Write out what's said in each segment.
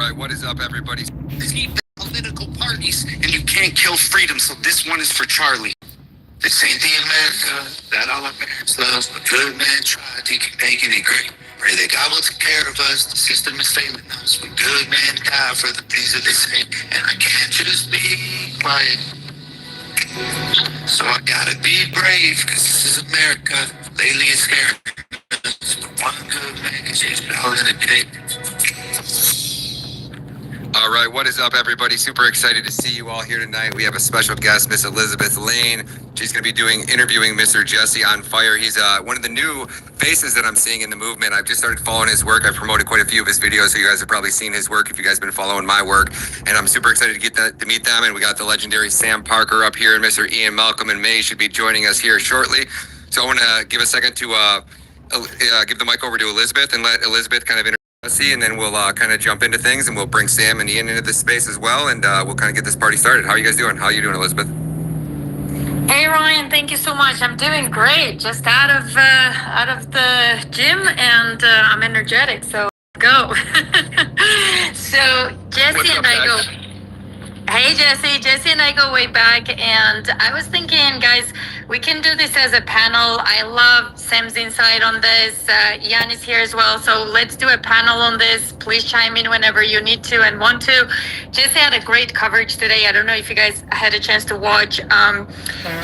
Right, what is up, everybody? Keep political parties, and you can't kill freedom, so this one is for Charlie. This ain't the America that all our parents love. A good man tried, he keep making it great. Pray that God will take care of us. The system is failing us. But good men die for the things that they say. And I can't just be quiet. So I gotta be brave, cause this is America. Lately it's scaring us. But one good man can change it all in a day. All right, what is up, everybody? Super excited to see you all here tonight. We have a special guest, Miss Elizabeth Lane. She's going to be interviewing Mr. Jesse on Fire. He's one of the new faces that I'm seeing in the movement. I've just started following his work. I've promoted quite a few of his videos, so you guys have probably seen his work if you guys have been following my work. And I'm super excited to meet them. And we got the legendary Sam Parker up here, and Mr. Ian Malcolm and May should be joining us here shortly. So I want to give a second to give the mic over to Elizabeth and let Elizabeth kind of introduce Jesse, and then we'll kind of jump into things, and we'll bring Sam and Ian into this space as well, and we'll kind of get this party started. How are you guys doing? How are you doing, Elizabeth? Hey Ryan, thank you so much. I'm doing great. Just out of the gym, and I'm energetic. So go. So Jesse and I go. Hey Jesse and I go way back, and I was thinking, guys, we can do this as a panel. I love Sam's insight on this. Jan is here as well, so let's do a panel on this. Please chime in whenever you need to and want to. Jesse had a great coverage today. I don't know if you guys had a chance to watch.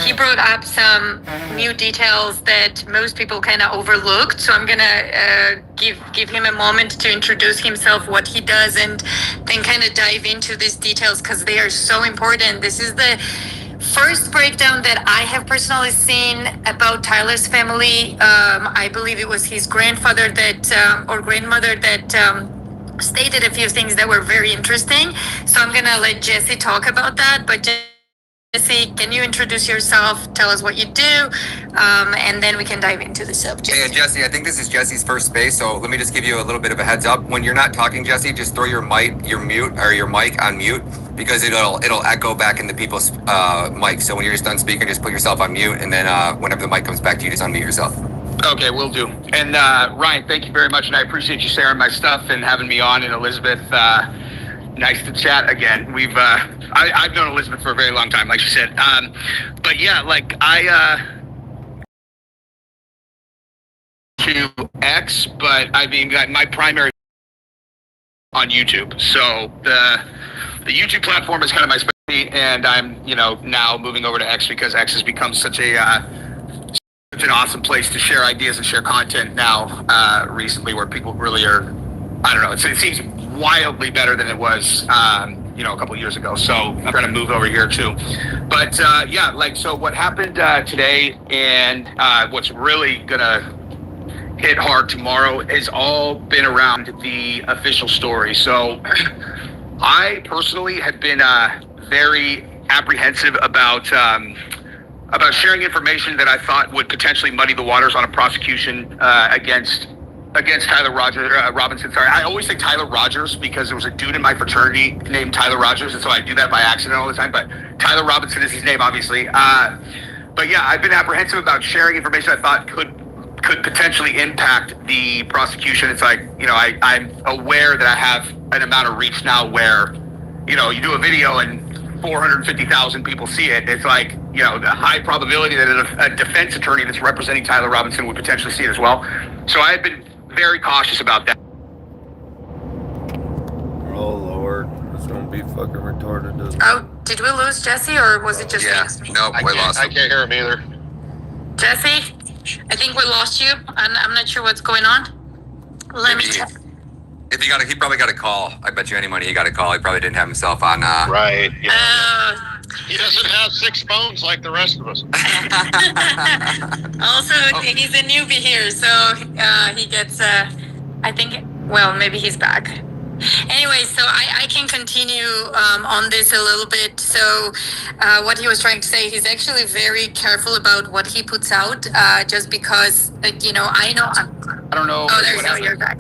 He brought up some new details that most people kind of overlooked, so I'm gonna give him a moment to introduce himself, what he does, and then kind of dive into these details because they are so important. This is the first breakdown that I have personally seen about Tyler's family. I believe it was his grandfather or grandmother that stated a few things that were very interesting. So I'm gonna let Jesse talk about that. But Jesse, can you introduce yourself? Tell us what you do, and then we can dive into the subject. Hey, and Jesse, I think this is Jesse's first space, so let me just give you a little bit of a heads up. When you're not talking, Jesse, just throw your mic on mute, because it'll echo back into people's mics. So when you're just done speaking, just put yourself on mute, and then whenever the mic comes back to you, just unmute yourself. Okay, will do. And Ryan, thank you very much, and I appreciate you sharing my stuff and having me on. And Elizabeth, nice to chat again. I've known Elizabeth for a very long time, like she said. But yeah, like to X, but I mean, my primary on YouTube. So the YouTube platform is kind of my specialty, and I'm now moving over to X because X has become such an awesome place to share ideas and share content now. Recently, where people really are, I don't know, it seems wildly better than it was a couple of years ago. So I'm trying to move over here too. But yeah, like, so what happened today and what's really gonna hit hard tomorrow has all been around the official story. So I personally have been very apprehensive about sharing information that I thought would potentially muddy the waters on a prosecution against Tyler Robinson. Sorry, I always say Tyler Rogers because there was a dude in my fraternity named Tyler Rogers, and so I do that by accident all the time. But Tyler Robinson is his name, obviously. But yeah, I've been apprehensive about sharing information I thought could potentially impact the prosecution. It's like, I'm aware that I have an amount of reach now where, you do a video and 450,000 people see it. It's like, the high probability that a defense attorney that's representing Tyler Robinson would potentially see it as well. So I've been very cautious about that. Oh Lord, it's gonna be fucking retarded. Oh, did we lose Jesse, or was it just me? No, we lost him. I can't hear him either. Jesse, I think we lost you. I'm not sure what's going on. Let me check. If he probably got a call. I bet you any money he got a call. He probably didn't have himself on. Right. Yeah. He doesn't have 6 phones like the rest of us. Also, he's a newbie here, so he gets, I think, well, maybe he's back. Anyway, so I can continue on this a little bit. So what he was trying to say, he's actually very careful about what he puts out, just because, I know. I don't know. Oh, there's no, you're back.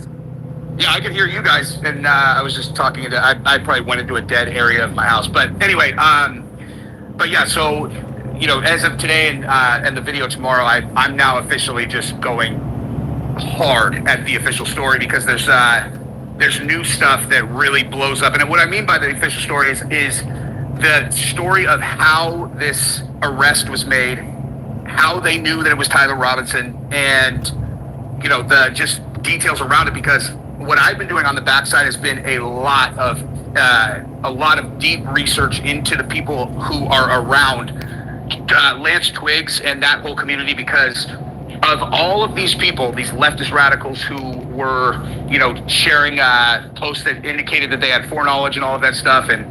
Yeah, I could hear you guys, and I was just talking I probably went into a dead area of my house. But anyway, but yeah, so, as of today and the video tomorrow, I'm now officially just going hard at the official story because there's there's new stuff that really blows up. And what I mean by the official story is the story of how this arrest was made, how they knew that it was Tyler Robinson, and the just details around it. Because what I've been doing on the backside has been a lot of deep research into the people who are around Lance Twiggs and that whole community, because of all of these people, these leftist radicals who were, sharing posts that indicated that they had foreknowledge and all of that stuff. And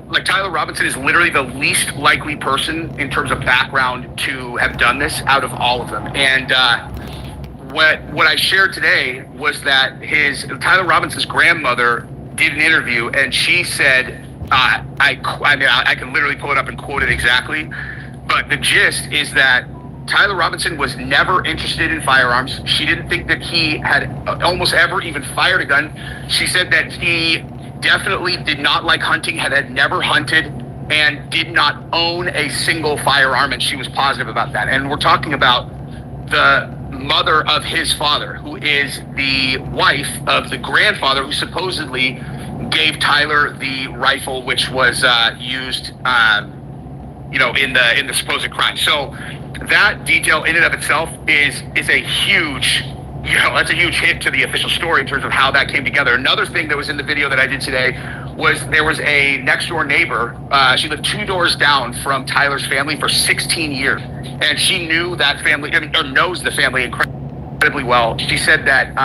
like Tyler Robinson is literally the least likely person in terms of background to have done this out of all of them. And what I shared today was that Tyler Robinson's grandmother did an interview, and she said, I can literally pull it up and quote it exactly, but the gist is that Tyler Robinson was never interested in firearms. She didn't think that he had almost ever even fired a gun. She said that he definitely did not like hunting, had never hunted, and did not own a single firearm, and she was positive about that. And we're talking about the mother of his father, who is the wife of the grandfather who supposedly gave Tyler the rifle, which was used, in the supposed crime. So that detail in and of itself is a huge, that's a huge hit to the official story in terms of how that came together. Another thing that was in the video that I did today was there was a next door neighbor. She lived 2 doors down from Tyler's family for 16 years. And she knew that family, or knows the family incredibly well. She said that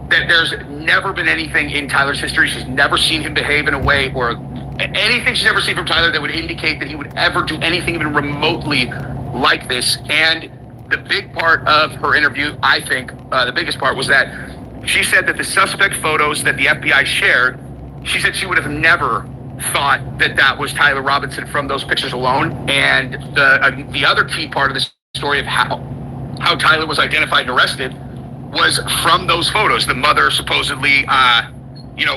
that there's never been anything in Tyler's history. She's never seen him behave in a way, or anything she's ever seen from Tyler that would indicate that he would ever do anything even remotely like this. And the big part of her interview, I think, the biggest part was that she said that the suspect photos that the FBI shared, she said she would have never thought that was Tyler Robinson from those pictures alone. And the other key part of the story of how Tyler was identified and arrested was from those photos. The mother supposedly,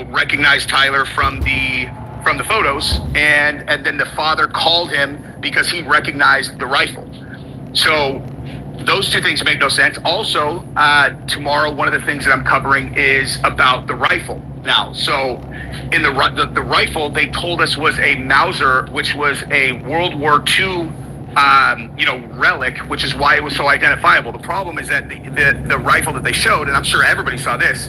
recognized Tyler from the photos, and then the father called him because he recognized the rifle. So those two things make no sense. Also, tomorrow, one of the things that I'm covering is about the rifle. Now, so in the rifle, they told us was a Mauser, which was a World War II, relic, which is why it was so identifiable. The problem is that the rifle that they showed, and I'm sure everybody saw this,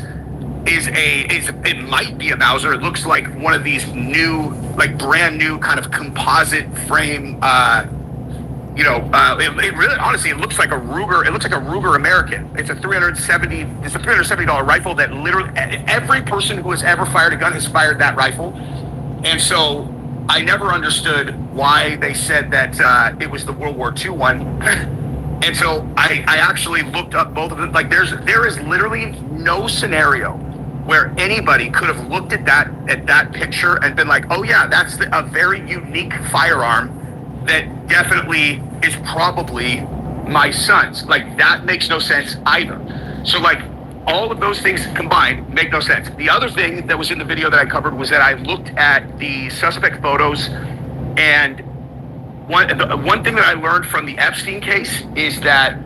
it might be a Mauser. It looks like one of these new, like brand new kind of composite frame. It really, honestly, it looks like a Ruger. It looks like a Ruger American. It's a $370 rifle that literally every person who has ever fired a gun has fired that rifle. And so I never understood why they said that it was the World War II one. And so I actually looked up both of them. Like there is literally no scenario where anybody could have looked at that picture and been like, oh yeah, that's a very unique firearm that definitely is probably my son's. Like that makes no sense either. So like all of those things combined make no sense. The other thing that was in the video that I covered was that I looked at the suspect photos, and one thing that I learned from the Epstein case is that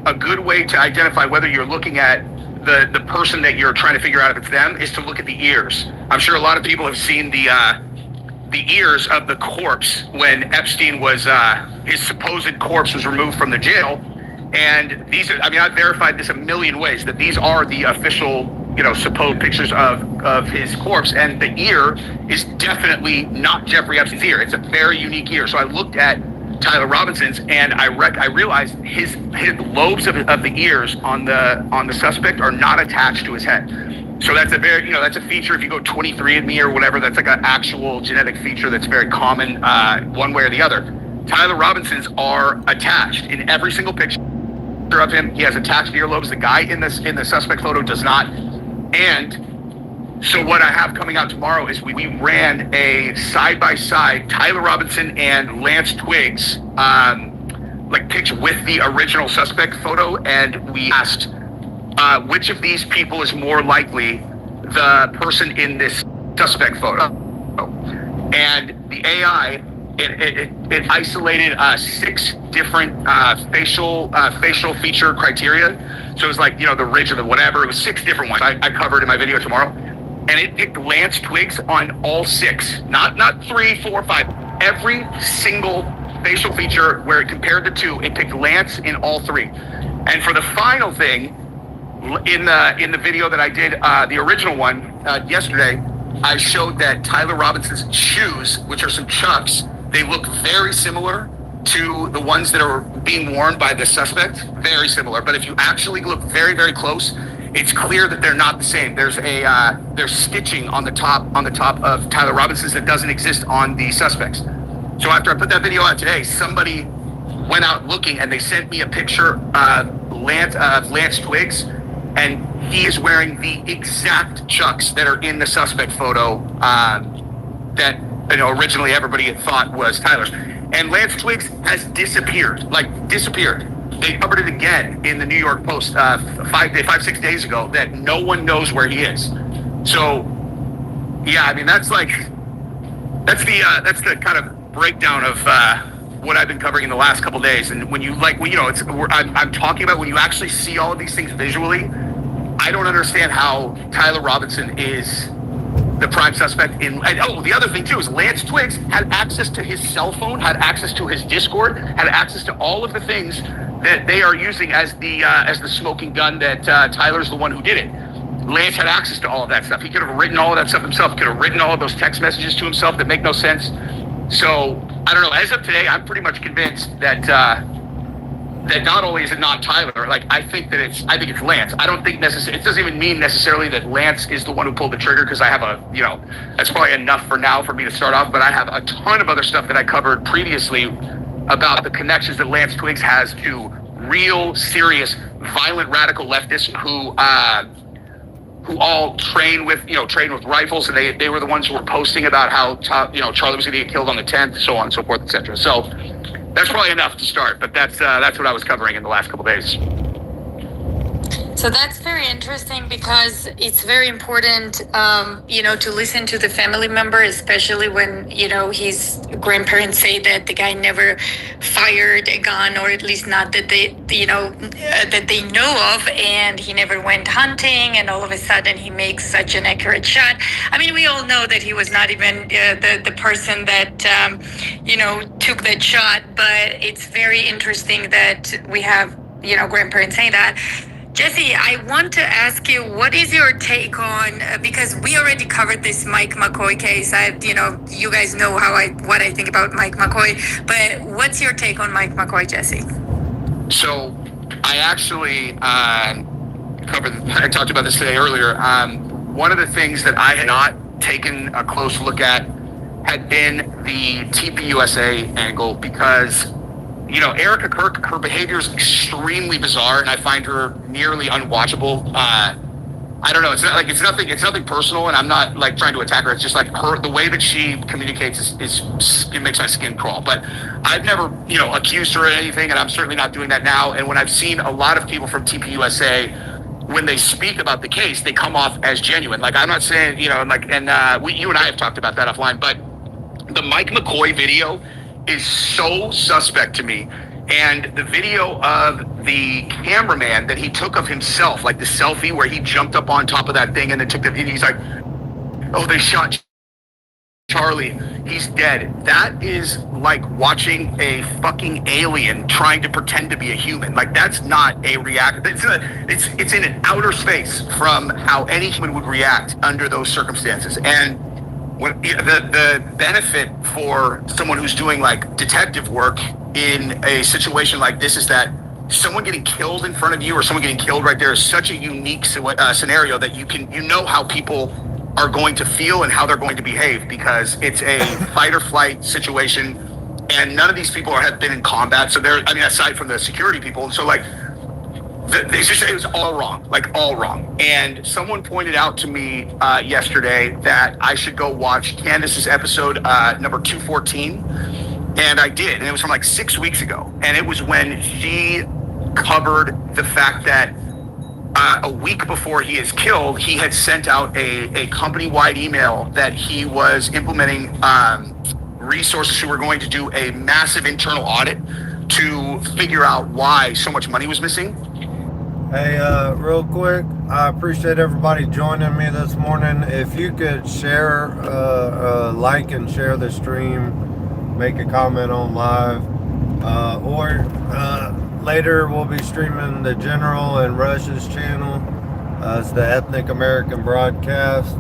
a good way to identify whether you're looking at the person that you're trying to figure out if it's them is to look at the ears. I'm sure a lot of people have seen the ears of the corpse when Epstein was his supposed corpse was removed from the jail. And these are, I've verified this a million ways that these are the official, supposed pictures of his corpse. And the ear is definitely not Jeffrey Epstein's ear. It's a very unique ear. So I looked at Tyler Robinson's, and I realized his lobes of the ears on the suspect are not attached to his head. So that's a very, that's a feature. If you go 23andMe or whatever, that's like an actual genetic feature that's very common, one way or the other. Tyler Robinson's are attached in every single picture of him. He has attached earlobes. The guy in the suspect photo does not. And so what I have coming out tomorrow is we ran a side-by-side Tyler Robinson and Lance Twiggs picture with the original suspect photo, and we asked which of these people is more likely the person in this suspect photo. And the AI it isolated 6 different facial feature criteria. So it was like, the ridge or the whatever. It was 6 different ones I covered in my video tomorrow. And it picked Lance Twiggs on all 6, not 3, 4, 5. Every single facial feature where it compared the 2, it picked Lance in all 3. And for the final thing, in the video that I did, the original one yesterday, I showed that Tyler Robinson's shoes, which are some Chucks, they look very similar to the ones that are being worn by the suspect. Very similar. But if you actually look very, very close, it's clear that they're not the same. There's stitching on the top of Tyler Robinson's that doesn't exist on the suspects. So after I put that video out today, somebody went out looking and they sent me a picture of Lance Twiggs, and he is wearing the exact Chucks that are in the suspect photo that originally everybody had thought was Tyler's. And Lance Twiggs has disappeared. They covered it again in the New York Post 5-6 days ago that no one knows where he is. So yeah, I mean that's the kind of breakdown of what I've been covering in the last couple of days. And I'm talking about when you actually see all of these things visually, I don't understand how Tyler Robinson is the prime suspect the other thing too is Lance Twiggs had access to his cell phone, had access to his Discord, had access to all of the things that they are using as the smoking gun that Tyler's the one who did it. Lance had access to all of that stuff. He could have written all of that stuff himself, could have written all of those text messages to himself that make no sense. So I don't know. As of today, I'm pretty much convinced that not only is it not Tyler, I think it's Lance. I don't think it doesn't even mean necessarily that Lance is the one who pulled the trigger, because I have that's probably enough for now for me to start off, but I have a ton of other stuff that I covered previously about the connections that Lance Twiggs has to real serious violent radical leftists who all train with rifles, and they were the ones who were posting about how Charlie was going to get killed on the 10th, so on and so forth, etc. So that's probably enough to start, but that's what I was covering in the last couple of days. So that's very interesting, because it's very important, to listen to the family member, especially when, his grandparents say that the guy never fired a gun, or at least not that that they know of, and he never went hunting, and all of a sudden he makes such an accurate shot. I mean, we all know that he was not even the person that, took that shot, but it's very interesting that we have, grandparents saying that. Jesse, I want to ask you, what is your take on, because we already covered this Mike McCoy case. You guys know what I think about Mike McCoy, but what's your take on Mike McCoy, Jesse? So I actually I talked about this today earlier. One of the things that I had not taken a close look at had been the TPUSA angle, because Erica Kirk, her behavior is extremely bizarre, and I find her nearly unwatchable. I don't know. It's nothing personal, and I'm not trying to attack her. It's just the way that she communicates it makes my skin crawl. But I've never accused her of anything, and I'm certainly not doing that now. And when I've seen a lot of people from TPUSA, when they speak about the case, they come off as genuine. I'm not saying you and I have talked about that offline, but the Mike McCoy video is so suspect to me. And the video of the cameraman that he took of himself, the selfie where he jumped up on top of that thing and then took the video, he's like, oh, they shot Charlie, he's dead. That is like watching a fucking alien trying to pretend to be a human. That's not a react. It's in an outer space from how any human would react under those circumstances. And when the benefit for someone who's doing detective work in a situation like this is that someone getting killed in front of you or someone getting killed right there is such a unique scenario that you know how people are going to feel and how they're going to behave, because it's a fight or flight situation, and none of these people have been in combat. So aside from the security people, so it was all wrong, all wrong. And someone pointed out to me yesterday that I should go watch Candace's episode number 214. And I did. And it was from 6 weeks ago. And it was when she covered the fact that a week before he is killed, he had sent out a company-wide email that he was implementing resources who were going to do a massive internal audit to figure out why so much money was missing. Hey, real quick, I appreciate everybody joining me this morning. If you could share, like and share the stream, make a comment on live, or later we'll be streaming the General and Rush's channel. It's the Ethnic American Broadcast.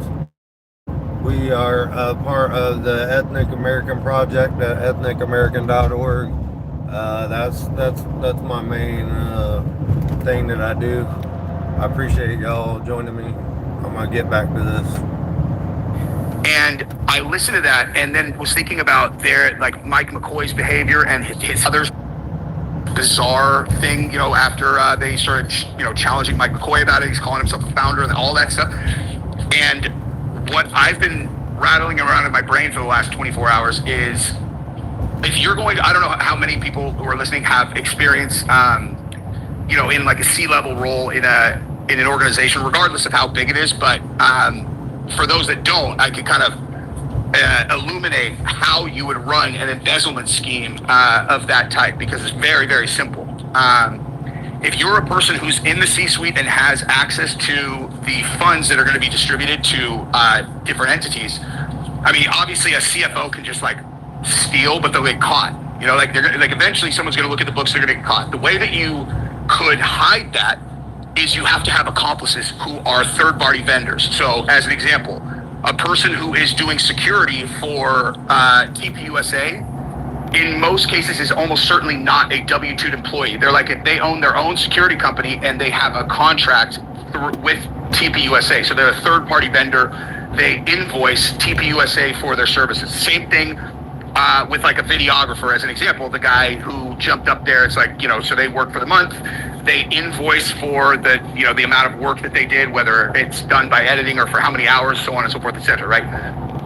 We are part of the Ethnic American Project at ethnicamerican.org. That's my main thing that I do. I appreciate y'all joining me. I'm gonna get back to this. And I listened to that and then was thinking about Mike McCoy's behavior and his other bizarre thing, after they started, challenging Mike McCoy about it. He's calling himself a founder and all that stuff. And what I've been rattling around in my brain for the last 24 hours is, if you're going to, I don't know how many people who are listening have experience, in like a C-level role in an organization, regardless of how big it is. But for those that don't, I could kind of illuminate how you would run an embezzlement scheme of that type, because it's very, very simple. If you're a person who's in the C-suite and has access to the funds that are going to be distributed to different entities, I mean, obviously a CFO can just steal, but they'll get caught. Eventually someone's going to look at the books, they're going to get caught. The way that you could hide that is you have to have accomplices who are third-party vendors. So, as an example, a person who is doing security for TPUSA, in most cases, is almost certainly not a W-2 employee. They own their own security company and they have a contract with TPUSA. So they're a third-party vendor. They invoice TPUSA for their services. Same thing with a videographer, as an example. The guy who jumped up there, it's so they work for the month. They invoice for the amount of work that they did, whether it's done by editing or for how many hours, so on and so forth, etc. Right?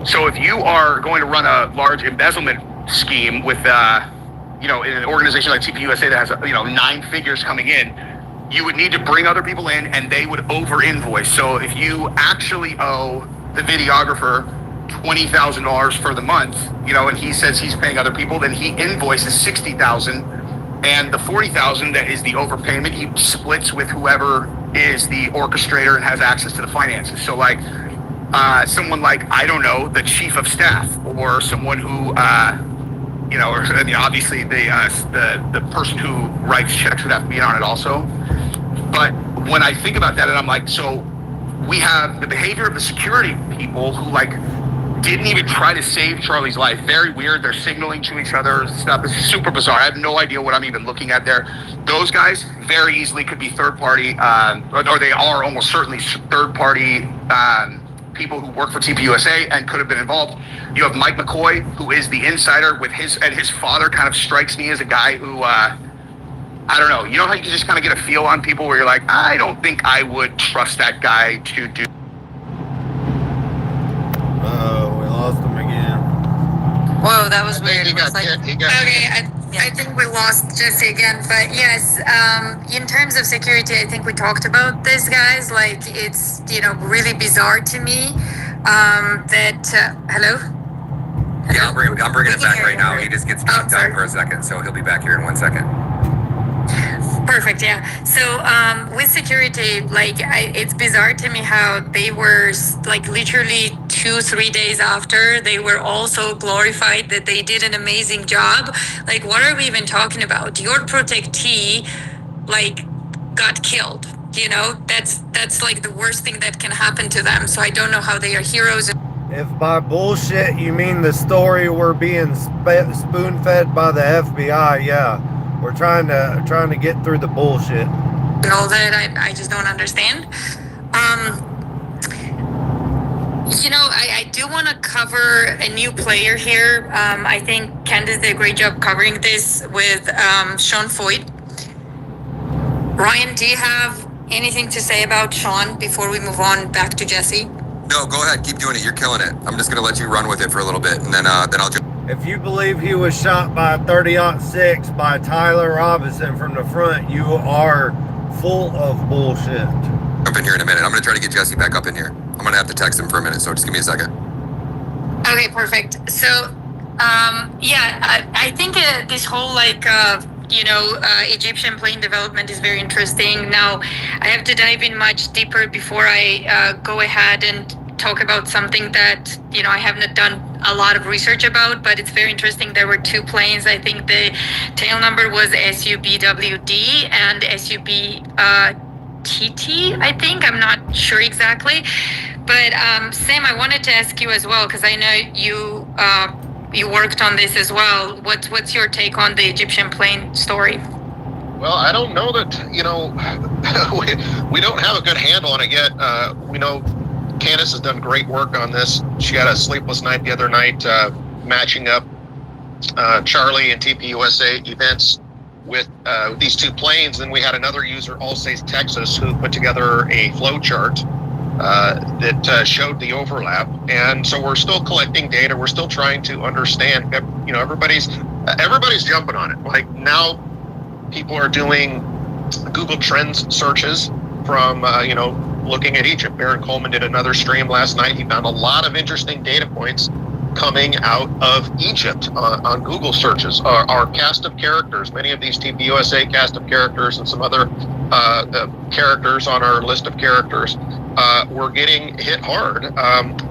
So if you are going to run a large embezzlement scheme with, in an organization like TPUSA that has 9 figures coming in, you would need to bring other people in, and they would over invoice. So if you actually owe the videographer $20,000 for the month, and he says he's paying other people, then he invoices $60,000, and the $40,000 that is the overpayment, he splits with whoever is the orchestrator and has access to the finances. So someone I don't know, the chief of staff, or someone who, obviously the person who writes checks would have to be in on it also. But when I think about that, and I'm so we have the behavior of the security people who didn't even try to save Charlie's life. Very weird. They're signaling to each other. Stuff is super bizarre. I have no idea what I'm even looking at there. Those guys very easily could be third party, or they are almost certainly third party people who work for TPUSA and could have been involved. You have Mike McCoy, who is the insider with his father kind of strikes me as a guy who, I don't know. You know how you can just kind of get a feel on people where you're I don't think I would trust that guy to do. We lost him again. Whoa, that was weird. He got I think we lost Jesse again, but yes, in terms of security, I think we talked about this, guys. It's, really bizarre to me that, hello? Yeah, I'm bringing it back right now. Right? He just gets knocked out for a second, so he'll be back here in 1 second. Perfect, yeah. So with security, it's bizarre to me how they were literally 2-3 days after, they were also glorified that they did an amazing job. What are we even talking about? Your protectee got killed. That's the worst thing that can happen to them. So I don't know how they are heroes. If by bullshit you mean the story we're being spoon-fed by the FBI, yeah. We're trying to get through the bullshit. And all that, I just don't understand. I do want to cover a new player here. I think Candace did a great job covering this with Sean Foyt. Ryan, do you have anything to say about Sean before we move on back to Jesse? No, go ahead. Keep doing it. You're killing it. I'm just going to let you run with it for a little bit, and then I'll jump. If you believe he was shot by a 30-06 by Tyler Robinson from the front, you are full of bullshit. Jump in here in a minute. I'm going to try to get Jesse back up in here. I'm going to have to text him for a minute, so just give me a second. Okay, perfect. So I think this whole Egyptian plane development is very interesting. Now, I have to dive in much deeper before I go ahead and talk about something that I haven't done a lot of research about, but it's very interesting. There were two planes. I think the tail number was SUBWD and SUBTT. I think I'm not sure exactly, but Sam, I wanted to ask you as well because I know you worked on this as well. What's your take on the Egyptian plane story? Well, I don't know that, we don't have a good handle on it yet. We know Candace has done great work on this. She had a sleepless night the other night, matching up Charlie and TPUSA events with these two planes. Then we had another user, Allsafe Texas, who put together a flow chart that showed the overlap. And so we're still collecting data. We're still trying to understand. Everybody's jumping on it. Like now, people are doing Google Trends searches from looking at Egypt. Baron Coleman did another stream last night. He found a lot of interesting data points coming out of Egypt on Google searches. Our cast of characters, many of these TPUSA cast of characters and some other characters on our list of characters were getting hit hard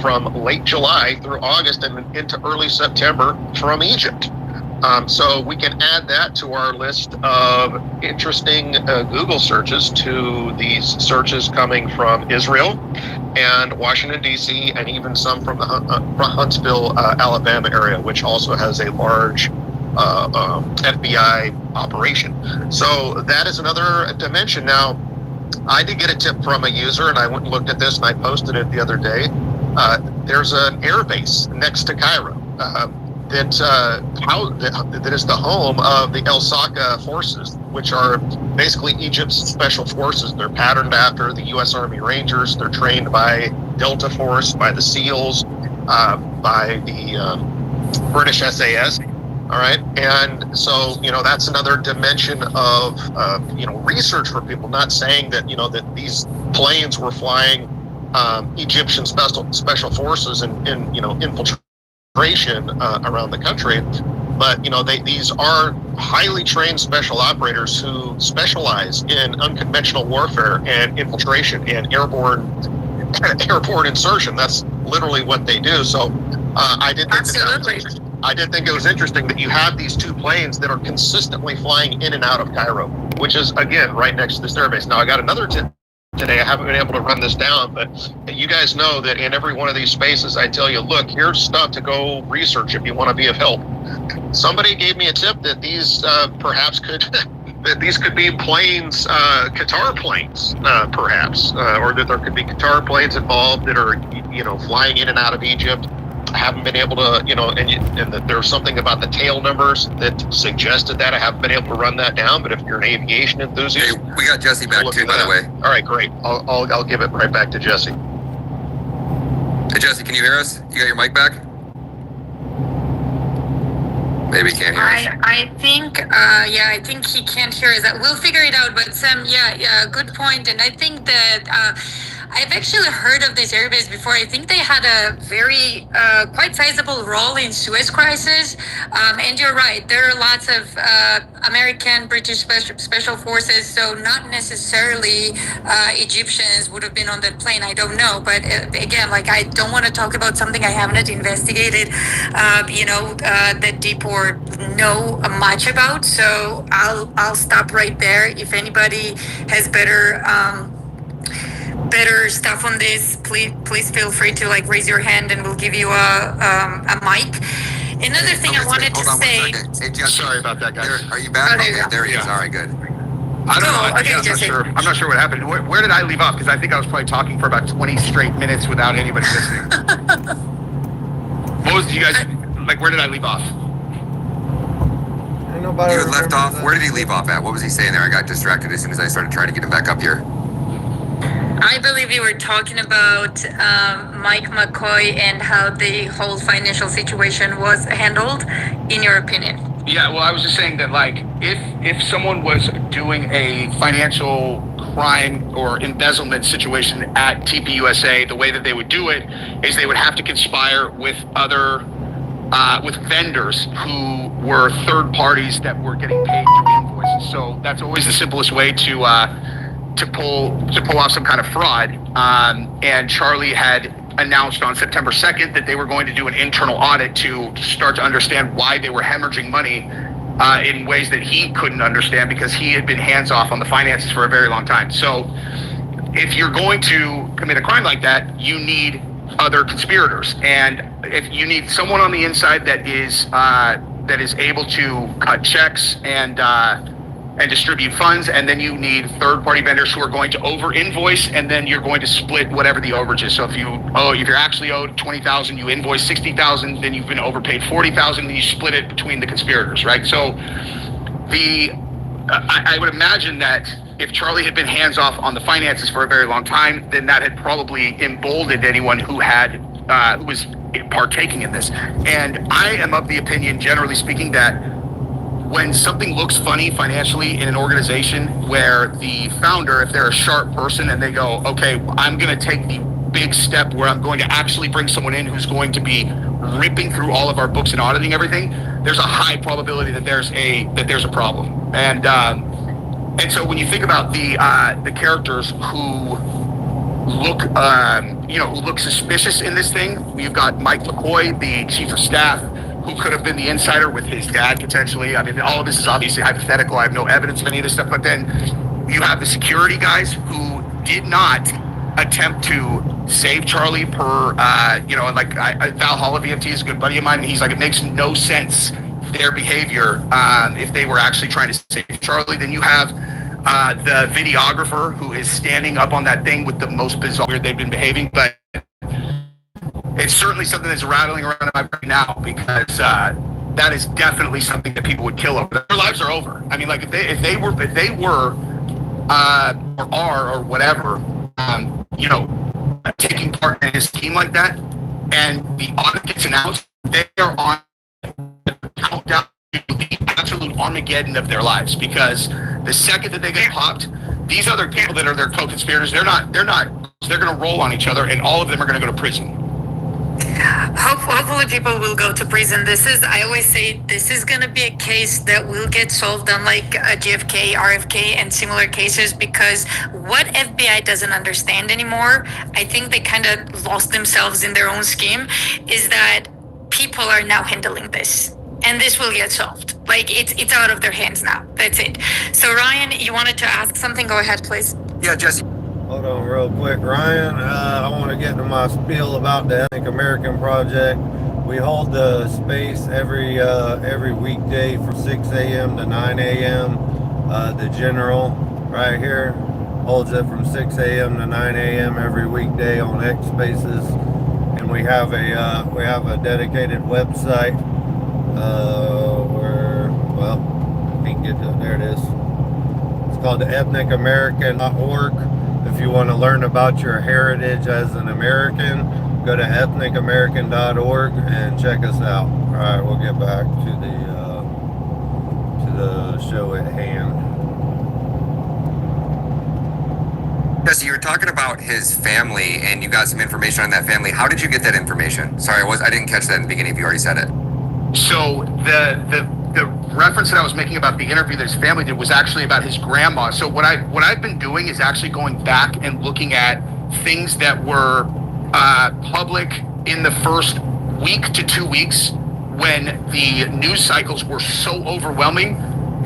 from late July through August and into early September from Egypt. So we can add that to our list of interesting Google searches to these searches coming from Israel and Washington, D.C., and even some from the Huntsville, Alabama area, which also has a large FBI operation. So that is another dimension. Now, I did get a tip from a user, and I went and looked at this, and I posted it the other day. There's an air base next to Cairo. That is the home of the El Saka forces, which are basically Egypt's special forces. They're patterned after the U.S. Army Rangers. They're trained by Delta Force, by the SEALs, by the British SAS. All right, and so that's another dimension of research for people. Not saying that that these planes were flying Egyptian special forces and infiltration around the country, but these are highly trained special operators who specialize in unconventional warfare and infiltration and airborne insertion. That's literally what they do. So I did think it was interesting that you have these two planes that are consistently flying in and out of Cairo, which is again right next to this airbase. Now I got another tip today. I haven't been able to run this down, but you guys know that in every one of these spaces, I tell you, look, here's stuff to go research if you want to be of help. Somebody gave me a tip that these perhaps could that these could be planes, Qatar planes, perhaps, or that there could be Qatar planes involved that are flying in and out of Egypt. I haven't been able to, and that there's something about the tail numbers that suggested that. I haven't been able to run that down, but if you're an aviation enthusiast, hey, we got Jesse back too, by the way. All right, great. I'll give it right back to Jesse. Hey, Jesse, can you hear us? You got your mic back? Maybe he can't hear us. I think he can't hear us. We'll figure it out. But Sam, good point. And I think that I've actually heard of this airbase before. I think they had a very quite sizable role in Suez crisis. And you're right. There are lots of American, British special forces. So not necessarily Egyptians would have been on that plane. I don't know. But again, I don't want to talk about something I haven't investigated, that deep or know much about. So I'll stop right there. If anybody has better stuff on this, please feel free to raise your hand and we'll give you a mic. Another thing I wanted to say. Hey, Jesse, sorry about that, guys. Are you back? Okay, There he is. All right, good. I don't know. Okay, I'm Jesse. not sure what happened. Where did I leave off? Because I think I was probably talking for about 20 straight minutes without anybody listening. What was you guys where did I leave off? Ain't nobody You had left off. remembers Where did he leave off at? What was he saying there? I got distracted as soon as I started trying to get him back up here. I believe you were talking about Mike McCoy and how the whole financial situation was handled, in your opinion. Yeah, well, I was just saying that, if someone was doing a financial crime or embezzlement situation at TPUSA, the way that they would do it is they would have to conspire with other with vendors who were third parties that were getting paid through invoices. So that's always the simplest way to pull off some kind of fraud. And Charlie had announced on September 2nd that they were going to do an internal audit to start to understand why they were hemorrhaging money in ways that he couldn't understand, because he had been hands off on the finances for a very long time. So if you're going to commit a crime like that, you need other conspirators, and if you need someone on the inside that is able to cut checks and distribute funds, and then you need third-party vendors who are going to over-invoice, and then you're going to split whatever the overage is. So if you're actually owed $20,000, you invoice $60,000, then you've been overpaid $40,000, then you split it between the conspirators, right? So I would imagine that if Charlie had been hands off on the finances for a very long time, then that had probably emboldened anyone who was partaking in this. And I am of the opinion, generally speaking, that when something looks funny financially in an organization where the founder, if they're a sharp person and they go, okay, I'm going to take the big step where I'm going to actually bring someone in who's going to be ripping through all of our books and auditing everything, there's a high probability that there's a problem. And so when you think about the characters who look suspicious in this thing, you've got Mike McCoy, the chief of staff, who could have been the insider with his dad potentially. I mean, all of this is obviously hypothetical. I have no evidence of any of this stuff. But then you have the security guys who did not attempt to save Charlie per, Valhalla VFT is a good buddy of mine. And he's like, it makes no sense, their behavior, if they were actually trying to save Charlie. Then you have the videographer who is standing up on that thing with the most bizarre way they've been behaving. But it's certainly something that's rattling around in my brain now, because that is definitely something that people would kill over. Their lives are over. I mean, like if they were or are or whatever, taking part in his team like that, and the audit gets announced, they are on the countdown to the absolute Armageddon of their lives, because the second that they get popped, these other people that are their co-conspirators, they're going to roll on each other, and all of them are going to go to prison. Hopefully people will go to prison. I always say this is going to be a case that will get solved, unlike GFK, RFK, and similar cases, because what FBI doesn't understand anymore, I think they kind of lost themselves in their own scheme, is that people are now handling this. And this will get solved. Like, it's out of their hands now. That's it. So, Ryan, you wanted to ask something? Go ahead, please. Yeah, Jesse. Hold on real quick, Ryan. I want to get to my spiel about the Ethnic American Project. We hold the space every weekday from 6 a.m. to 9 a.m. The General right here holds it from 6 a.m. to 9 a.m. every weekday on X Spaces, and we have a dedicated website where, well, you can get to, there it is. It's called the ethnicamerican.org. If you want to learn about your heritage as an American, go to ethnicamerican.org and check us out. All right, we'll get back to the show at hand. Jesse, you were talking about his family, and you got some information on that family. How did you get that information? Sorry, I didn't catch that in the beginning if you already said it. So the reference that I was making about the interview that his family did was actually about his grandma. So what I've been doing is actually going back and looking at things that were public in the first week to 2 weeks, when the news cycles were so overwhelming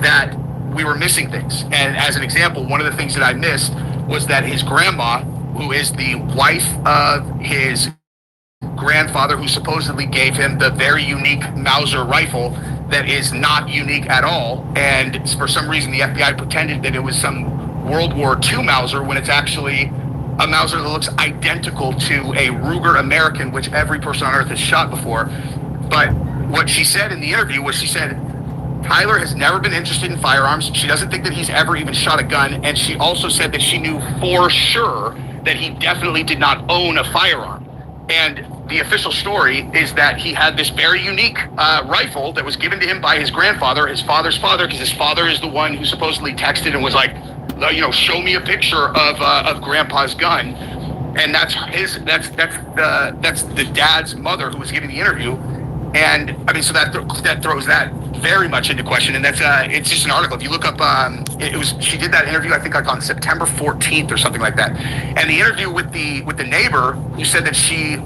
that we were missing things. And as an example, one of the things that I missed was that his grandma, who is the wife of his grandfather, who supposedly gave him the very unique Mauser rifle that is not unique at all, and for some reason the FBI pretended that it was some World War II Mauser, when it's actually a Mauser that looks identical to a Ruger American, which every person on earth has shot before. But what she said in the interview was, she said Tyler has never been interested in firearms. She doesn't think that he's ever even shot a gun, and she also said that she knew for sure that he definitely did not own a firearm. And the official story is that he had this very unique rifle that was given to him by his grandfather, his father's father, because his father is the one who supposedly texted and was like, show me a picture of Grandpa's gun. And that's the dad's mother who was giving the interview. And I mean, so that throws that very much into question. And that's it's just an article. If you look up, she did that interview I think like on September 14th or something like that. And the interview with the neighbor who said that she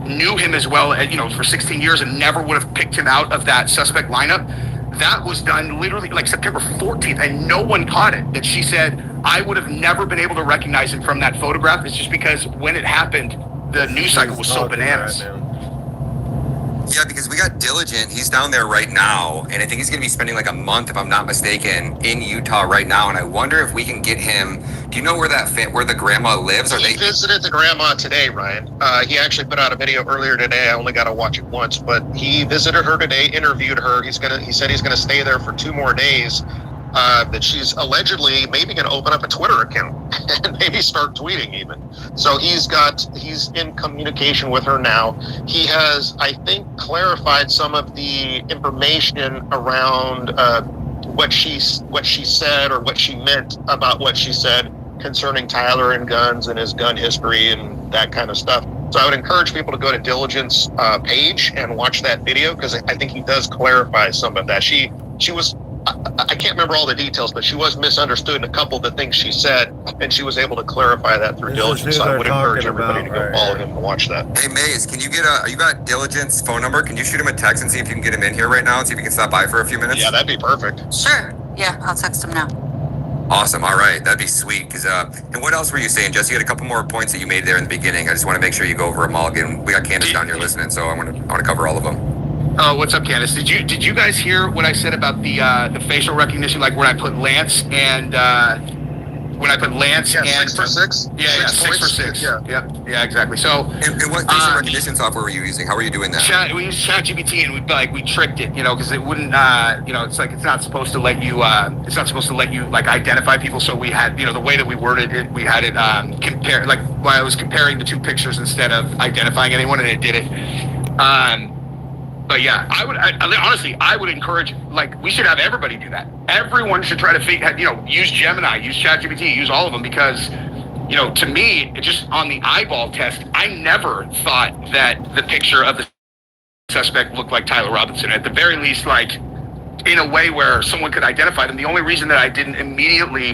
knew him as well, for 16 years and never would have picked him out of that suspect lineup. That was done literally like September 14th, and no one caught it. That she said, I would have never been able to recognize him from that photograph. It's just because when it happened, the news cycle was so bananas. Yeah, because we got Diligent. He's down there right now, and I think he's going to be spending like a month, if I'm not mistaken, in Utah right now. And I wonder if we can get him. Do you know where where the grandma lives? He visited the grandma today, Ryan. He actually put out a video earlier today. I only got to watch it once, but he visited her today, interviewed her. He said he's going to stay there for 2 more days. That she's allegedly maybe going to open up a Twitter account and maybe start tweeting even. So he's in communication with her now. He has, I think, clarified some of the information around what she said or what she meant about what she said concerning Tyler and guns and his gun history and that kind of stuff. So I would encourage people to go to Diligent's page and watch that video, because I think he does clarify some of that. She was, I can't remember all the details, but she was misunderstood in a couple of the things she said, and she was able to clarify that through Diligence. So I would encourage everybody to go follow him and watch that. Hey, Maze, can you you got Diligent's phone number? Can you shoot him a text and see if you can get him in here right now and see if he can stop by for a few minutes? Yeah, that'd be perfect. Sure. Yeah, I'll text him now. Awesome. All right. That'd be sweet. And what else were you saying, Jesse? You had a couple more points that you made there in the beginning. I just want to make sure you go over them all again. We got Candace down here listening, so I want to cover all of them. Oh, what's up, Candace? Did you guys hear what I said about the facial recognition? Like when I put Lance and Yeah, 6 for 6. Yeah, 6 for 6. Yeah, exactly. So and what facial recognition software were you using? How were you doing that? We used ChatGPT, and we tricked it, because it wouldn't, it's not supposed to let you like identify people. So we had, the way that we worded it, we had it compare, like while I was comparing the 2 pictures instead of identifying anyone, and it did it. But yeah, honestly, I would encourage, we should have everybody do that. Everyone should try to use Gemini, use ChatGPT, use all of them, because, to me, just on the eyeball test, I never thought that the picture of the suspect looked like Tyler Robinson. At the very least, in a way where someone could identify them. The only reason that I didn't immediately,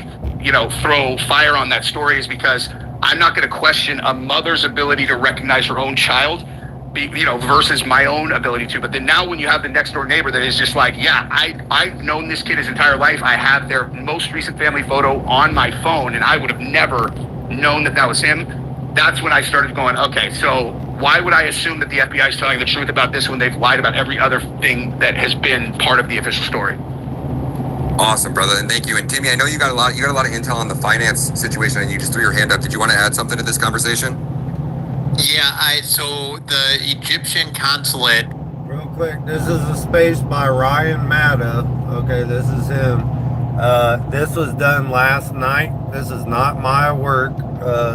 throw fire on that story is because I'm not going to question a mother's ability to recognize her own child, versus my own ability to. But then now when you have the next door neighbor that is just like, yeah, I've known this kid his entire life. I have their most recent family photo on my phone, and I would have never known that was him. That's when I started going, okay, so why would I assume that the FBI is telling the truth about this when they've lied about every other thing that has been part of the official story? Awesome, brother, and thank you. And Timmy, I know you got a lot of intel on the finance situation, and you just threw your hand up. Did you want to add something to this conversation? Yeah, so the Egyptian consulate. Real quick, this is a space by Ryan Matta. Okay, this is him. This was done last night. This is not my work.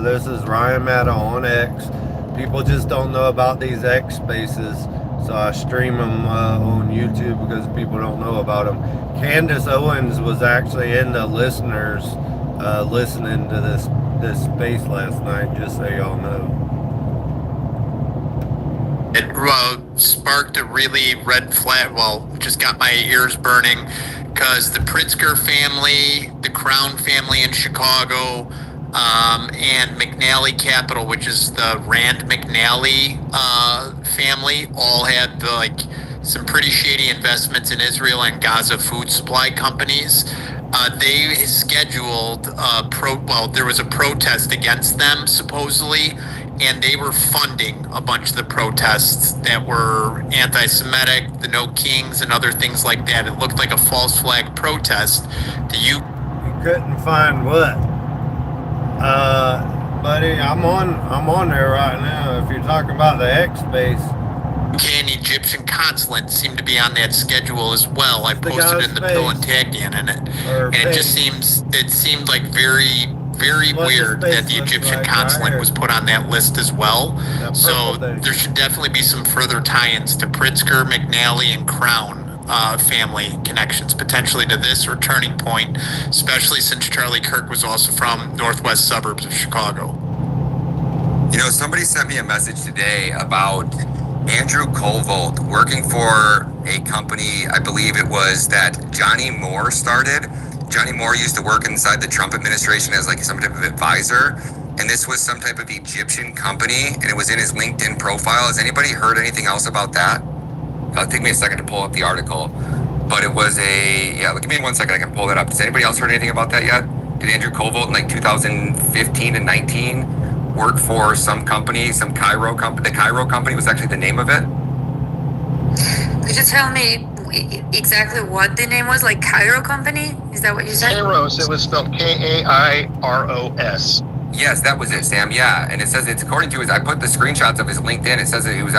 This is Ryan Matta on X. People just don't know about these X spaces, so I stream them on YouTube because people don't know about them. Candace Owens was actually in the listeners listening to this space last night, just so y'all know. It sparked a really red flag, just got my ears burning, because the Pritzker family, the Crown family in Chicago, and McNally Capital, which is the Rand McNally family, all had some pretty shady investments in Israel and Gaza food supply companies. They scheduled there was a protest against them, supposedly, and they were funding a bunch of the protests that were anti-Semitic, the No Kings, and other things like that. It looked like a false flag protest. You couldn't find what? Buddy, I'm on there right now. If you're talking about the X space. And Egyptian consulate seemed to be on that schedule as well. I posted in the Pill and Tag in it. And it seemed like very weird that the Egyptian consulate was put on that list as well. So there should definitely be some further tie-ins to Pritzker, McNally, and Crown family connections, potentially to this or Turning Point, especially since Charlie Kirk was also from northwest suburbs of Chicago. Somebody sent me a message today about Andrew Kovold, working for a company, I believe it was that Johnny Moore started. Johnny Moore used to work inside the Trump administration as like some type of advisor. And this was some type of Egyptian company, and it was in his LinkedIn profile. Has anybody heard anything else about that? It'll take me a second to pull up the article. But it was give me 1 second, I can pull that up. Has anybody else heard anything about that yet? Did Andrew Kovold in like 2015 and 19 work for some company, some Cairo company? The Cairo company was actually the name of it. Could you tell me exactly what the name was? Like Cairo company? Is that what you said? Kairos, it was spelled Kairos. Yes, that was it, Sam. Yeah, and it says it's according to his. I put the screenshots of his LinkedIn. It says that he was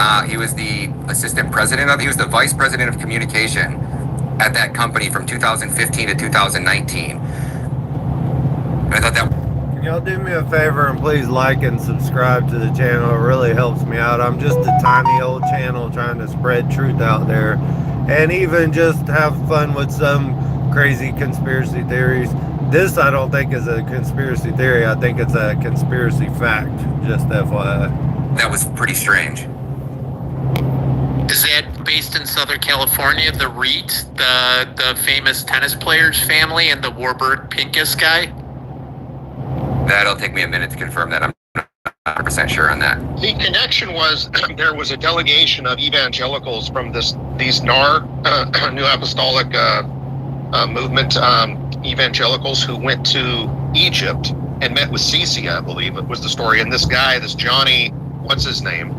the assistant president of. He was the vice president of communication at that company from 2015 to 2019. And I thought that. Can y'all do me a favor and please like and subscribe to the channel? It really helps me out. I'm just a tiny old channel trying to spread truth out there, and even just have fun with some crazy conspiracy theories. This I don't think is a conspiracy theory. I think it's a conspiracy fact. Just FYI. That was pretty strange. Is that based in Southern California? The Reed, the famous tennis player's family, and the Warburg Pincus guy? That'll take me a minute to confirm that. I'm not 100% sure on that. The connection was there was a delegation of evangelicals from these NAR, New Apostolic Movement evangelicals who went to Egypt and met with Sisi, I believe it was the story. And this guy, this Johnny, what's his name,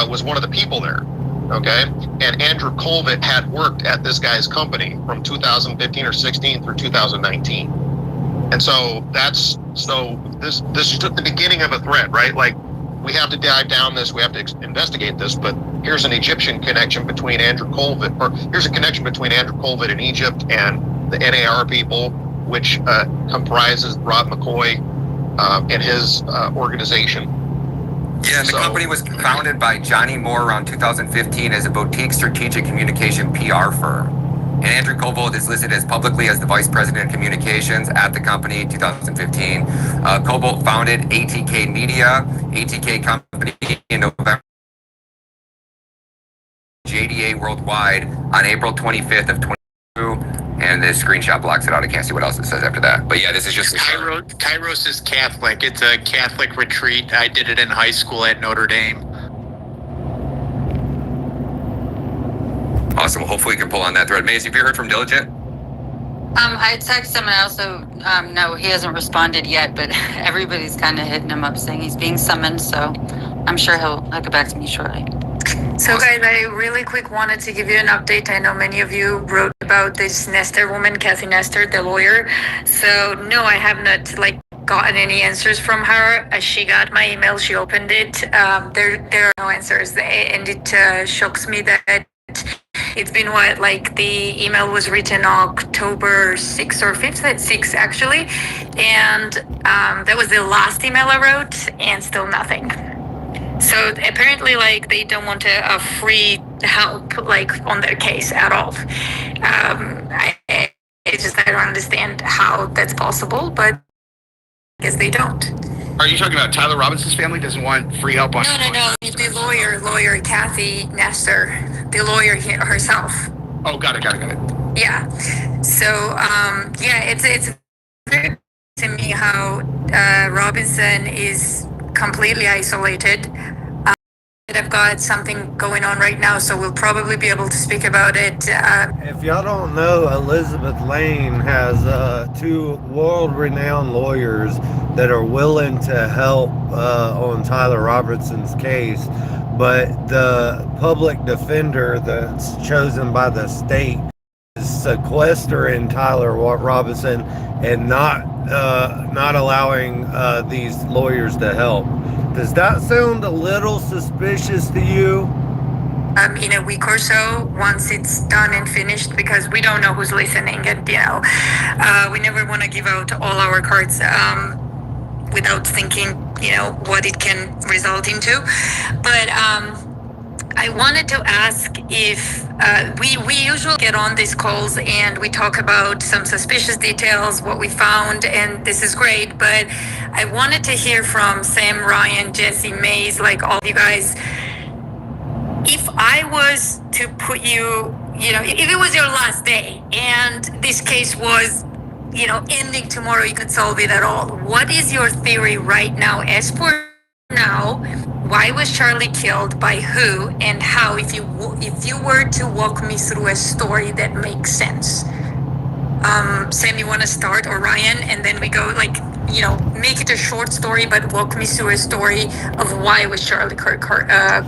was one of the people there. Okay, and Andrew Colvett had worked at this guy's company from 2015 or 16 through 2019. And so this is the beginning of a thread, right? Like, we have to dive down this, we have to investigate this, but here's an Egyptian connection between Andrew Colvett, or here's a connection between Andrew Colvett in Egypt and the NAR people, which comprises Rob McCoy and his organization. Yeah, and the company was founded by Johnny Moore around 2015 as a boutique strategic communication PR firm. And Andrew Kovold is listed as publicly as the vice president of communications at the company 2015. Kovold founded ATK Media, ATK company in November. JDA Worldwide on April 25th of 22. And this screenshot blocks it out. I can't see what else it says after that. But yeah, this is just... Kairos is Catholic. It's a Catholic retreat. I did it in high school at Notre Dame. Awesome. Well, hopefully we can pull on that thread. Maze, have you heard from Diligent? I texted him, and I also, no, he hasn't responded yet, but everybody's kind of hitting him up saying he's being summoned, so I'm sure he'll get back to me shortly. So guys, I really quick wanted to give you an update. I know many of you wrote about this Nestor woman, Kathy Nestor, the lawyer. So no, I have not gotten any answers from her. She got my email, she opened it. There are no answers, and it shocks me that it's been the email was written October 6th or 5th, 6th actually. And that was the last email I wrote, and still nothing. So apparently, they don't want a free help, on their case at all. I don't understand how that's possible, but I guess they don't. Are you talking about Tyler Robinson's family doesn't want free help on? No. The lawyer, Kathy Nestor, the lawyer herself. Oh, got it. Yeah. So, it's clear to me how Robinson is completely isolated. I've got something going on right now, so we'll probably be able to speak about it. If y'all don't know, Elizabeth Lane has two world-renowned lawyers that are willing to help on Tyler Robinson's case, but the public defender that's chosen by the state is sequestering Tyler Robinson and not allowing these lawyers to help. Does that sound a little suspicious to you? In a week or so, once it's done and finished, because we don't know who's listening, and we never want to give out all our cards without thinking, what it can result into. But I wanted to ask if we usually get on these calls and we talk about some suspicious details, what we found, and this is great, but I wanted to hear from Sam, Ryan, Jesse, Maze, all you guys. If I was to put you, if it was your last day and this case was, ending tomorrow, you could solve it at all. What is your theory right now? As for now, why was Charlie killed, by who, and how? If you were to walk me through a story that makes sense. Sam, you want to start, or Ryan, and then we go make it a short story, but walk me through a story of why was Charlie Kirk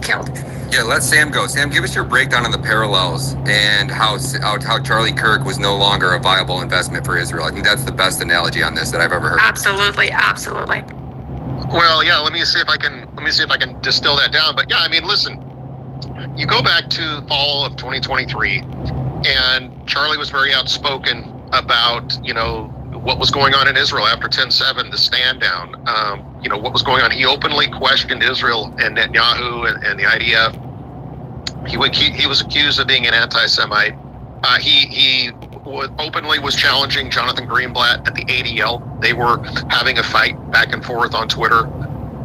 killed. Yeah, let Sam go. Sam, give us your breakdown on the parallels and how Charlie Kirk was no longer a viable investment for Israel. I think that's the best analogy on this that I've ever heard. Absolutely. Well, yeah. Let me see if I can distill that down. But yeah, I mean, listen. You go back to fall of 2023, and Charlie was very outspoken about what was going on in Israel after 10/7, the stand down. What was going on. He openly questioned Israel and Netanyahu and the IDF. He was accused of being an anti-Semite. He openly was challenging Jonathan Greenblatt at the ADL. They were having a fight back and forth on Twitter.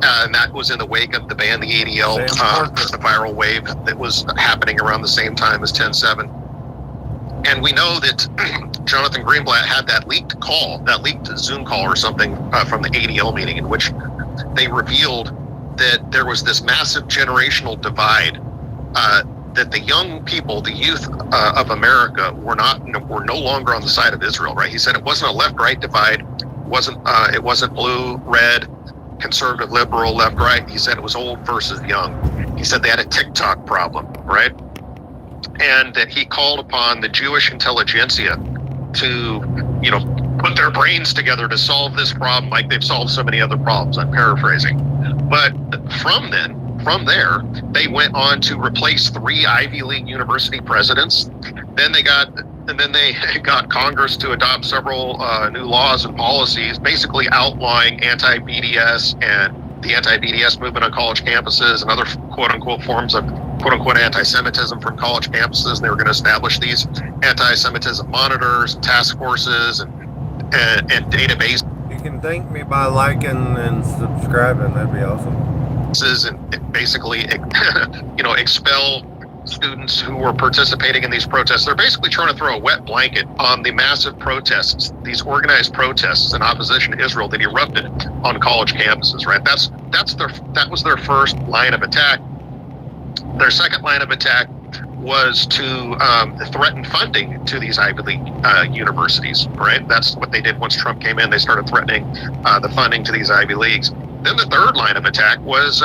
And that was in the wake of the ban, the ADL, the viral wave that was happening around the same time as 10/7. And we know that Jonathan Greenblatt had that leaked Zoom call or something from the ADL meeting, in which they revealed that there was this massive generational divide, that the young people, the youth of America, were no longer on the side of Israel. Right? He said it wasn't a left-right divide. It wasn't blue, red, conservative, liberal, left, right. He said it was old versus young. He said they had a TikTok problem, right? And that he called upon the Jewish intelligentsia to, put their brains together to solve this problem like they've solved so many other problems. I'm paraphrasing. But from there, they went on to replace 3 Ivy League university presidents. Then they got Congress to adopt several new laws and policies, basically outlawing anti-BDS and the anti-BDS movement on college campuses and other quote-unquote forms of quote-unquote anti-Semitism from college campuses. And they were going to establish these anti-Semitism monitors, task forces, and databases. You can thank me by liking and subscribing. That'd be awesome. And basically, expel students who were participating in these protests. They're basically trying to throw a wet blanket on the massive protests, these organized protests in opposition to Israel that erupted on college campuses, right? That was their first line of attack. Their second line of attack was to threaten funding to these Ivy League universities, right? That's what they did once Trump came in. They started threatening the funding to these Ivy Leagues. Then the third line of attack was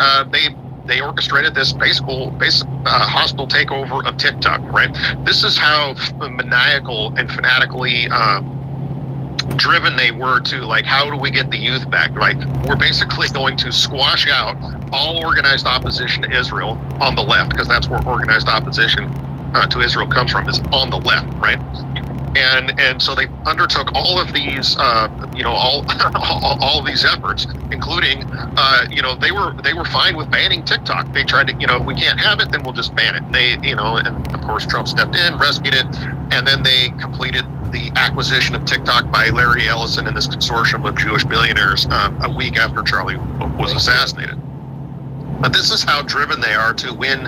they orchestrated this hostile takeover of TikTok, right? This is how maniacal and fanatically driven they were to, how do we get the youth back? Like, we're basically going to squash out all organized opposition to Israel on the left, because that's where organized opposition to Israel comes from, is on the left, right? And so they undertook all of these, all of these efforts, including, they were fine with banning TikTok. They tried to, if we can't have it, then we'll just ban it. And of course Trump stepped in, rescued it, and then they completed the acquisition of TikTok by Larry Ellison and this consortium of Jewish billionaires a week after Charlie was assassinated. But this is how driven they are to win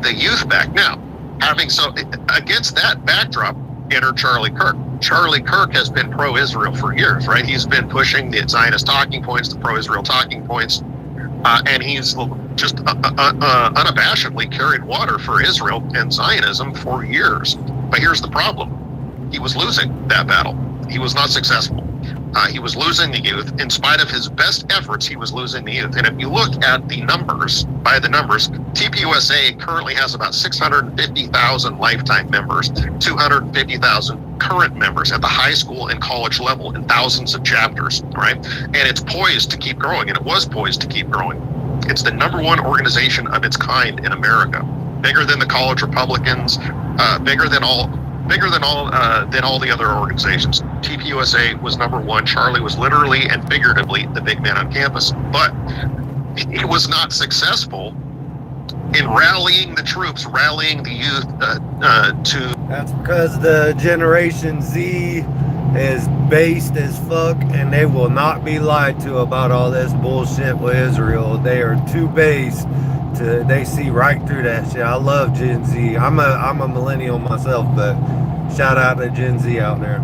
the youth back. Now, against that backdrop, enter Charlie Kirk. Charlie Kirk has been pro-Israel for years, right? He's been pushing the Zionist talking points, the pro-Israel talking points, and he's just unabashedly carried water for Israel and Zionism for years. But here's the problem. He was losing that battle. He was not successful. He was losing the youth. In spite of his best efforts, he was losing the youth. And if you look at the numbers, TPUSA currently has about 650,000 lifetime members, 250,000 current members at the high school and college level, and thousands of chapters, right? And it's poised to keep growing, and it was poised to keep growing. It's the #1 organization of its kind in America, bigger than the college Republicans, bigger than all the other organizations. TPUSA was #1. Charlie was literally and figuratively the big man on campus, but he was not successful in rallying the troops, rallying the youth to. That's because the Generation Z is based as fuck, and they will not be lied to about all this bullshit with Israel. They are too based they see right through that shit. I love Gen Z. I'm a millennial myself, but shout out to Gen Z out there.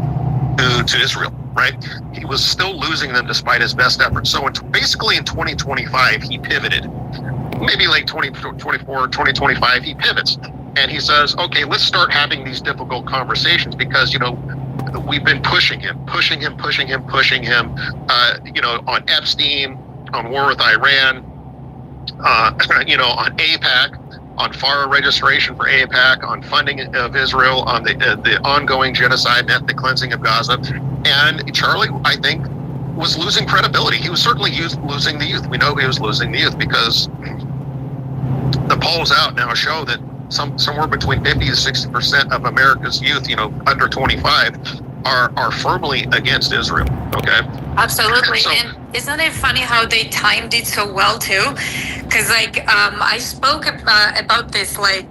To Israel, right? He was still losing them despite his best efforts. So basically in 2025, he pivoted. Maybe like 2024, 2025, he pivots. And he says, okay, let's start having these difficult conversations because, we've been pushing him, on Epstein, on war with Iran, on AIPAC, on FARA registration for AIPAC, on funding of Israel, on the ongoing genocide and ethnic cleansing of Gaza. And Charlie, I think, was losing credibility. He was certainly losing the youth. We know he was losing the youth because the polls out now show that somewhere between 50 to 60% of America's youth, under 25, are firmly against Israel. Okay. Absolutely. So, and isn't it funny how they timed it so well too? Because I spoke about this I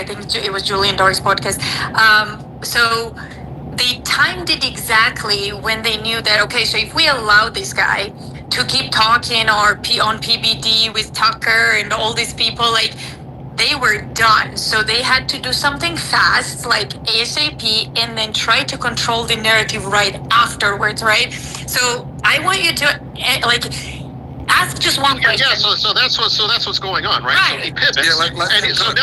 think it was Julian Dory's podcast. So they timed it exactly when they knew that, okay, so if we allow this guy to keep talking on PBD with Tucker and all these people, they were done. So they had to do something fast, like ASAP, and then try to control the narrative right afterwards, right? So I want you to ask just one question. Yeah, so that's what's going on, right? So he pivots. Let him cook,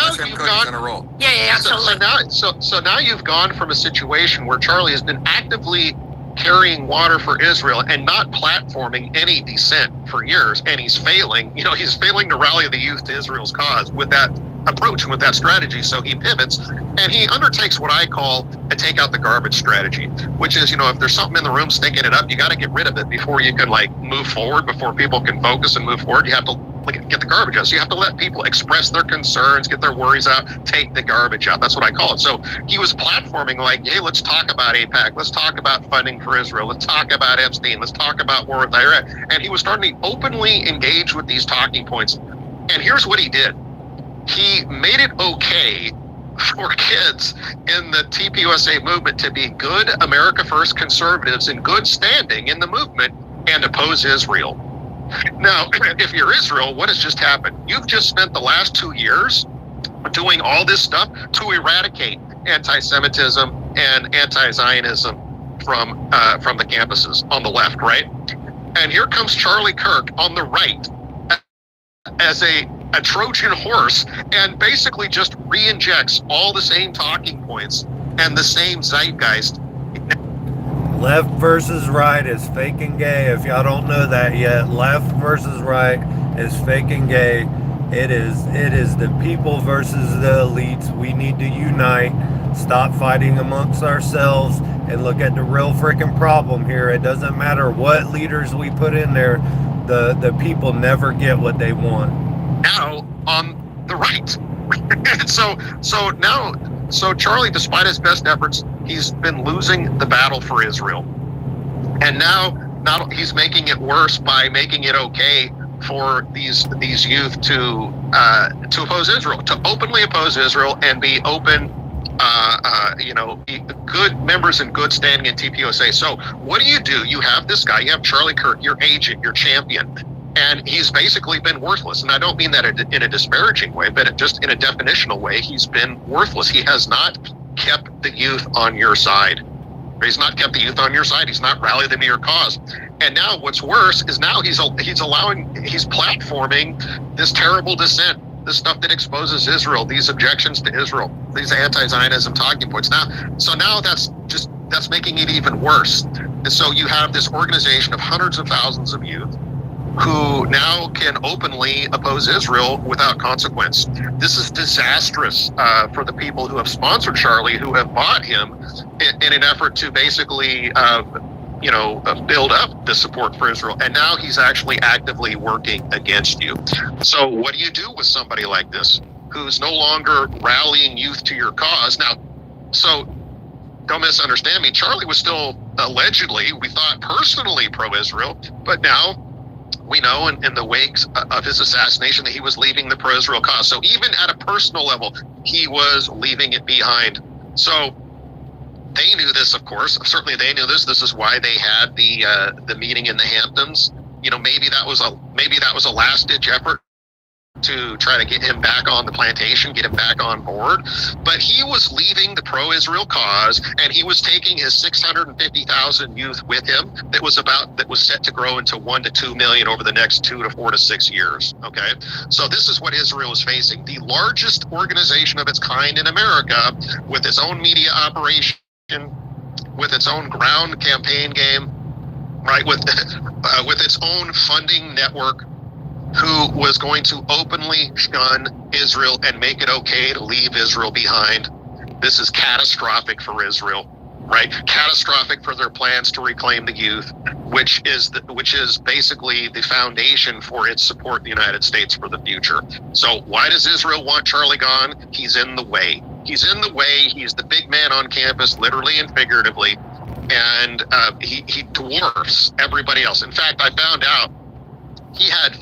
he's gonna roll. Yeah, absolutely. So now you've gone from a situation where Charlie has been actively carrying water for Israel and not platforming any dissent for years, and he's failing. He's failing to rally the youth to Israel's cause with that approach and with that strategy. So he pivots and he undertakes what I call a take out the garbage strategy, which is, if there's something in the room stinking it up, you got to get rid of it before you can move forward, before people can focus and move forward. You have to get the garbage out. So you have to let people express their concerns, get their worries out, take the garbage out. That's what I call it. So he was platforming hey, let's talk about AIPAC. Let's talk about funding for Israel. Let's talk about Epstein. Let's talk about war with Iran. And he was starting to openly engage with these talking points. And here's what he did. He made it okay for kids in the TPUSA movement to be good America First conservatives in good standing in the movement and oppose Israel. Now, if you're Israel, what has just happened? You've just spent the last 2 years doing all this stuff to eradicate anti-Semitism and anti-Zionism from the campuses on the left, right? And here comes Charlie Kirk on the right as a Trojan horse and basically just re-injects all the same talking points and the same zeitgeist. Left versus right is fake and gay. If y'all don't know that yet, left versus right is fake and gay. It is the people versus the elites. We need to unite, stop fighting amongst ourselves, and look at the real freaking problem here. It doesn't matter what leaders we put in there, the people never get what they want. Now on the right. So Charlie, despite his best efforts, he's been losing the battle for Israel. And now he's making it worse by making it okay for these youth to oppose Israel, to openly oppose Israel and be open, good members in good standing in TPUSA. So what do? You have this guy, you have Charlie Kirk, your agent, your champion, and he's basically been worthless. And I don't mean that in a disparaging way, but just in a definitional way, he's been worthless. He has not kept the youth on your side. He's not kept the youth on your side. He's not rallied them to your cause. And now what's worse is now he's platforming this terrible dissent, this stuff that exposes Israel, these objections to Israel, these anti-Zionism talking points. Now that's making it even worse. And so you have this organization of hundreds of thousands of youth who now can openly oppose Israel without consequence. This is disastrous for the people who have sponsored Charlie, who have bought him in an effort to basically, build up the support for Israel. And now he's actually actively working against you. So what do you do with somebody like this, who's no longer rallying youth to your cause? Now, so don't misunderstand me. Charlie was still allegedly, we thought, personally pro-Israel, but now we know in the wake of his assassination that he was leaving the pro-Israel cause. So even at a personal level, he was leaving it behind. So they knew this, of course. Certainly they knew this. This is why they had the meeting in the Hamptons. Maybe that was a last-ditch effort to try to get him back on the plantation, get him back on board. But he was leaving the pro-Israel cause, and he was taking his 650,000 youth with him that was set to grow into 1 to 2 million over the next 2 to 4 to 6 years. Okay, so this is what Israel is facing: the largest organization of its kind in America, with its own media operation, with its own ground campaign game, right, with its own funding network, who was going to openly shun Israel and make it okay to leave Israel behind. This is catastrophic for Israel, right? Catastrophic for their plans to reclaim the youth, which is basically the foundation for its support in the United States for the future. So why does Israel want Charlie gone? He's in the way. He's in the way. He's the big man on campus, literally and figuratively, and he dwarfs everybody else. In fact, I found out he had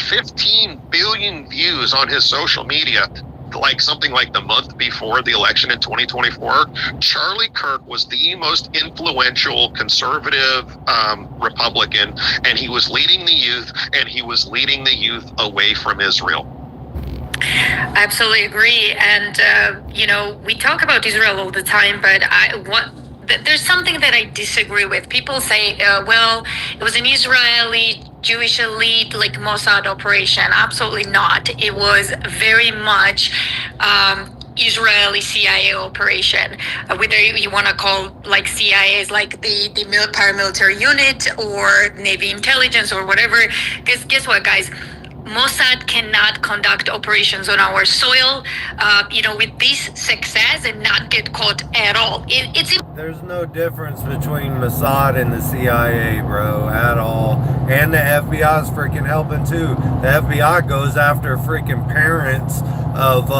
15 billion views on his social media, like something like the month before the election in 2024. Charlie Kirk was the most influential conservative Republican, and he was leading the youth, and he was leading the youth away from Israel. I absolutely agree. And, we talk about Israel all the time, but there's something that I disagree with. People say, well, it was an Israeli Jewish elite, like Mossad operation. Absolutely not. It was very much Israeli CIA operation. Whether you want to call like CIA is like the paramilitary unit or Navy intelligence or whatever. Because guess what, guys? Mossad cannot conduct operations on our soil, with this success and not get caught at all. There's no difference between Mossad and the CIA, bro, at all. And the FBI's freaking helping too. The FBI goes after freaking parents of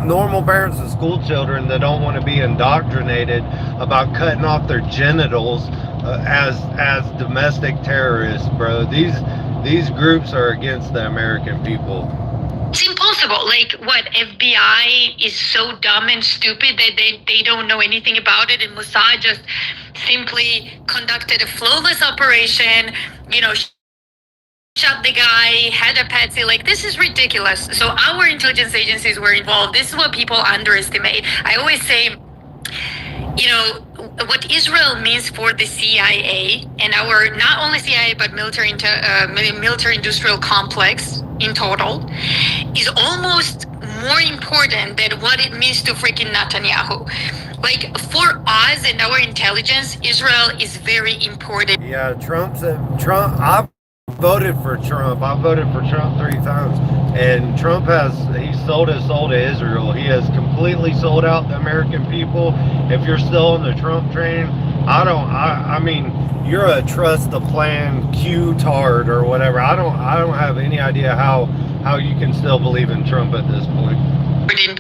normal parents of school children that don't want to be indoctrinated about cutting off their genitals as domestic terrorists, bro. These groups are against the American people. It's impossible. Like, what, FBI is so dumb and stupid that they don't know anything about it, and Mossad just simply conducted a flawless operation, shot the guy, had a patsy. Like, this is ridiculous. So our intelligence agencies were involved. This is what people underestimate. I always say, what Israel means for the CIA and our, not only CIA, but military industrial complex in total, is almost more important than what it means to freaking Netanyahu. Like, for us and our intelligence, Israel is very important. Yeah, I voted for Trump. I voted for Trump 3 times. And Trump he sold his soul to Israel. He has completely sold out the American people. If you're still on the Trump train, I mean, you're a trust the plan Q-tard or whatever. I don't have any idea how you can still believe in Trump at this point.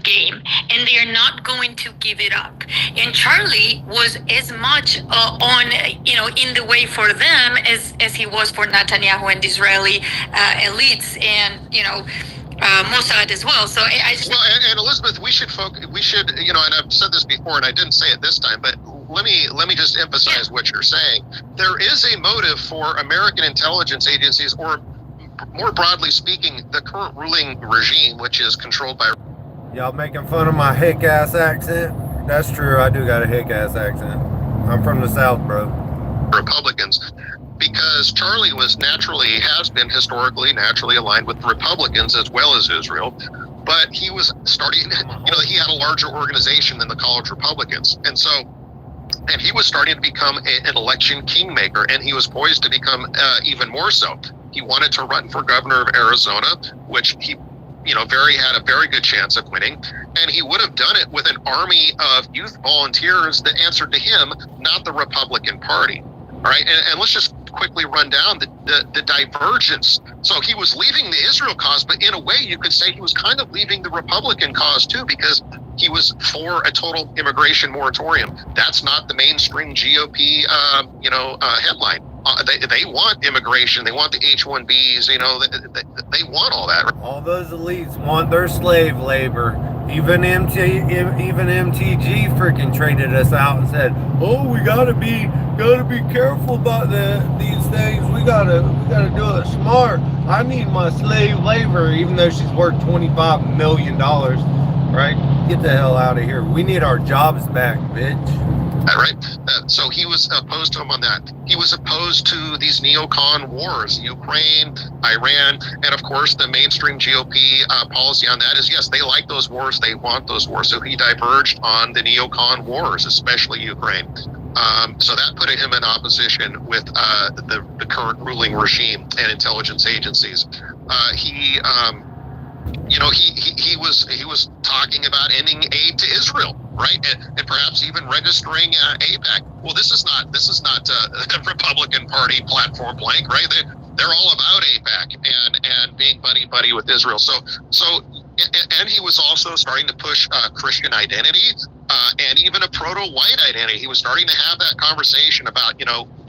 Game, and they are not going to give it up. And Charlie was as much on in the way for them as he was for Netanyahu and Israeli elites and Mossad as well. So I just and Elizabeth, we should and I've said this before and I didn't say it this time, but let me just emphasize what you're saying. There is a motive for American intelligence agencies, or more broadly speaking, the current ruling regime, which is controlled by. Y'all making fun of my hick-ass accent? That's true, I do got a hick-ass accent. I'm from the South, bro. Republicans, because Charlie has been historically naturally aligned with the Republicans as well as Israel, but he was starting, he had a larger organization than the college Republicans, and he was starting to become an election kingmaker, and he was poised to become even more so. He wanted to run for governor of Arizona, which he had a very good chance of winning, and he would have done it with an army of youth volunteers that answered to him, not the Republican Party. All right, and let's just quickly run down the divergence. So he was leaving the Israel cause, but in a way you could say he was kind of leaving the Republican cause too, because he was for a total immigration moratorium. That's not the mainstream GOP, headline. They want immigration. They want the H-1Bs. They want all that. All those elites want their slave labor. Even MTG freaking traded us out and said, "Oh, we gotta be careful about these things. We gotta do it smart. I need my slave labor, even though she's worth $25 million, right? Get the hell out of here. We need our jobs back, bitch. Right? So he was opposed to him on that. He was opposed to these neocon wars, Ukraine, Iran, and of course the mainstream GOP policy on that is, yes, they like those wars, they want those wars. So he diverged on the neocon wars, especially Ukraine. So that put him in opposition with the current ruling regime and intelligence agencies. He was talking about ending aid to Israel, right, and perhaps even registering AIPAC. Well, this is not a Republican Party platform blank, right? They're all about AIPAC and being buddy with Israel. So and he was also starting to push Christian identity and even a proto-white identity. He was starting to have that conversation about,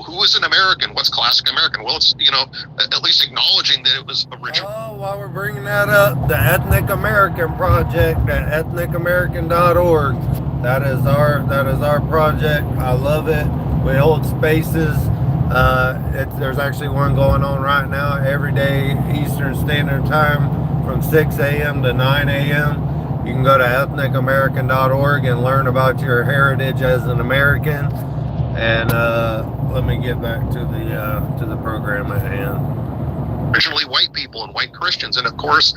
who is an American? What's classic American? Well, it's, at least acknowledging that it was original. Oh, while we're bringing that up, the Ethnic American Project at ethnicamerican.org. That is our project. I love it. We hold spaces. There's actually one going on right now every day Eastern Standard Time from 6 a.m. to 9 a.m. You can go to ethnicamerican.org and learn about your heritage as an American. And let me get back to the program at hand. Originally white people and white Christians, and of course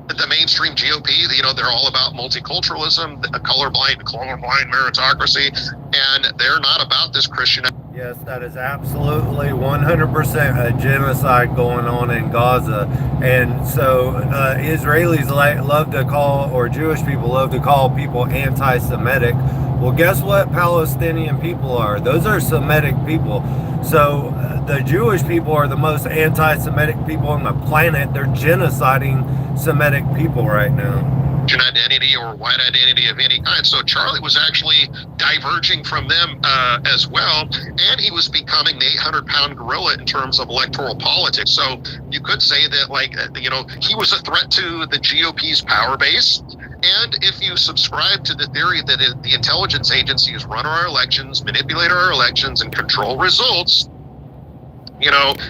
the mainstream GOP, they're all about multiculturalism, colorblind meritocracy, and they're not about this Christian. Yes, that is absolutely 100% a genocide going on in Gaza. And so Israelis love to call, or Jewish people love to call people anti-Semitic. Well, guess what Palestinian people are? Those are Semitic people. So the Jewish people are the most anti-Semitic people on the planet. They're genociding Semitic people right now. Identity or white identity of any kind. So Charlie was actually diverging from them as well, and he was becoming the 800-pound gorilla in terms of electoral politics. So you could say that, he was a threat to the GOP's power base. And if you subscribe to the theory that the intelligence agencies run our elections, manipulate our elections, and control results,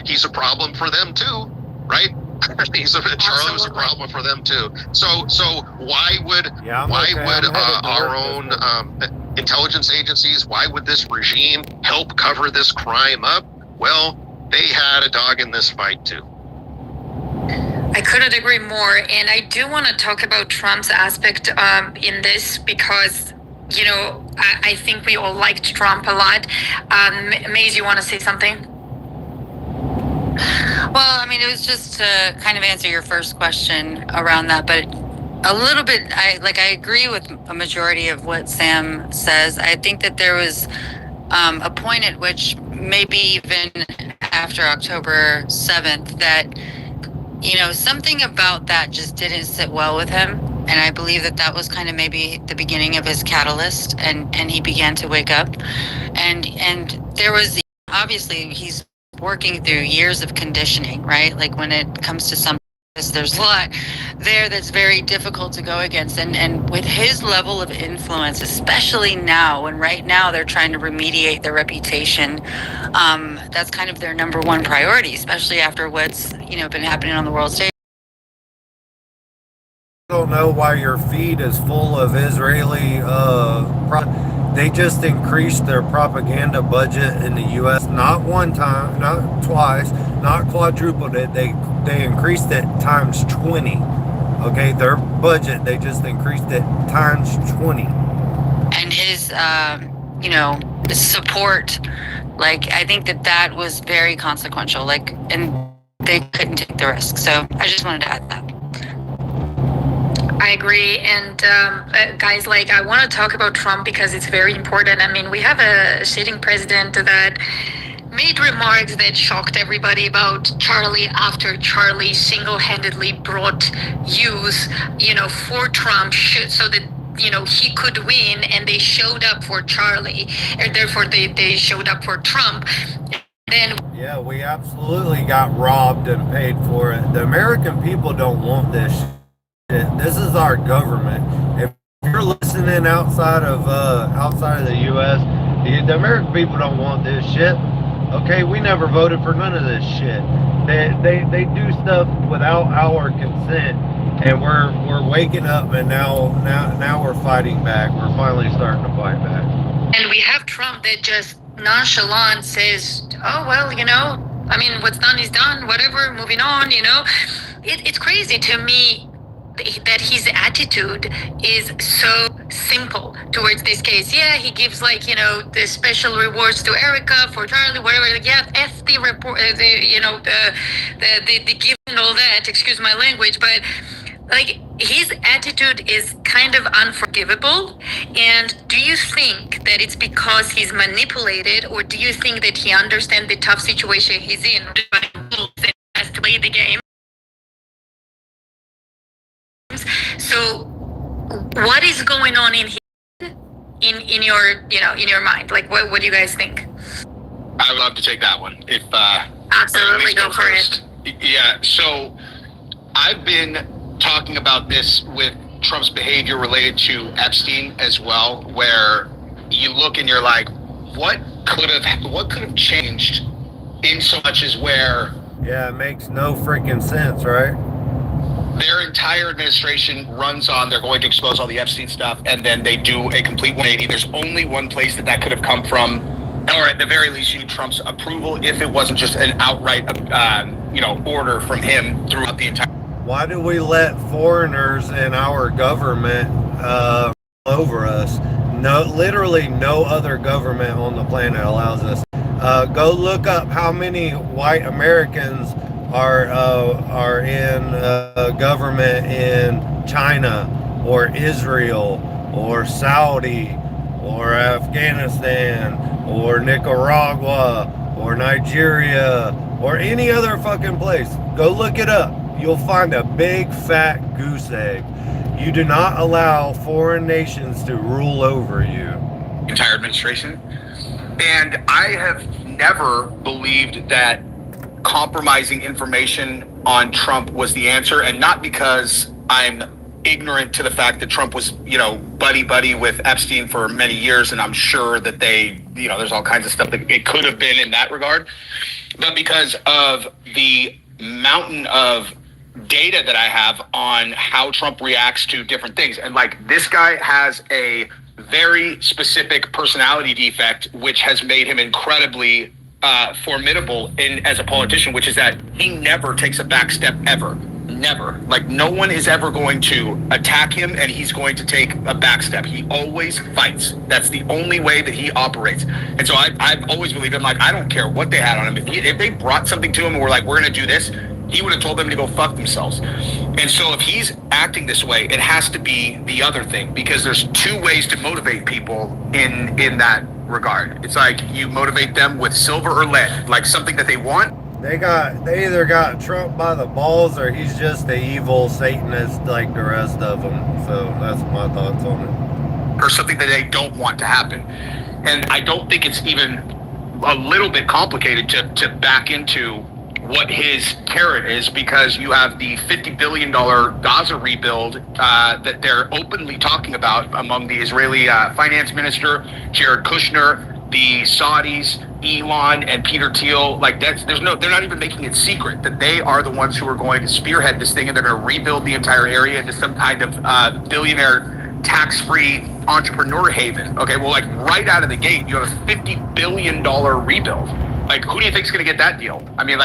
he's a problem for them too, right? Charlie was a problem for them too. So why would our own intelligence agencies, why would this regime help cover this crime up? Well, they had a dog in this fight too. I couldn't agree more. And I do want to talk about Trump's aspect in this because, I think we all liked Trump a lot. Maze, you want to say something? Well, I mean, it was just to kind of answer your first question around that, but a little bit, I agree with a majority of what Sam says. I think that there was a point at which maybe even after October 7th that, something about that just didn't sit well with him. And I believe that was kind of maybe the beginning of his catalyst, and he began to wake up. And there was, obviously, he's working through years of conditioning, right? Like when it comes to some, there's a lot there that's very difficult to go against. And with his level of influence, especially now, when right now they're trying to remediate their reputation, that's kind of their number one priority, especially after what's, been happening on the world stage. I don't know why your feed is full of Israeli they just increased their propaganda budget in the U.S. not one time, not twice, not quadrupled it. They increased it times 20. Okay, their budget, they just increased it times 20. And his, support, I think that was very consequential. And they couldn't take the risk. So I just wanted to add that. I agree. And guys, I want to talk about Trump because it's very important. I mean, we have a sitting president that made remarks that shocked everybody about Charlie after Charlie single-handedly brought youth, for Trump so that, he could win, and they showed up for Charlie, and therefore they showed up for Trump. Then yeah, we absolutely got robbed and paid for it. The American people don't want this shit. This is our government. If you're listening outside of the U.S., the American people don't want this shit. Okay, we never voted for none of this shit. They do stuff without our consent, and we're waking up, and now we're fighting back. We're finally starting to fight back. And we have Trump that just nonchalant says, oh, well, I mean, what's done is done, whatever, moving on, It's crazy to me that his attitude is so simple towards this case. Yeah, he gives the special rewards to Erica for Charlie, whatever. Yeah, F the report, the gift and all that. Excuse my language, but his attitude is kind of unforgivable. And do you think that it's because he's manipulated, or do you think that he understands the tough situation he's in? Has to play the game. So, what is going on in your mind? What do you guys think? I would love to take that one. If Absolutely, go for it. Yeah. So, I've been talking about this with Trump's behavior related to Epstein as well, where you look and you're like, what could have changed in so much as where Yeah, it makes no freaking sense, right? their entire administration runs on they're going to expose all the Epstein stuff, and then they do a complete 180. There's only one place that could have come from, or at the very least, you need Trump's approval if it wasn't just an outright, order from him throughout the entire. Why do we let foreigners in our government over us? No, literally no other government on the planet allows us. Go look up how many white Americans are in government in China or Israel or Saudi or Afghanistan or Nicaragua or Nigeria or any other fucking place. Go look it up. You'll find a big fat goose egg. You do not allow foreign nations to rule over you. Entire administration. And I have never believed that compromising information on Trump was the answer, and not because I'm ignorant to the fact that Trump was, buddy with Epstein for many years, and I'm sure that there's all kinds of stuff that it could have been in that regard, but because of the mountain of data that I have on how Trump reacts to different things. And this guy has a very specific personality defect, which has made him incredibly formidable as a politician, which is that he never takes a back step ever. Never. No one is ever going to attack him and he's going to take a back step. He always fights. That's the only way that he operates. And so I've always believed him. I don't care what they had on him. If they brought something to him and were like, we're going to do this, he would have told them to go fuck themselves. And so if he's acting this way, it has to be the other thing, because there's two ways to motivate people in that regard. It's you motivate them with silver or lead, something that they want. They either got Trump by the balls, or he's just the evil Satanist like the rest of them. So that's my thoughts on it. Or something that they don't want to happen. And I don't think it's even a little bit complicated to back into what his carrot is, because you have the $50 billion Gaza rebuild that they're openly talking about among the Israeli finance minister, Jared Kushner, the Saudis, Elon, and Peter Thiel. They're not even making it secret that they are the ones who are going to spearhead this thing, and they're going to rebuild the entire area into some kind of billionaire tax-free entrepreneur haven. Okay, well, right out of the gate, you have a $50 billion rebuild. Who do you think is going to get that deal? I mean,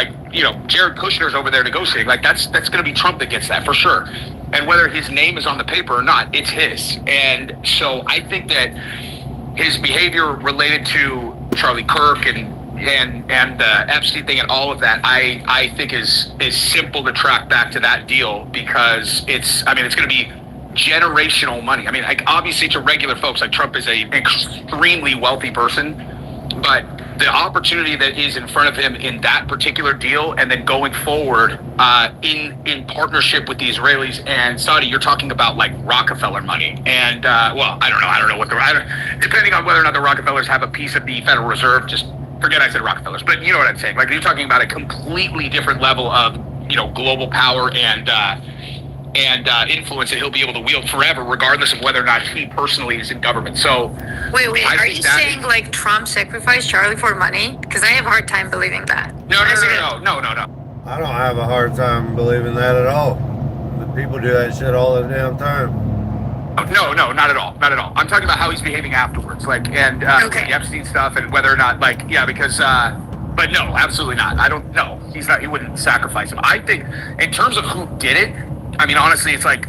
Jared Kushner's over there negotiating. That's going to be Trump that gets that for sure. And whether his name is on the paper or not, it's his. And so I think that his behavior related to Charlie Kirk and the Epstein thing and all of that, I think is simple to track back to that deal, because it's going to be generational money. I mean, obviously to regular folks, Trump is an extremely wealthy person, but the opportunity that is in front of him in that particular deal, and then going forward in partnership with the Israelis and Saudi, you're talking about Rockefeller money. And I don't know what depending on whether or not the Rockefellers have a piece of the Federal Reserve, just forget I said Rockefellers, but you know what I'm saying. You're talking about a completely different level of global power and and influence that he'll be able to wield forever, regardless of whether or not he personally is in government. So, Wait, I are think you that saying like Trump sacrificed Charlie for money? Because I have a hard time believing that. no. I don't have a hard time believing that at all. The people do that shit all the damn time. No, not at all. Not at all. I'm talking about how he's behaving afterwards, like, and with the Epstein stuff, and whether or not, like, yeah, because, but no, absolutely not. I don't know. He's not. He wouldn't sacrifice him. I think, in terms of who did it, I mean, honestly, it's like,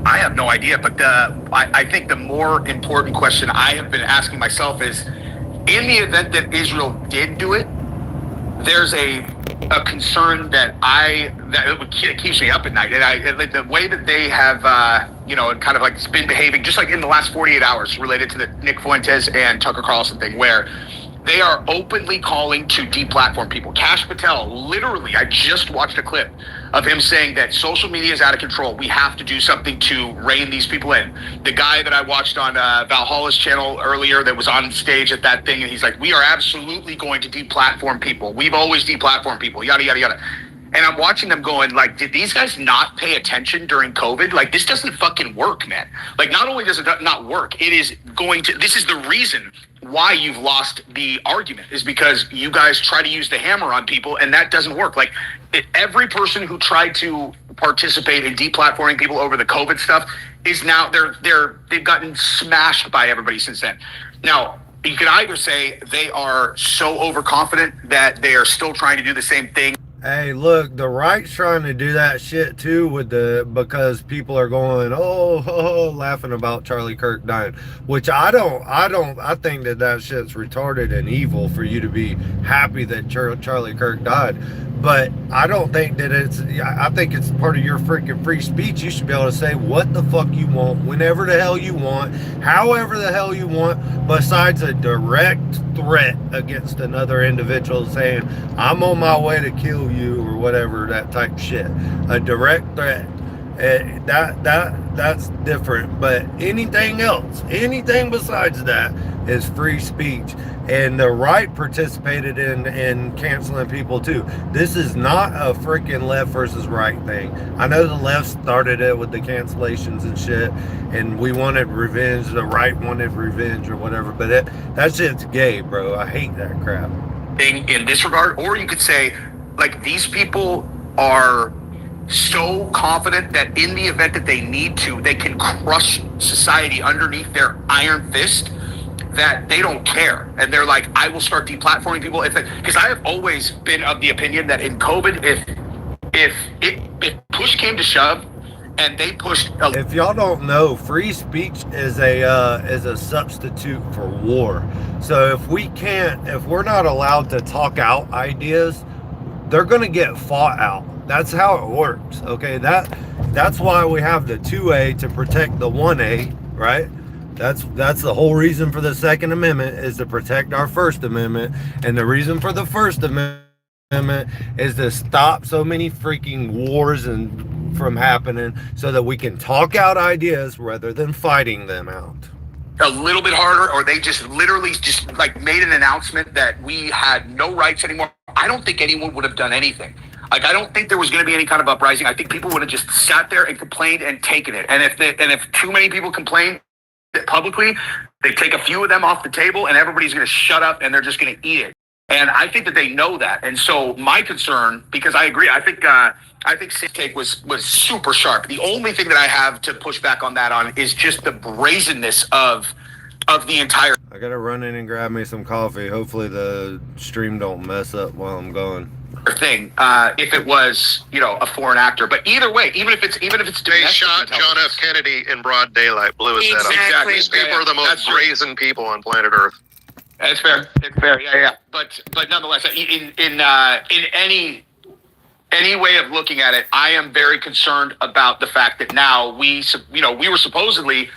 I have no idea. But I think the more important question I have been asking myself is, in the event that Israel did do it, there's a concern that keeps me up at night, and the way that they have kind of like been behaving, just like in the last 48 hours, related to the Nick Fuentes and Tucker Carlson thing, where they are openly calling to deplatform people. Kash Patel, literally, I just watched a clip of him saying that social media is out of control. We have to do something to rein these people in. The guy that I watched on Valhalla's channel earlier that was on stage at that thing, and he's like, we are absolutely going to deplatform people. We've always deplatformed people, yada, yada, yada. And I'm watching them going, like, did these guys not pay attention during COVID? Like, this doesn't fucking work, man. Like, not only does it not work, this is the reason why you've lost the argument, is because you guys try to use the hammer on people, and that doesn't work. Like, every person who tried to participate in deplatforming people over the COVID stuff is now, they've gotten smashed by everybody since then. Now, you could either say they are so overconfident that they are still trying to do the same thing. Hey, look, the right's trying to do that shit too because people are going, laughing about Charlie Kirk dying, which I think that shit's retarded and evil for you to be happy that Charlie Kirk died. But I don't think that I think it's part of your freaking free speech. You should be able to say what the fuck you want, whenever the hell you want, however the hell you want, besides a direct threat against another individual saying, I'm on my way to kill you or whatever, that type shit. A direct threat. That's different. But anything besides that is free speech. And the right participated in canceling people too. This is not a freaking left versus right thing. I know the left started it with the cancellations and shit, and we wanted revenge, the right wanted revenge or whatever, but that shit's gay, bro. I hate that crap. In this regard, or you could say, like, these people are so confident that in the event that they need to, they can crush society underneath their iron fist, that they don't care. And they're like, I will start deplatforming people. Because I have always been of the opinion that in COVID, if push came to shove and they pushed... If y'all don't know, free speech is a substitute for war. So if we're not allowed to talk out ideas, they're going to get fought out. That's how it works. Okay, that's why we have the 2A to protect the 1A, right? That's the whole reason for the Second Amendment, is to protect our First Amendment. And the reason for the First Amendment is to stop so many freaking wars from happening, so that we can talk out ideas rather than fighting them out. A little bit harder, or they just literally just like made an announcement that we had no rights anymore. I don't think anyone would have done anything. Like, I don't think there was going to be any kind of uprising. I think people would have just sat there and complained and taken it. And if too many people complain publicly, they take a few of them off the table, and everybody's going to shut up, and they're just going to eat it. And I think that they know that. And so my concern, because I agree, I think Sid's take was super sharp. The only thing that I have to push back on that is just the brazenness of the entire... I gotta run in and grab me some coffee. Hopefully the stream don't mess up while I'm going. Thing, if it was, a foreign actor. But either way, even if it's they shot John F. Kennedy in broad daylight, blew his head up. Exactly. These people are the most brazen people on planet Earth. That's fair. It's fair. Yeah. But nonetheless, in any way of looking at it, I am very concerned about the fact that now we were supposedly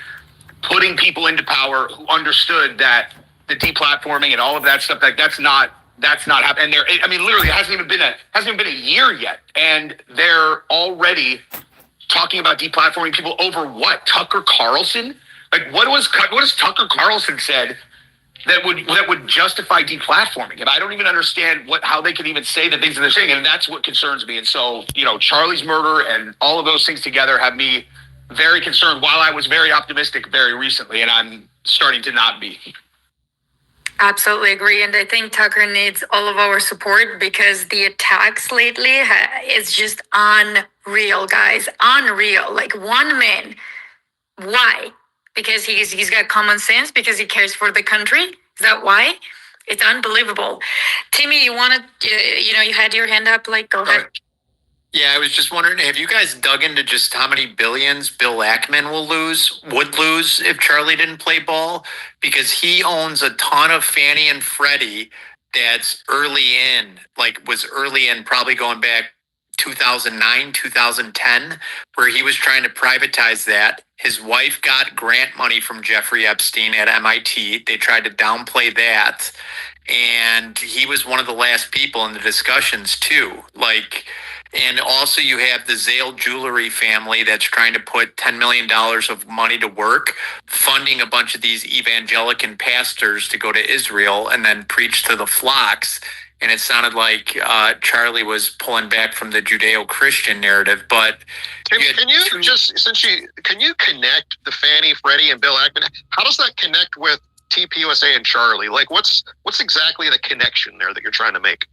putting people into power who understood that the deplatforming and all of that stuff, like, that's not happening. And literally, it hasn't even been a year yet, and they're already talking about deplatforming people over what? Tucker Carlson? Like, what has Tucker Carlson said that would justify deplatforming it. I don't even understand how they can even say the things that they're saying, and that's what concerns me. And so, Charlie's murder and all of those things together have me very concerned. While I was very optimistic very recently, and I'm starting to not be. Absolutely agree. And I think Tucker needs all of our support because the attacks lately is just unreal, guys. Unreal. Like one man. Why? Because he's got common sense, because he cares for the country. Is that why? It's unbelievable. Timmy, you had your hand up, like, go ahead. Yeah, I was just wondering, have you guys dug into just how many billions Bill Ackman would lose if Charlie didn't play ball? Because he owns a ton of Fannie and Freddie that's was early in, probably going back 2009, 2010, where he was trying to privatize that. His wife got grant money from Jeffrey Epstein at MIT. They tried to downplay that. And he was one of the last people in the discussions too. And also you have the Zale Jewelry family that's trying to put $10 million of money to work, funding a bunch of these evangelical pastors to go to Israel and then preach to the flocks. And it sounded like Charlie was pulling back from the Judeo-Christian narrative. But Tim, can you connect the Fannie, Freddie, and Bill Ackman? How does that connect with TPUSA and Charlie? Like, what's exactly the connection there that you're trying to make?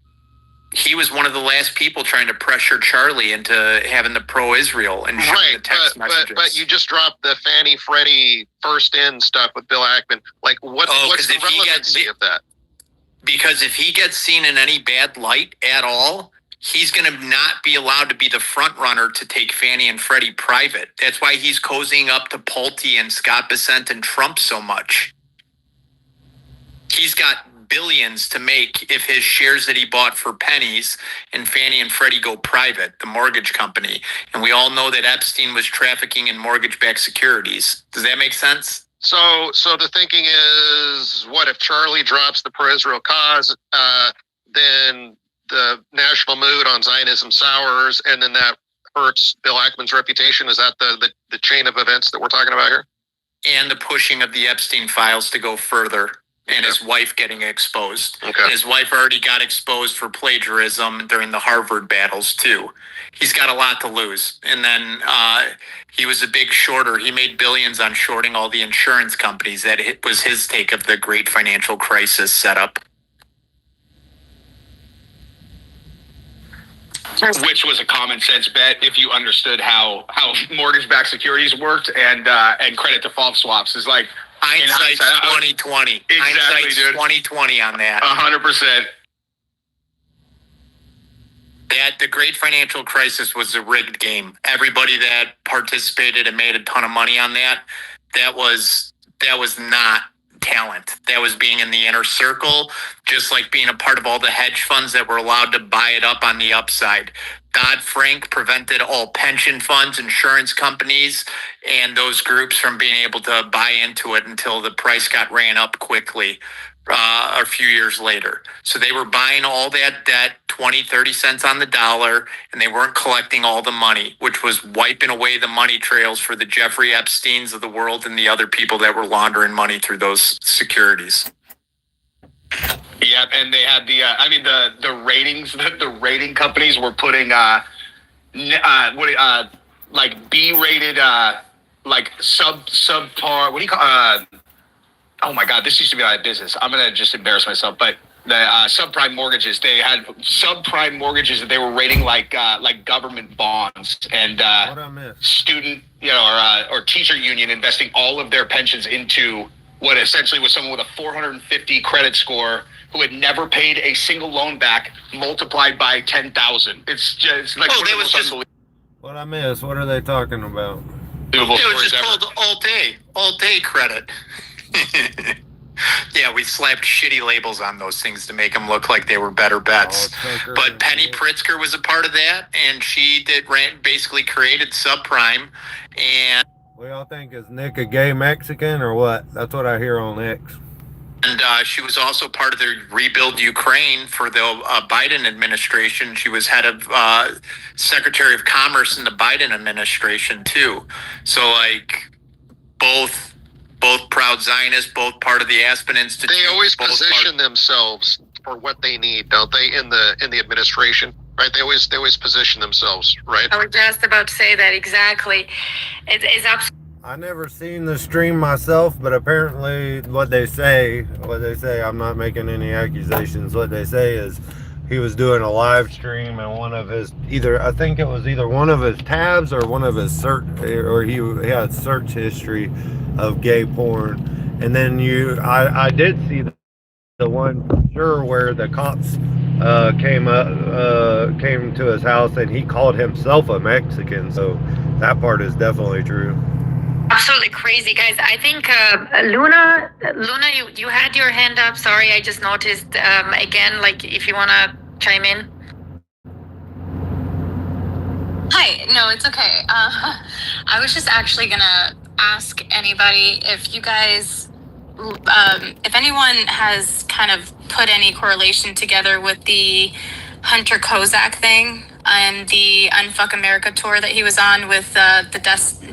He was one of the last people trying to pressure Charlie into having the pro-Israel and showing the text messages. But you just dropped the Fannie, Freddie first in stuff with Bill Ackman. Like, what's the relevancy of that? Because if he gets seen in any bad light at all, he's going to not be allowed to be the front runner to take Fannie and Freddie private. That's why he's cozying up to Pulte and Scott Bessent and Trump so much. He's got billions to make if his shares that he bought for pennies and Fannie and Freddie go private, the mortgage company. And we all know that Epstein was trafficking in mortgage-backed securities. Does that make sense? So the thinking is, what if Charlie drops the pro-Israel cause, then the national mood on Zionism sours, and then that hurts Bill Ackman's reputation? Is that the chain of events that we're talking about here? And the pushing of the Epstein files to go further. And his wife getting exposed. Okay. And his wife already got exposed for plagiarism during the Harvard battles, too. He's got a lot to lose. And then he was a big shorter. He made billions on shorting all the insurance companies. That was his take of the great financial crisis setup. Which was a common sense bet if you understood how mortgage-backed securities worked and credit default swaps. Is like, hindsight's 2020. Exactly, Hindsight's dude. 2020 on that. 100%. That the great financial crisis was a rigged game. Everybody that participated and made a ton of money on that was not talent. That was being in the inner circle, just like being a part of all the hedge funds that were allowed to buy it up on the upside. Dodd-Frank prevented all pension funds, insurance companies, and those groups from being able to buy into it until the price got ran up quickly a few years later. So they were buying all that debt, 20, 30 cents on the dollar, and they weren't collecting all the money, which was wiping away the money trails for the Jeffrey Epsteins of the world and the other people that were laundering money through those securities. Yeah, and they had the ratings. The rating companies were putting like B-rated, like subpar. What do you call? Oh my God, this used to be out of business. I'm gonna just embarrass myself, but the subprime mortgages. They had subprime mortgages that they were rating like government bonds and student, or teacher union investing all of their pensions into what essentially was someone with a 450 credit score who had never paid a single loan back, multiplied by 10,000. It's like What I miss? What are they talking about? It was just called Alt-A credit. Yeah, we slapped shitty labels on those things to make them look like they were better bets. But Penny Pritzker was a part of that, and she basically created subprime. And what y'all think, is Nick a gay Mexican or what? That's what I hear on X. And she was also part of the Rebuild Ukraine for the Biden administration. She was head of Secretary of Commerce in the Biden administration too. So like both both proud Zionists, both part of the Aspen Institute. They always both position themselves for what they need, don't they? In the administration, right? They always position themselves, right? I was just about to say that exactly. It's absolutely. I never seen the stream myself, but apparently what they say, I'm not making any accusations. What they say is he was doing a live stream and one of his I think it was either one of his tabs or one of his search, or he had search history of gay porn. And then I did see the one for sure where the cops came to his house and he called himself a Mexican. So that part is definitely true. Absolutely crazy, guys. I think Luna, you had your hand up. Sorry, I just noticed. Again, like if you want to chime in. Hi, no, it's okay. I was just actually gonna ask anybody if you guys, if anyone has kind of put any correlation together with the Hunter Kozak thing and the Unfuck America tour that he was on with the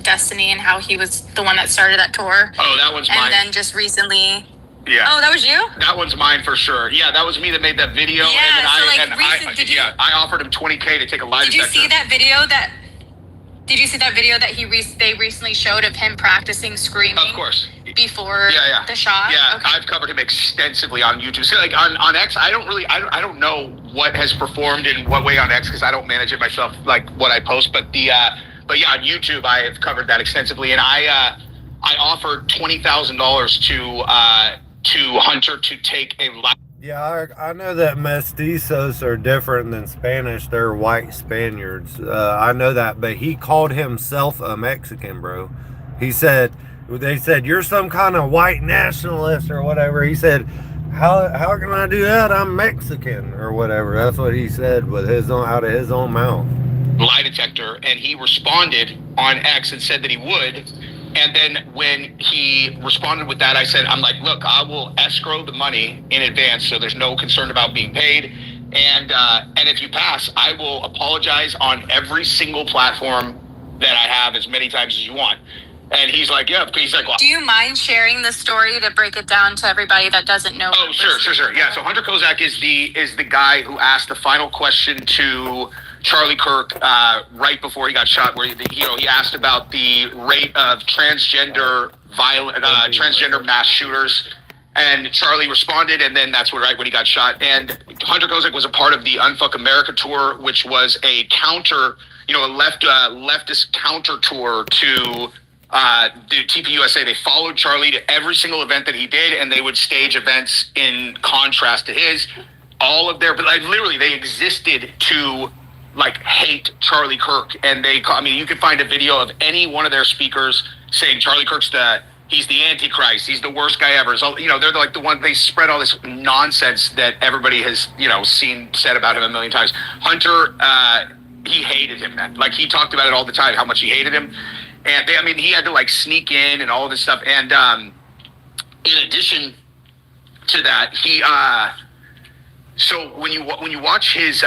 Destiny, and how he was the one that started that tour. Oh, that one's mine. And then just recently. Yeah. Oh, that was you? That one's mine for sure. Yeah, that was me that made that video. Yeah, and then I offered him $20K to take a lie detector. Did you see that video that? Did you see that video that they recently showed of him practicing screaming? Of course. Before the shot? Yeah, okay. I've covered him extensively on YouTube. So like on X, I don't know what has performed in what way on X because I don't manage it myself, like what I post. But yeah, on YouTube, I have covered that extensively, and I offered $20,000 to Hunter to take a live. Yeah, I know that mestizos are different than Spanish. They're white Spaniards. I know that, but he called himself a Mexican, bro. They said, you're some kind of white nationalist or whatever. He said, how can I do that? I'm Mexican or whatever. That's what he said with out of his own mouth. Lie detector, and he responded on X and said that he would. And then when he responded with that, I said, I'm like, look, I will escrow the money in advance so there's no concern about being paid. And if you pass, I will apologize on every single platform that I have as many times as you want. And he's like, yeah. He's like, well, do you mind sharing the story to break it down to everybody that doesn't know? Oh, sure. Yeah. So Hunter Kozak is the guy who asked the final question to Charlie Kirk right before he got shot, where he asked about the rate of transgender mass shooters, and Charlie responded, and then that's when he got shot. And Hunter Kozak was a part of the Unfuck America tour, which was a counter, a leftist counter tour to the TPUSA. They followed Charlie to every single event that he did, and they would stage events in contrast to his. All of their, but like literally, they existed to hate Charlie Kirk, and you can find a video of any one of their speakers saying Charlie Kirk's he's the Antichrist, he's the worst guy ever. So, they're like the one, they spread all this nonsense that everybody has, said about him a million times. Hunter, he hated him, man. Like, he talked about it all the time, how much he hated him. And he had to sneak in and all of this stuff. And in addition to that, so when you watch his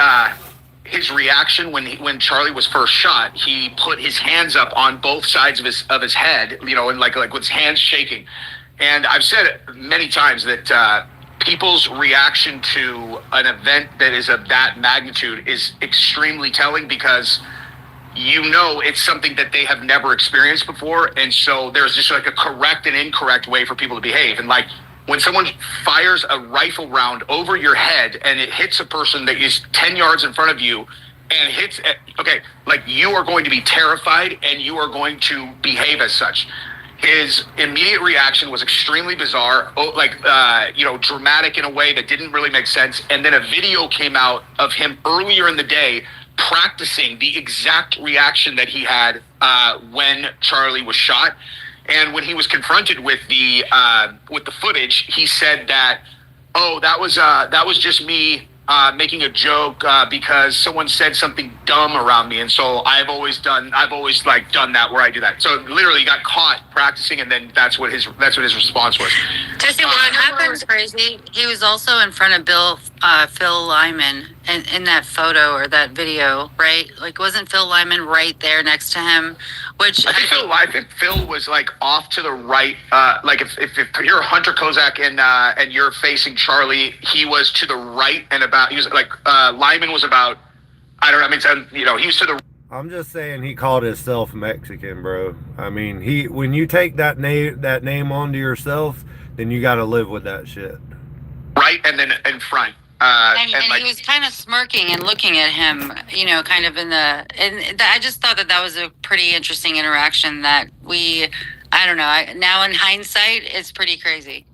reaction when Charlie was first shot, he put his hands up on both sides of his head, and like with his hands shaking. And I've said it many times that people's reaction to an event that is of that magnitude is extremely telling, because it's something that they have never experienced before, and so there's just a correct and incorrect way for people to behave. And when someone fires a rifle round over your head and it hits a person that is 10 yards in front of you and hits, you are going to be terrified and you are going to behave as such. His immediate reaction was extremely bizarre, dramatic in a way that didn't really make sense. And then a video came out of him earlier in the day practicing the exact reaction that he had when Charlie was shot. And when he was confronted with the footage, he said that, that was just me making a joke because someone said something dumb around me, and so I've always done that where I do that. So literally he got caught practicing, and then that's what his response was. Jesse, what happened was crazy. He was also in front of Phil Lyman in that photo or that video, right? Like, wasn't Phil Lyman right there next to him? Which I think Phil was like off to the right. Like if you're Hunter Kozak and you're facing Charlie, he was to the right and about. He was like Lyman was about. I don't know. I mean, he was to the. I'm just saying he called himself Mexican, bro. I mean, when you take that name onto yourself, then you got to live with that shit. Right, and then in front. And like, he was kind of smirking and looking at him, kind of I just thought that was a pretty interesting interaction that I don't know. Now in hindsight, it's pretty crazy.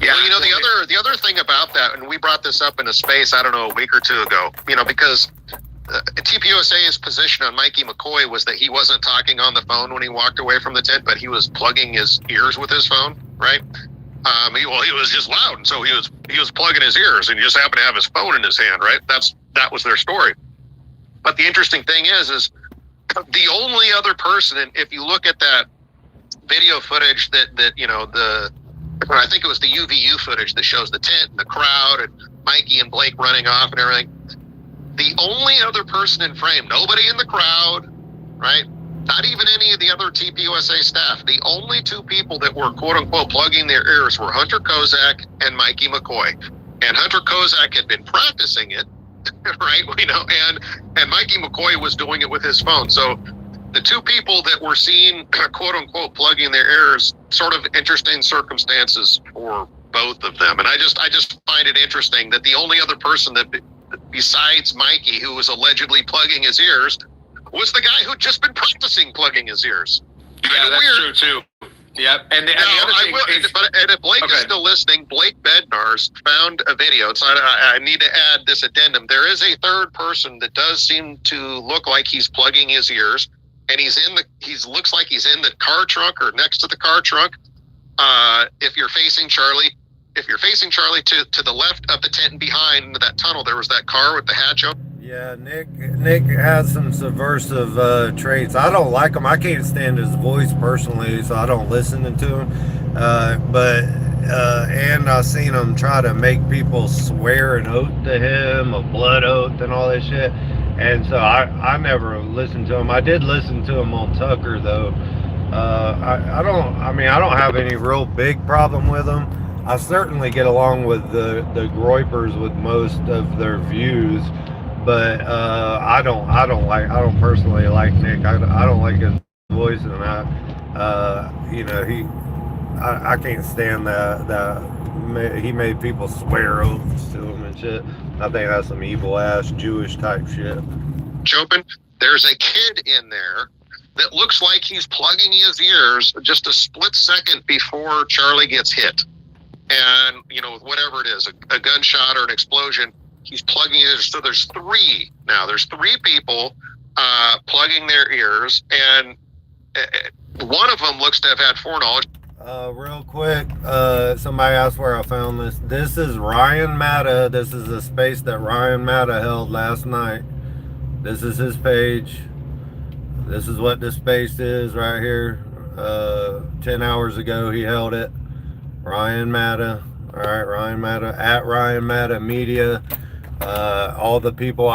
Yeah, well, the other thing about that, and we brought this up in a space, I don't know, a week or two ago, because TPUSA's position on Mikey McCoy was that he wasn't talking on the phone when he walked away from the tent, but he was plugging his ears with his phone, right? He was just loud, and so he was plugging his ears, and he just happened to have his phone in his hand, right? That was their story. But the interesting thing is the only other person, and if you look at that video footage that I think it was the UVU footage that shows the tent and the crowd and Mikey and Blake running off and everything. The only other person in frame, nobody in the crowd, right? Not even any of the other TPUSA staff. The only two people that were quote unquote plugging their ears were Hunter Kozak and Mikey McCoy. And Hunter Kozak had been practicing it, right? And Mikey McCoy was doing it with his phone. So the two people that were seen quote unquote plugging their ears, sort of interesting circumstances for both of them. And I just find it interesting that the only other person that besides Mikey who was allegedly plugging his ears was the guy who'd just been practicing plugging his ears. Yeah, that's weird. True too. Yep. And the other thing and if Blake is still listening, Blake Bednar's found a video. So I need to add this addendum. There is a third person that does seem to look like he's plugging his ears, and looks like he's in the car trunk or next to the car trunk. If you're facing Charlie to the left of the tent and behind that tunnel, there was that car with the hatch open. Yeah, Nick has some subversive traits. I don't like him. I can't stand his voice personally, so I don't listen to him. And I've seen him try to make people swear an oath to him, a blood oath and all that shit. And so I never listened to him. I did listen to him on Tucker though. I don't have any real big problem with him. I certainly get along with the Groypers with most of their views. But I don't personally like Nick. I don't like his voice, and I can't stand that he made people swear oaths to him and shit. I think that's some evil ass Jewish type shit. Chopin, there's a kid in there that looks like he's plugging his ears just a split second before Charlie gets hit, and whatever it is, a gunshot or an explosion. He's plugging it. So there's three now. There's three people plugging their ears, and one of them looks to have had foreknowledge. Real quick, somebody asked where I found this. This is Ryan Matta. This is a space that Ryan Matta held last night. This is his page. This is what this space is right here. 10 hours ago he held it. Ryan Matta. All right, Ryan Matta at Ryan Matta Media. All the people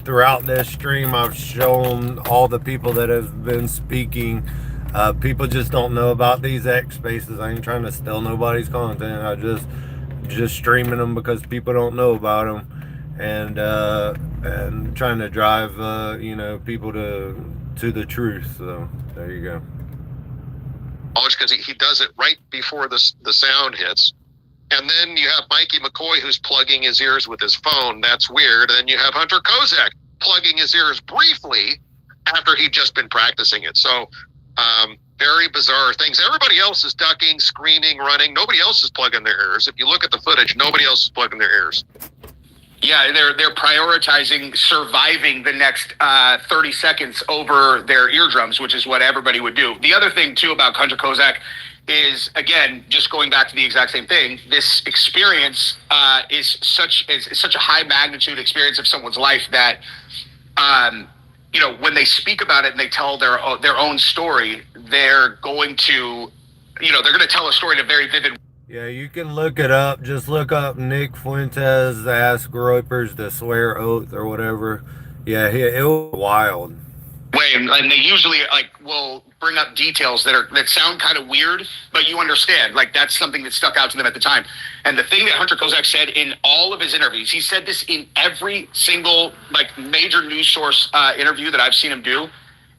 throughout this stream, I've shown all the people that have been speaking. People just don't know about these X spaces. I ain't trying to steal nobody's content. I just streaming them because people don't know about them, and trying to drive people to the truth. So there you go. Because he does it right before the sound hits. And then you have Mikey McCoy who's plugging his ears with his phone. That's weird. And then you have Hunter Kozak plugging his ears briefly after he'd just been practicing it. So very bizarre things. Everybody else is ducking, screaming, running. Nobody else is plugging their ears. If you look at the footage, nobody else is plugging their ears. Yeah, they're prioritizing surviving the next 30 seconds over their eardrums, which is what everybody would do. The other thing, too, about Hunter Kozak is, again, just going back to the exact same thing. This experience is such a high magnitude experience of someone's life that, when they speak about it and they tell their own story, they're going to tell a story in a very vivid way. Yeah, you can look it up. Just look up Nick Fuentes, Ask Gropers to Swear Oath or whatever. Yeah, it was wild. And they usually will bring up details that sound kind of weird, but you understand, that's something that stuck out to them at the time. And the thing that Hunter Kozak said in all of his interviews, he said this in every single major news source interview that I've seen him do,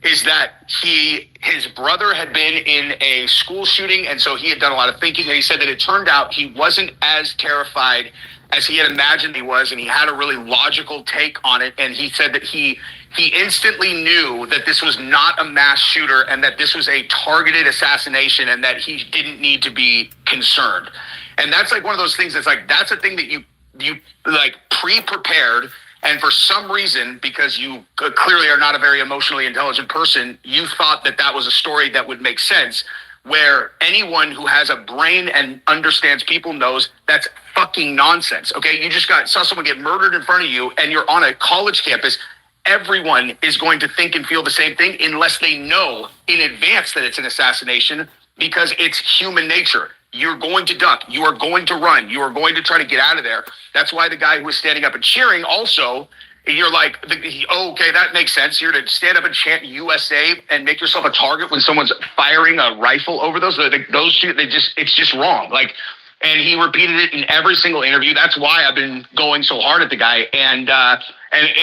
is that his brother had been in a school shooting, and so he had done a lot of thinking, and he said that it turned out he wasn't as terrified as he had imagined he was, and he had a really logical take on it. And he said that he instantly knew that this was not a mass shooter and that this was a targeted assassination and that he didn't need to be concerned. And that's one of those things that's that's a thing that you pre-prepared. And for some reason, because you clearly are not a very emotionally intelligent person, you thought that was a story that would make sense, where anyone who has a brain and understands people knows that's fucking nonsense. Okay, you just saw someone get murdered in front of you and you're on a college campus. Everyone is going to think and feel the same thing unless they know in advance that it's an assassination, because it's human nature. You're going to duck. You are going to run. You are going to try to get out of there. That's why the guy who was standing up and cheering also, you're okay, that makes sense. You're to stand up and chant USA and make yourself a target when someone's firing a rifle over those it's just wrong. And he repeated it in every single interview. That's why I've been going so hard at the guy. And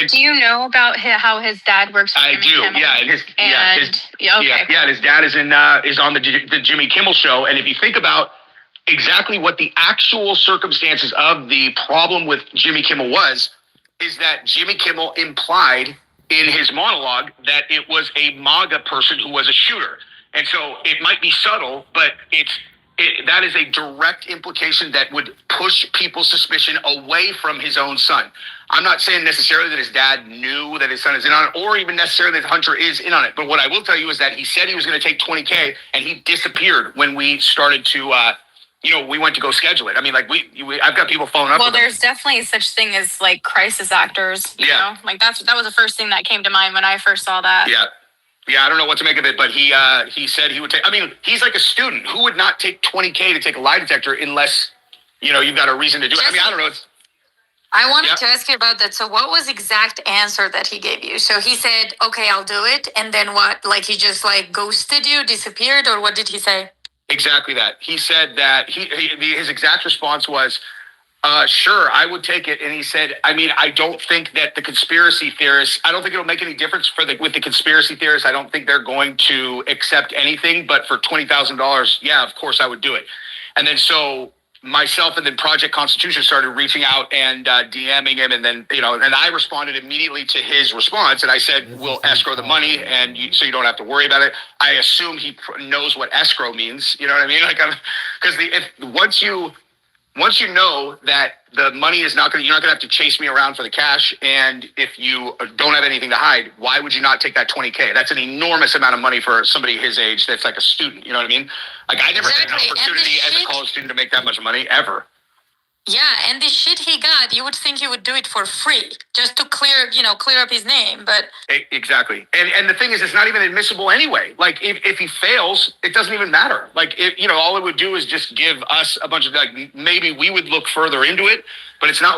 do you know about how his dad works? I do. Yeah. And his dad is on the Jimmy Kimmel show. And if you think about exactly what the actual circumstances of the problem with Jimmy Kimmel was, is that Jimmy Kimmel implied in his monologue that it was a MAGA person who was a shooter. And so it might be subtle, but that is a direct implication that would push people's suspicion away from his own son. I'm not saying necessarily that his dad knew that his son is in on it, or even necessarily that Hunter is in on it. But what I will tell you is that he said he was going to take $20K, and he disappeared when we started to, we went to go schedule it. I mean, I've got people following up. Well, there's definitely such thing as crisis actors. You know? That was the first thing that came to mind when I first saw that. Yeah. Yeah, I don't know what to make of it, but he said he would take. I mean, he's like a student. Who would not take $20K to take a lie detector unless you've got a reason to do it? I mean, I don't know. I wanted to ask you about that. So what was the exact answer that he gave you? So he said, okay, I'll do it. And then what? He just ghosted you, disappeared, or what did he say? Exactly that. He said that his exact response was, sure, I would take it. And he said, I mean, I don't think that the conspiracy theorists, I don't think it'll make any difference with the conspiracy theorists. I don't think they're going to accept anything, but for $20,000, yeah, of course I would do it. And then so myself and then Project Constitution started reaching out and DMing him. And then, and I responded immediately to his response. And I said, we'll escrow the money so you don't have to worry about it. I assume he knows what escrow means. You know what I mean? Because once you know that the money is you're not going to have to chase me around for the cash. And if you don't have anything to hide, why would you not take that $20K? That's an enormous amount of money for somebody his age. That's like a student. You know what I mean? I never had an opportunity as a college student to make that much money ever. Yeah, and the shit he got, you would think he would do it for free just to clear up his name, but exactly. And the thing is, it's not even admissible anyway. If he fails, it doesn't even matter. All it would do is just give us a bunch of maybe we would look further into it, but it's not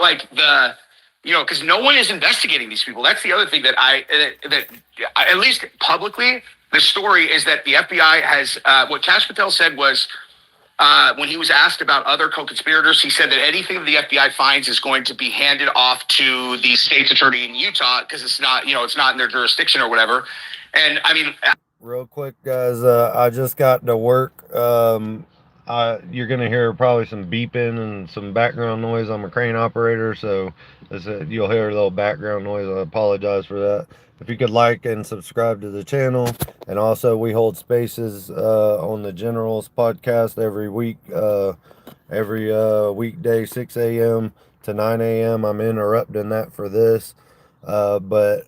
because no one is investigating these people. That's the other thing that that at least publicly, the story is that the FBI has what Kash Patel said was. When he was asked about other co-conspirators, he said that anything that the FBI finds is going to be handed off to the state's attorney in Utah because it's not in their jurisdiction or whatever. And I mean, real quick, guys, I just got to work. You're gonna hear probably some beeping and some background noise. I'm a crane operator, so you'll hear a little background noise. I apologize for that. If you could like and subscribe to the channel, and also we hold spaces on the Generals podcast every week, every weekday, 6 a.m. to 9 a.m. I'm interrupting that for this, but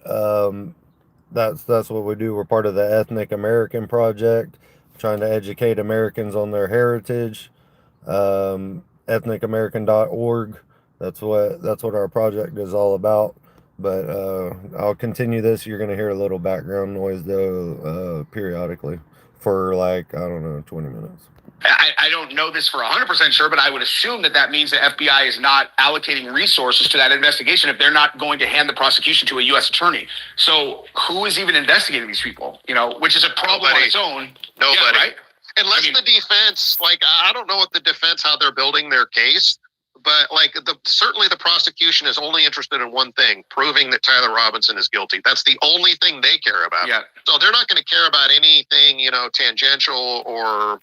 that's what we do. We're part of the Ethnic American Project. trying to educate Americans on their heritage. Ethnicamerican.org. That's what our project is all about. But I'll continue this. You're going to hear a little background noise though periodically for like, I don't know, 20 minutes. I don't know this for 100% sure, but I would assume that means the FBI is not allocating resources to that investigation if they're not going to hand the prosecution to a U.S. attorney. So who is even investigating these people? Which is a problem on its own. Nobody. Yeah, right? Unless the defense, like, I don't know what the defense, how they're building their case, but like certainly the prosecution is only interested in one thing, proving that Tyler Robinson is guilty. That's the only thing they care about. Yeah. So they're not going to care about anything, tangential or,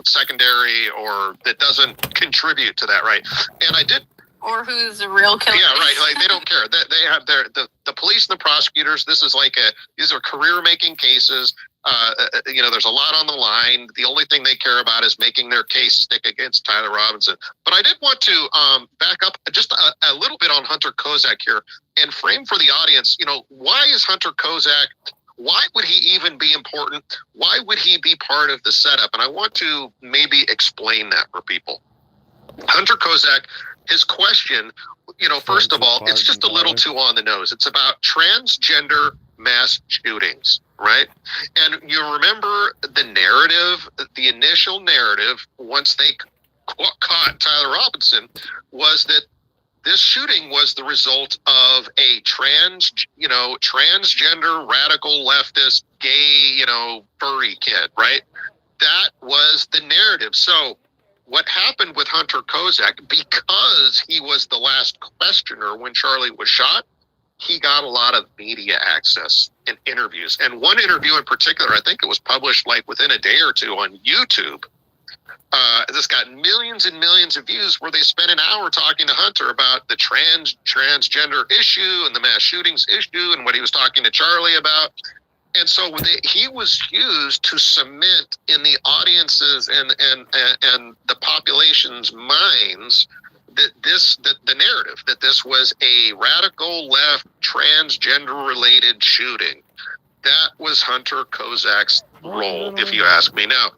secondary or that doesn't contribute to that. Right. And I did. Or who's a real killer. Yeah, right. Like they don't care. They have the police and the prosecutors. This is these are career making cases. There's a lot on the line. The only thing they care about is making their case stick against Tyler Robinson. But I did want to back up just a little bit on Hunter Kozak here and frame for the audience, why is Hunter Kozak, why would he even be important? Why would he be part of the setup? And I want to maybe explain that for people. Hunter Kozak, his question, first of all, it's just a little too on the nose. It's about transgender mass shootings, right? And you remember the narrative, the initial narrative, once they caught Tyler Robinson, was that this shooting was the result of a transgender, radical, leftist, gay, furry kid, right? That was the narrative. So what happened with Hunter Kozak, because he was the last questioner when Charlie was shot, he got a lot of media access and interviews. And one interview in particular, I think it was published like within a day or two on YouTube. This got millions and millions of views where they spent an hour talking to Hunter about the transgender issue and the mass shootings issue and what he was talking to Charlie about. And so he was used to cement in the audiences and the population's minds that the narrative that this was a radical left transgender related shooting. That was Hunter Kozak's role, if you ask me. Now,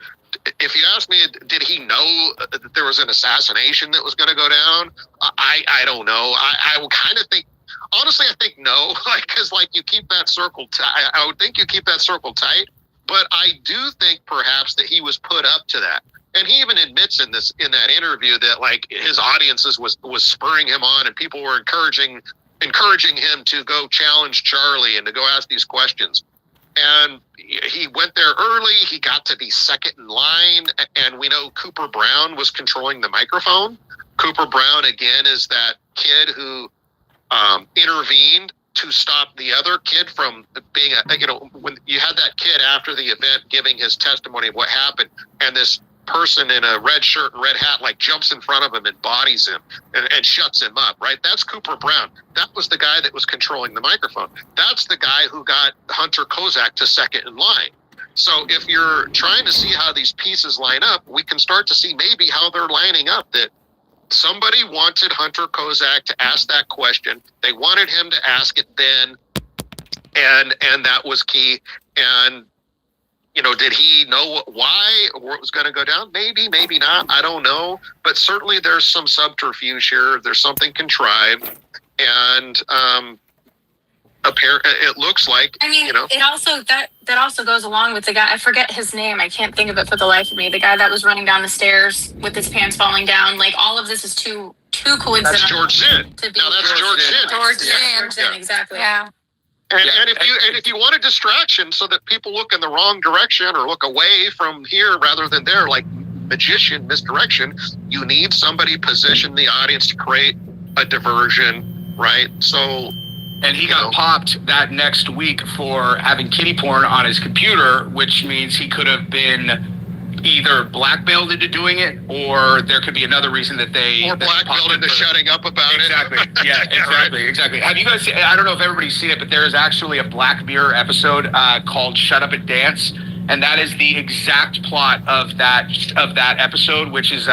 if you ask me, did he know that there was an assassination that was going to go down? I don't know. I would kind of think. Honestly, I think no, because you keep that circle tight. I would think you keep that circle tight, but I do think perhaps that he was put up to that. And he even admits in that interview that his audiences was spurring him on, and people were encouraging him to go challenge Charlie and to go ask these questions. And he went there early. He got to be second in line, and we know Cooper Brown was controlling the microphone. Cooper Brown again is that kid who intervened to stop the other kid from being when you had that kid after the event giving his testimony of what happened, and this person in a red shirt and red hat jumps in front of him and bodies him and shuts him up, right? That's Cooper Brown. That was the guy that was controlling the microphone. That's the guy who got Hunter Kozak to second in line. So if you're trying to see how these pieces line up, we can start to see maybe how they're lining up, that somebody wanted Hunter Kozak to ask that question. They wanted him to ask it then, and that was key. And did he know why or it was going to go down? Maybe, maybe not. I don't know. But certainly there's some subterfuge here. There's something contrived, and it looks like. I mean, it also that also goes along with the guy. I forget his name. I can't think of it for the life of me. The guy that was running down the stairs with his pants falling down. All of this is too coincidental. That's George Zinn. Now that's George Zinn. George Zinn, exactly. Yeah. And if you want a distraction so that people look in the wrong direction or look away from here rather than there, like magician misdirection, you need somebody position the audience to create a diversion, right? So. And he got popped that next week for having kiddie porn on his computer, which means he could have been either blackmailed into doing it, or there could be another reason that they... Or blackmailed into shutting up about exactly. it. Yeah, exactly, exactly. Have you guys seen, I don't know if everybody's seen it, but there is actually a Black Mirror episode called Shut Up and Dance, and that is the exact plot of that episode, which is...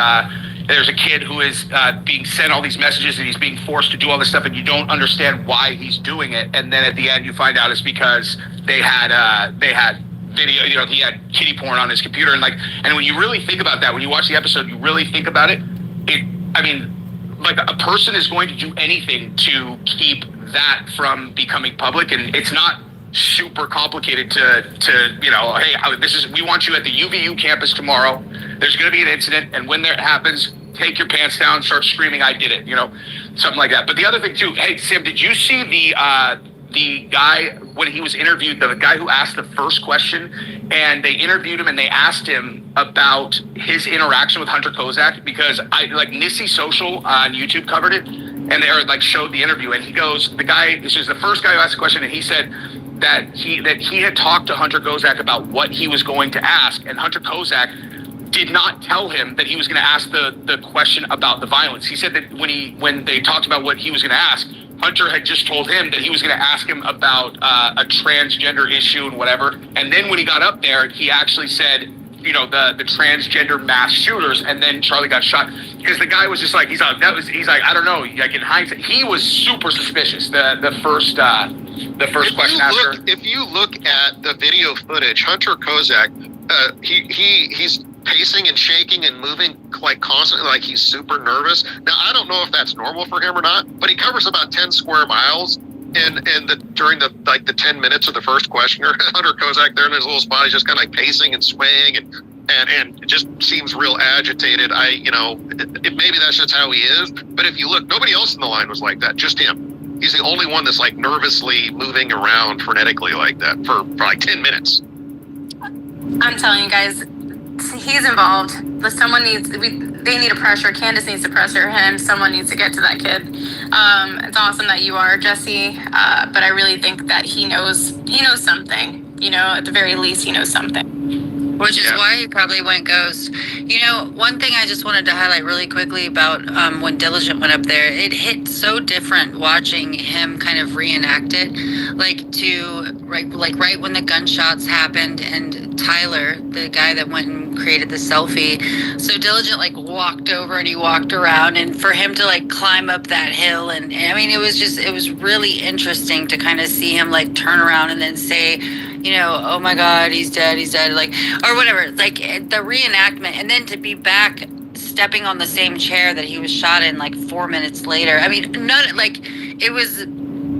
there's a kid who is being sent all these messages and he's being forced to do all this stuff, and you don't understand why he's doing it. And then at the end, you find out it's because they had video. You know, he had kitty porn on his computer, and when you really think about that, when you watch the episode, you really think about it. I mean, like a person is going to do anything to keep that from becoming public, and it's not super complicated to you know, hey, we want you at the UVU campus tomorrow. There's going to be an incident, and when that happens, take your pants down, start screaming, "I did it," you know, something like that. But the other thing too, hey Sam, did you see the guy when he was interviewed, the guy who asked the first question, and they interviewed him and they asked him about his interaction with Hunter Kozak? Because Nissy Social on YouTube covered it, and they showed the interview, and he goes, this was the first guy who asked the question, and he said that he had talked to Hunter Kozak about what he was going to ask, and Hunter Kozak did not tell him that he was going to ask the question about the violence. He said that when they talked about what he was going to ask, Hunter had just told him that he was going to ask him about a transgender issue and whatever. And then when he got up there, he actually said, you know, the transgender mass shooters, and then Charlie got shot. Because the guy was just like, he's like, I don't know. Like in hindsight, he was super suspicious. The first question asker. If you look at the video footage, Hunter Kozak, he's pacing and shaking and moving like constantly, like he's super nervous. Now, I don't know if that's normal for him or not, but he covers about 10 square miles. And during the 10 minutes of the first questioner, Hunter Kozak there in his little spot, he's just kind of like pacing and swaying and just seems real agitated. Maybe that's just how he is. But if you look, nobody else in the line was like that, just him. He's the only one that's like nervously moving around frenetically like that for like 10 minutes. I'm telling you guys, he's involved. But they need to pressure. Candace needs to pressure him. Someone needs to get to that kid. It's awesome that you are, Jesse. But I really think that he knows something. You know, at the very least, he knows something. Which is why he probably went ghost. You know, one thing I just wanted to highlight really quickly about when Diligent went up there, it hit so different watching him kind of reenact it. Right when the gunshots happened, and Tyler, the guy that went and created the selfie, so Diligent walked over and he walked around, and for him to climb up that hill, and I mean it was really interesting to kind of see him turn around and then say, you know, oh my God, he's dead, or whatever, the reenactment, and then to be back stepping on the same chair that he was shot in 4 minutes later. I mean,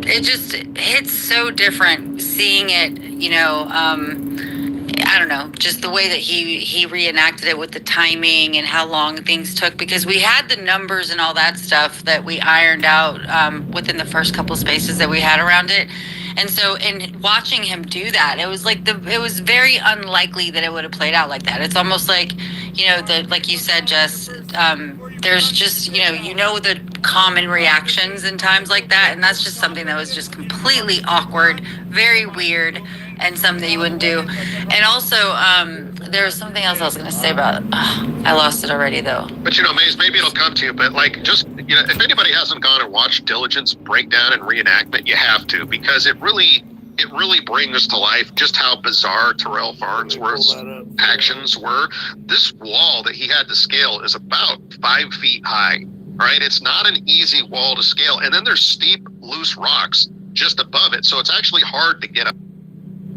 it just hits so different seeing it, you know, I don't know, just the way that he reenacted it with the timing and how long things took, because we had the numbers and all that stuff that we ironed out within the first couple spaces that we had around it. And so in watching him do that, it was it was very unlikely that it would have played out like that. It's almost like, you know, like you said, Jess, there's just, you know, the common reactions in times like that. And that's just something that was just completely awkward, very weird, and something that you wouldn't do. And also, there was something else I was going to say about it. I lost it already, though. But, you know, Maze, maybe it'll come to you. But, if anybody hasn't gone and watched Diligence breakdown and reenactment, you have to, because it really brings to life just how bizarre Terrell Farnsworth's actions were. This wall that he had to scale is about 5 feet high, right? It's not an easy wall to scale. And then there's steep, loose rocks just above it. So it's actually hard to get up.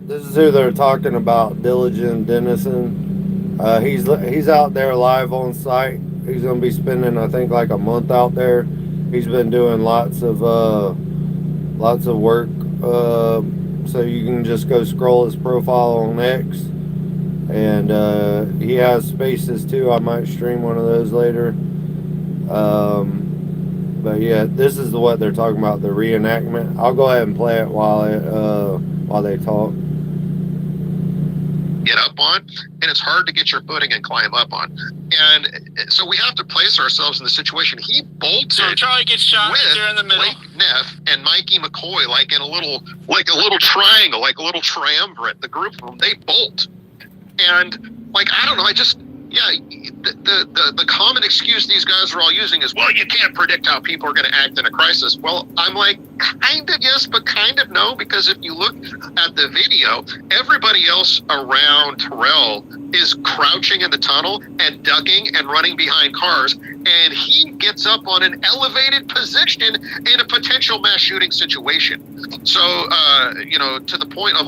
This is who they're talking about, Diligent Dennison. He's out there live on site. He's going to be spending, I think, a month out there. He's been doing lots of work. So you can just go scroll his profile on X. And he has spaces too. I might stream one of those later. But yeah, this is what they're talking about, the reenactment. I'll go ahead and play it while they talk. Get up on, and it's hard to get your footing and climb up on. And so we have to place ourselves in the situation. He bolted. So Charlie gets shot right there in the middle. Blake Neff and Mikey McCoy, in a little triangle, a little triumvirate. The group of them, they bolt. And I don't know, the common excuse these guys are all using is, well, you can't predict how people are going to act in a crisis. Well, I'm kind of yes, but kind of no, because if you look at the video, everybody else around Terrell is crouching in the tunnel and ducking and running behind cars, and he gets up on an elevated position in a potential mass shooting situation. So, to the point of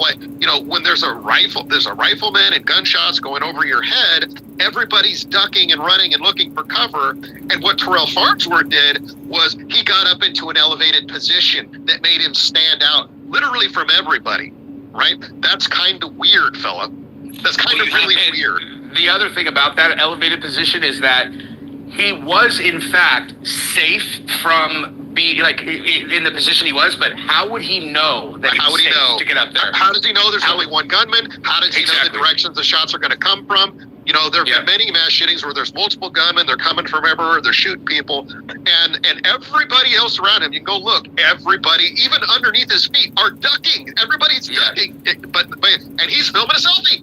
when there's a rifleman and gunshots going over your head, everybody's ducking and running and looking for cover. And what Terrell Farnsworth did was he got up into an elevated position that made him stand out literally from everybody, right? That's kind of weird, fella. That's kind of really weird. The other thing about that elevated position is that he was, in fact, safe from being in the position he was, but how would he know that to get up there? How does he know there's only one gunman? How does he know the directions the shots are going to come from? There have been many mass shootings where there's multiple gunmen, they're coming from everywhere, they're shooting people, and everybody else around him, you can go look, everybody, even underneath his feet, are ducking. Everybody's ducking, and he's filming a selfie.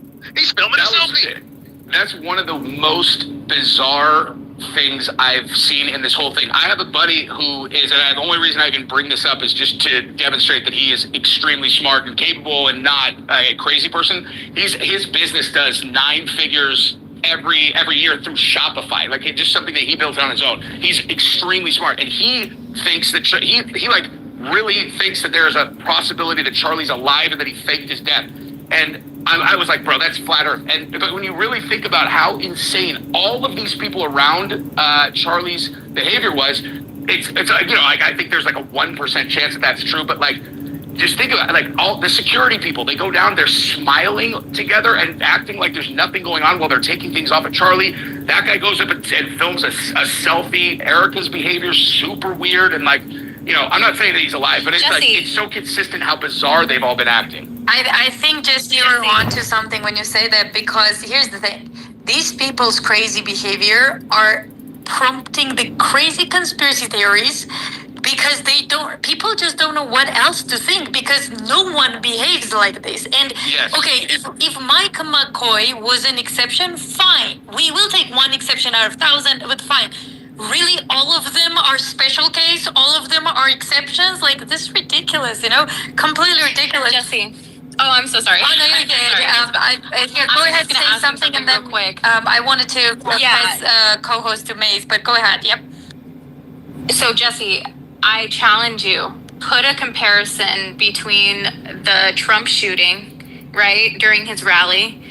That's one of the most bizarre things I've seen in this whole thing. I have a buddy who is, and the only reason I can bring this up is just to demonstrate that he is extremely smart and capable and not a crazy person. His business does 9 figures every year through Shopify. It's just something that he built on his own. He's extremely smart, and he thinks that he really thinks that there's a possibility that Charlie's alive and that he faked his death. And I was like, bro, that's flat earth. But when you really think about how insane all of these people around Charlie's behavior was, I think there's a 1% chance that that's true. But just think about it, all the security people, they go down, they're smiling together and acting like there's nothing going on while they're taking things off of Charlie. That guy goes up and films a selfie. Erica's behavior super weird, and I'm not saying that he's alive, but it's it's so consistent how bizarre they've all been acting. I think just you're onto something when you say that, because here's the thing. These people's crazy behavior are prompting the crazy conspiracy theories, because people just don't know what else to think, because no one behaves like this. And okay, if Mike McCoy was an exception, fine. We will take one exception out of 1,000, but fine. Really, all of them are special case? All of them are exceptions? This is ridiculous, completely ridiculous. Jesse. Oh, I'm so sorry. Oh, no, you're good. Go ahead, say something, and then real quick. I wanted to pass co-host to Maze, but go ahead. Yep. So, Jesse, I challenge you, put a comparison between the Trump shooting, right, during his rally,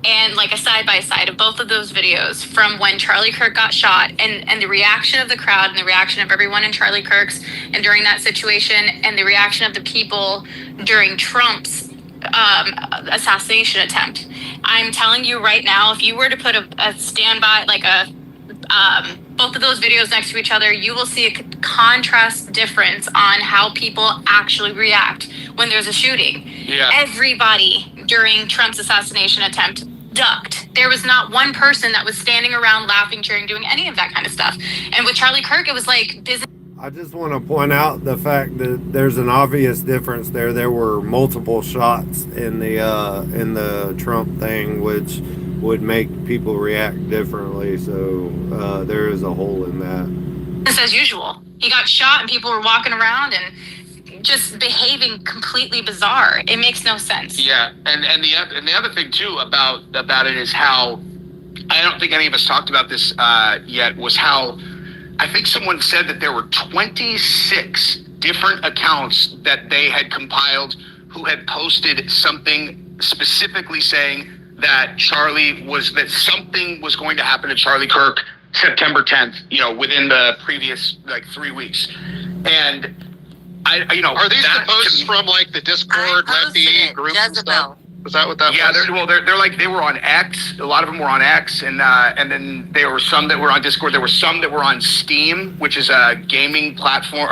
and a side-by-side of both of those videos from when Charlie Kirk got shot, and the reaction of the crowd and the reaction of everyone in Charlie Kirk's and during that situation, and the reaction of the people during Trump's assassination attempt. I'm telling you right now, if you were to put a standby, both of those videos next to each other, you will see a contrast difference on how people actually react when there's a shooting. Yeah. Everybody during Trump's assassination attempt ducked. There was not one person that was standing around laughing, cheering, doing any of that kind of stuff. And with Charlie Kirk, it was business. I just want to point out the fact that there's an obvious difference there. There were multiple shots in the Trump thing, which would make people react differently. So there is a hole in that. As usual, he got shot, and people were walking around and just behaving completely bizarre. It makes no sense. Yeah, and the other thing too about it is how, I don't think any of us talked about this yet, was how I think someone said that there were 26 different accounts that they had compiled who had posted something specifically saying that something was going to happen to Charlie Kirk September 10th, within the previous 3 weeks. And are these the posts from the Discord, Lefty groups and stuff? Was that what that was? Yeah, they were on X. A lot of them were on X, and then there were some that were on Discord. There were some that were on Steam, which is a gaming platform,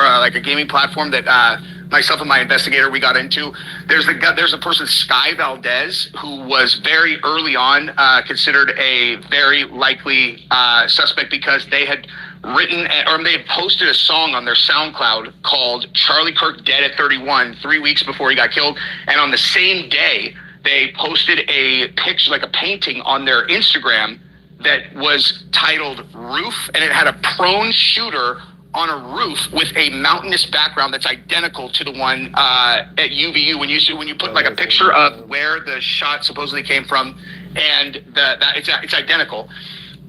that myself and my investigator, we got into. There's a person, Sky Valdez, who was very early on considered a very likely suspect, because they had they had posted a song on their SoundCloud called Charlie Kirk Dead at 31, 3 weeks before he got killed. And on the same day, they posted a picture, a painting on their Instagram that was titled Roof, and it had a prone shooter on a roof with a mountainous background that's identical to the one at UVU. When you put like a picture of where the shot supposedly came from, and it's identical.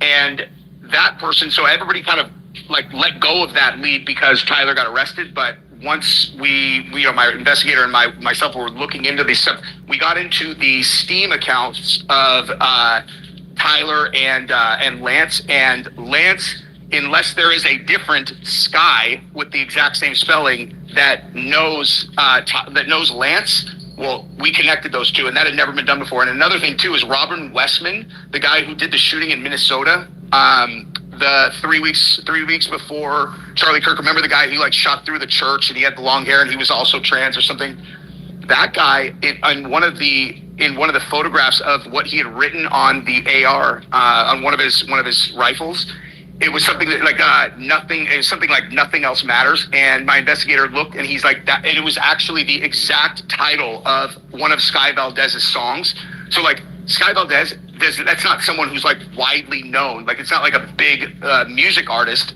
And that person, so everybody kind of like let go of that lead because Tyler got arrested. But once we my investigator and myself were looking into this stuff, we got into the Steam accounts of Tyler and Lance. And Lance, unless there is a different Sky with the exact same spelling that knows Lance, well, we connected those two, and that had never been done before. And another thing too is Robin Westman, the guy who did the shooting in Minnesota, the 3 weeks before Charlie Kirk. Remember the guy who like shot through the church and he had the long hair and he was also trans or something? That guy in one of the photographs of what he had written on the AR on one of his rifles, it was something that like nothing. It was something like nothing else matters. And my investigator looked, and he's like that, and it was actually the exact title of one of Sky Valdez's songs. So like Sky Valdez, that's not someone who's like widely known. Like it's not like a big music artist.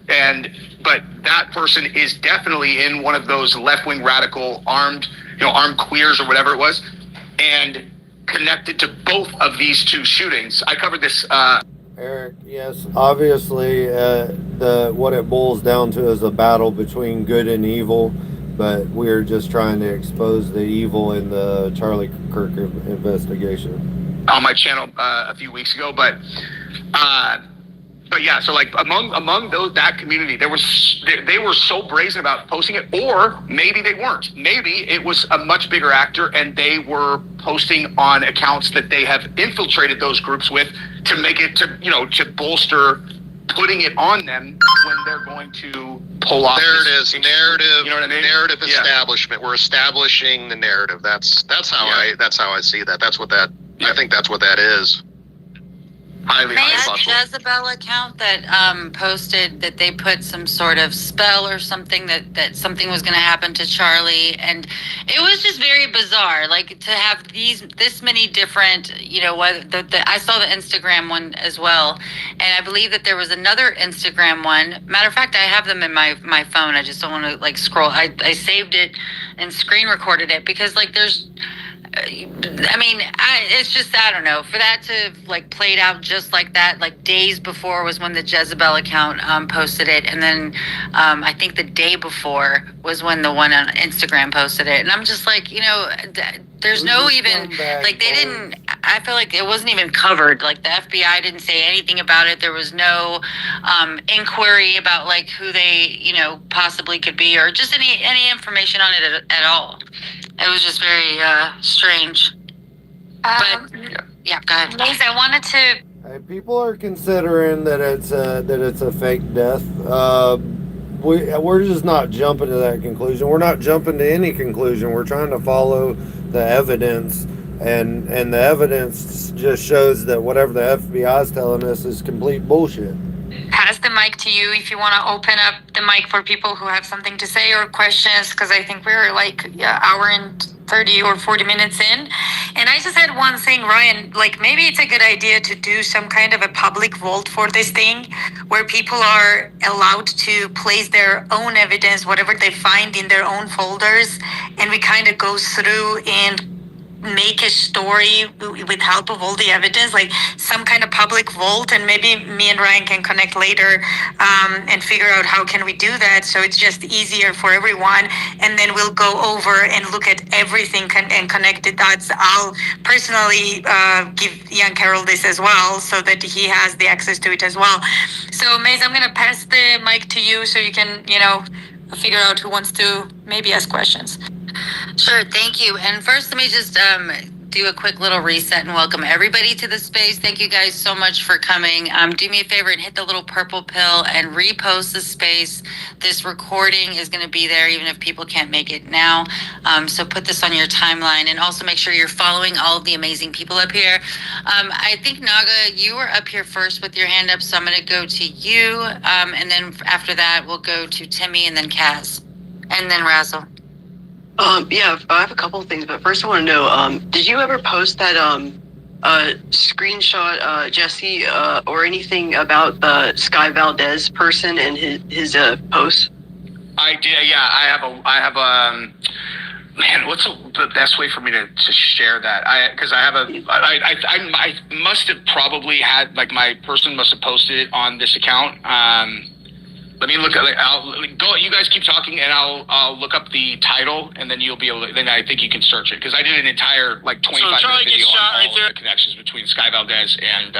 But that person is definitely in one of those left-wing radical armed queers or whatever it was, and connected to both of these two shootings. I covered this. Eric, yes, obviously what it boils down to is a battle between good and evil, but we're just trying to expose the evil in the Charlie Kirk investigation. On my channel a few weeks ago, but yeah, so like among that community, they were so brazen about posting it, or maybe they weren't. Maybe it was a much bigger actor, and they were posting on accounts that they have infiltrated those groups with to make it to bolster putting it on them when they're going to pull off. There it is, narrative. You know what I mean? Narrative establishment. We're establishing the narrative. That's how I see that. That's what that. Yeah. I think that's what that is. Highly that possible. Jezebel account that posted that they put some sort of spell or something that something was going to happen to Charlie, and it was just very bizarre. Like to have this many different, I saw the Instagram one as well, and I believe that there was another Instagram one. Matter of fact, I have them in my phone. I just don't want to like scroll. I saved it and screen recorded it because like there's. It's just, I don't know, for that to like played out just like that, like days before was when the Jezebel account posted it. And then I think the day before was when the one on Instagram posted it. And I'm just like, there's no even, like they didn't, I feel like it wasn't even covered. Like the FBI didn't say anything about it. There was no inquiry about like who they, possibly could be, or just any information on it at all. It was just very strange. But yeah, go ahead. Liz, I wanted to. Hey, people are considering that it's a fake death. We're just not jumping to that conclusion. We're not jumping to any conclusion. We're trying to follow the evidence, and the evidence just shows that whatever the FBI is telling us is complete bullshit. Pass the mic to you if you want to open up the mic for people who have something to say or questions, because I think we're like hour and 30 or 40 minutes in. And I just had one thing, Ryan, like maybe it's a good idea to do some kind of a public vault for this thing where people are allowed to place their own evidence, whatever they find in their own folders, and we kind of go through and make a story with help of all the evidence, like some kind of public vault, and maybe me and Ryan can connect later and figure out how can we do that so it's just easier for everyone, and then we'll go over and look at everything and connect the dots. I'll personally give Ian Carroll this as well so that he has the access to it as well. So Maze, I'm gonna pass the mic to you so you can figure out who wants to maybe ask questions. Sure, thank you. And first, let me just do a quick little reset and welcome everybody to the space. Thank you guys so much for coming. Do me a favor and hit the little purple pill and repost the space. This recording is going to be there even if people can't make it now. So put this on your timeline, and also make sure you're following all of the amazing people up here. I think Naga, you were up here first with your hand up, so I'm going to go to you. And then after that, we'll go to Timmy and then Kaz and then Razzle. Yeah, I have a couple of things, but first I want to know, did you ever post that screenshot, Jesse, or anything about the Sky Valdez person and his post? I did. Yeah, I have man, what's the best way for me to share that? I must have probably had, like, my person must have posted it on this account. Let me look at it. I'll go. You guys keep talking, and I'll look up the title, and then you'll be able to, then I think you can search it, because I did an entire, like, 25-minute video on all the connections between Sky Valdez and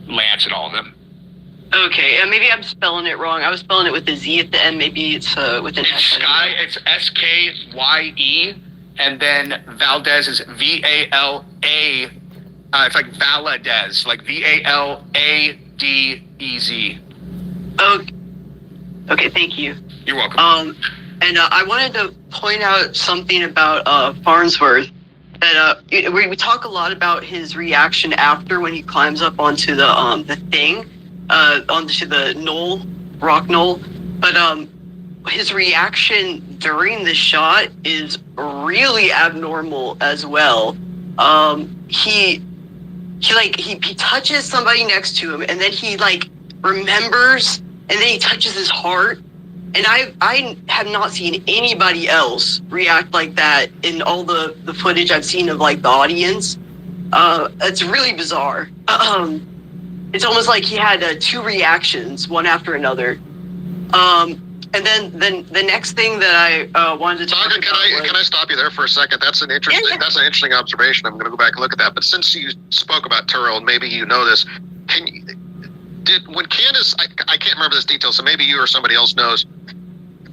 Lance and all of them. Okay, and maybe I'm spelling it wrong. I was spelling it with a Z at the end. Maybe it's with an It's S. Sky. It's SKYE, and then Valdez is VALA. It's like Valadez, like VALADEZ. Okay, thank you. You're welcome. And I wanted to point out something about Farnsworth. That we talk a lot about his reaction after when he climbs up onto the thing, onto the knoll, rock knoll. But his reaction during the shot is really abnormal as well. He touches somebody next to him, and then he like remembers, and then he touches his heart. And I have not seen anybody else react like that in all the footage I've seen of like the audience. It's really bizarre. It's almost like he had two reactions, one after another. And then the next thing that I wanted to talk about. Can I stop you there for a second? That's an interesting observation. I'm going to go back and look at that. But since you spoke about Terrell, maybe you know this. When Candace, I can't remember this detail, so maybe you or somebody else knows.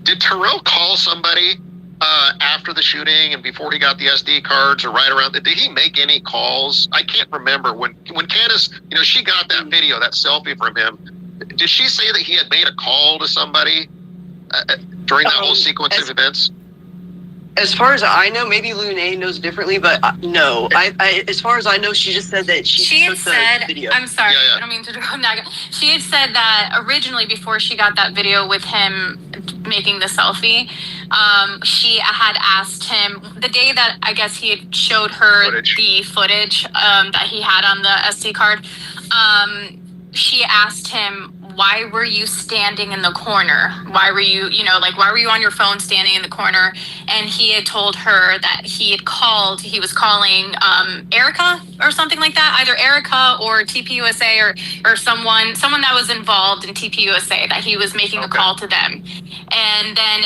Did Terrell call somebody after the shooting and before he got the SD cards, or right around? Did he make any calls? I can't remember when Candace, she got that video, that selfie from him. Did she say that he had made a call to somebody during that whole sequence of events? As far as I know, maybe Lune knows differently, but no. I as far as I know, she just said that she had took said, the video. I'm sorry, Yeah. I don't mean to go nag. She had said that originally, before she got that video with him making the selfie, she had asked him the day that I guess he had showed her the footage that he had on the SD card. She asked him, why were you standing in the corner? Why were you, why were you on your phone standing in the corner? And he had told her that he was calling Erica or something like that, either Erica or TPUSA or someone that was involved in TPUSA, that he was making a call to them. And then,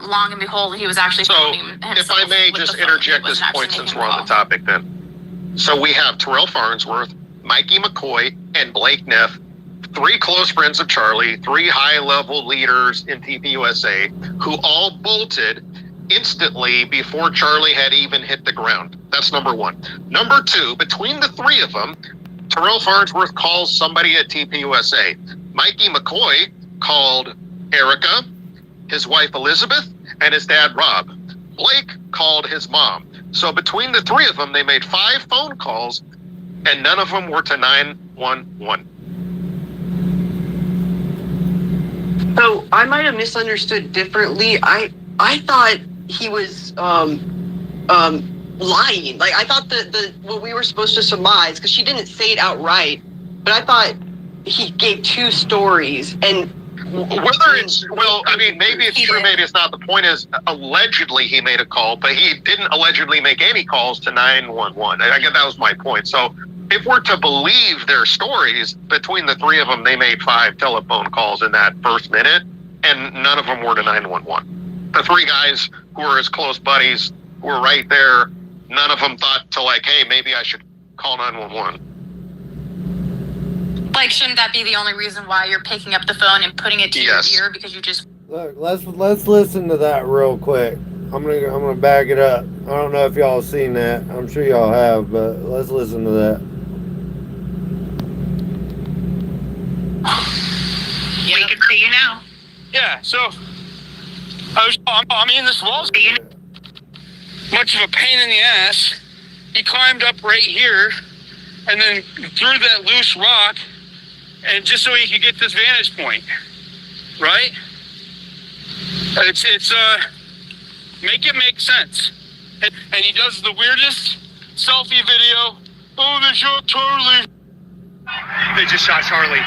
long and behold, he was actually filming himself. If I may just interject this point since we're on the topic then. So we have Terrell Farnsworth, Mikey McCoy, and Blake Neff, 3 close friends of Charlie, 3 high-level leaders in TPUSA, who all bolted instantly before Charlie had even hit the ground. That's number 1. Number 2, between the 3 of them, Terrell Farnsworth calls somebody at TPUSA. Mikey McCoy called Erica, his wife Elizabeth, and his dad Rob. Blake called his mom. So between the 3 of them, they made 5 phone calls, and none of them were to 911. So I might have misunderstood differently. I thought he was lying. Like, I thought what we were supposed to surmise, because she didn't say it outright, but I thought he gave 2 stories. And whether it's, maybe it's true, maybe it's not. The point is, allegedly he made a call, but he didn't allegedly make any calls to 911. I guess that was my point. So if we're to believe their stories, between the 3 of them, they made 5 telephone calls in that first minute, and none of them were to 911. The 3 guys who were his close buddies, who were right there, none of them thought to hey, maybe I should call 911. Like, shouldn't that be the only reason why you're picking up the phone and putting it to your ear, because you just... Look, let's listen to that real quick. I'm gonna back it up. I don't know if y'all seen that. I'm sure y'all have, but let's listen to that. We can see you now. Yeah, so this wall's much of a pain in the ass. He climbed up right here and then threw that loose rock, and just so he could get this vantage point, right? It's make it make sense. And he does the weirdest selfie video. Oh, they shot Charlie. They just shot Charlie.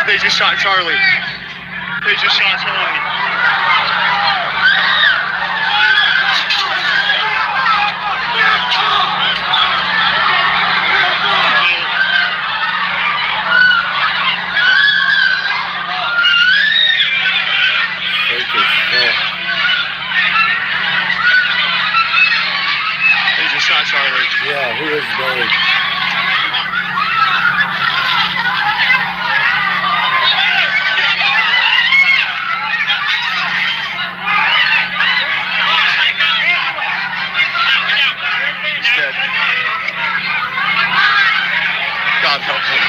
They just shot Charlie. They just shot Charlie. Fake as fuck. They just shot Charlie. Yeah, he is dead. He's dead. God help him.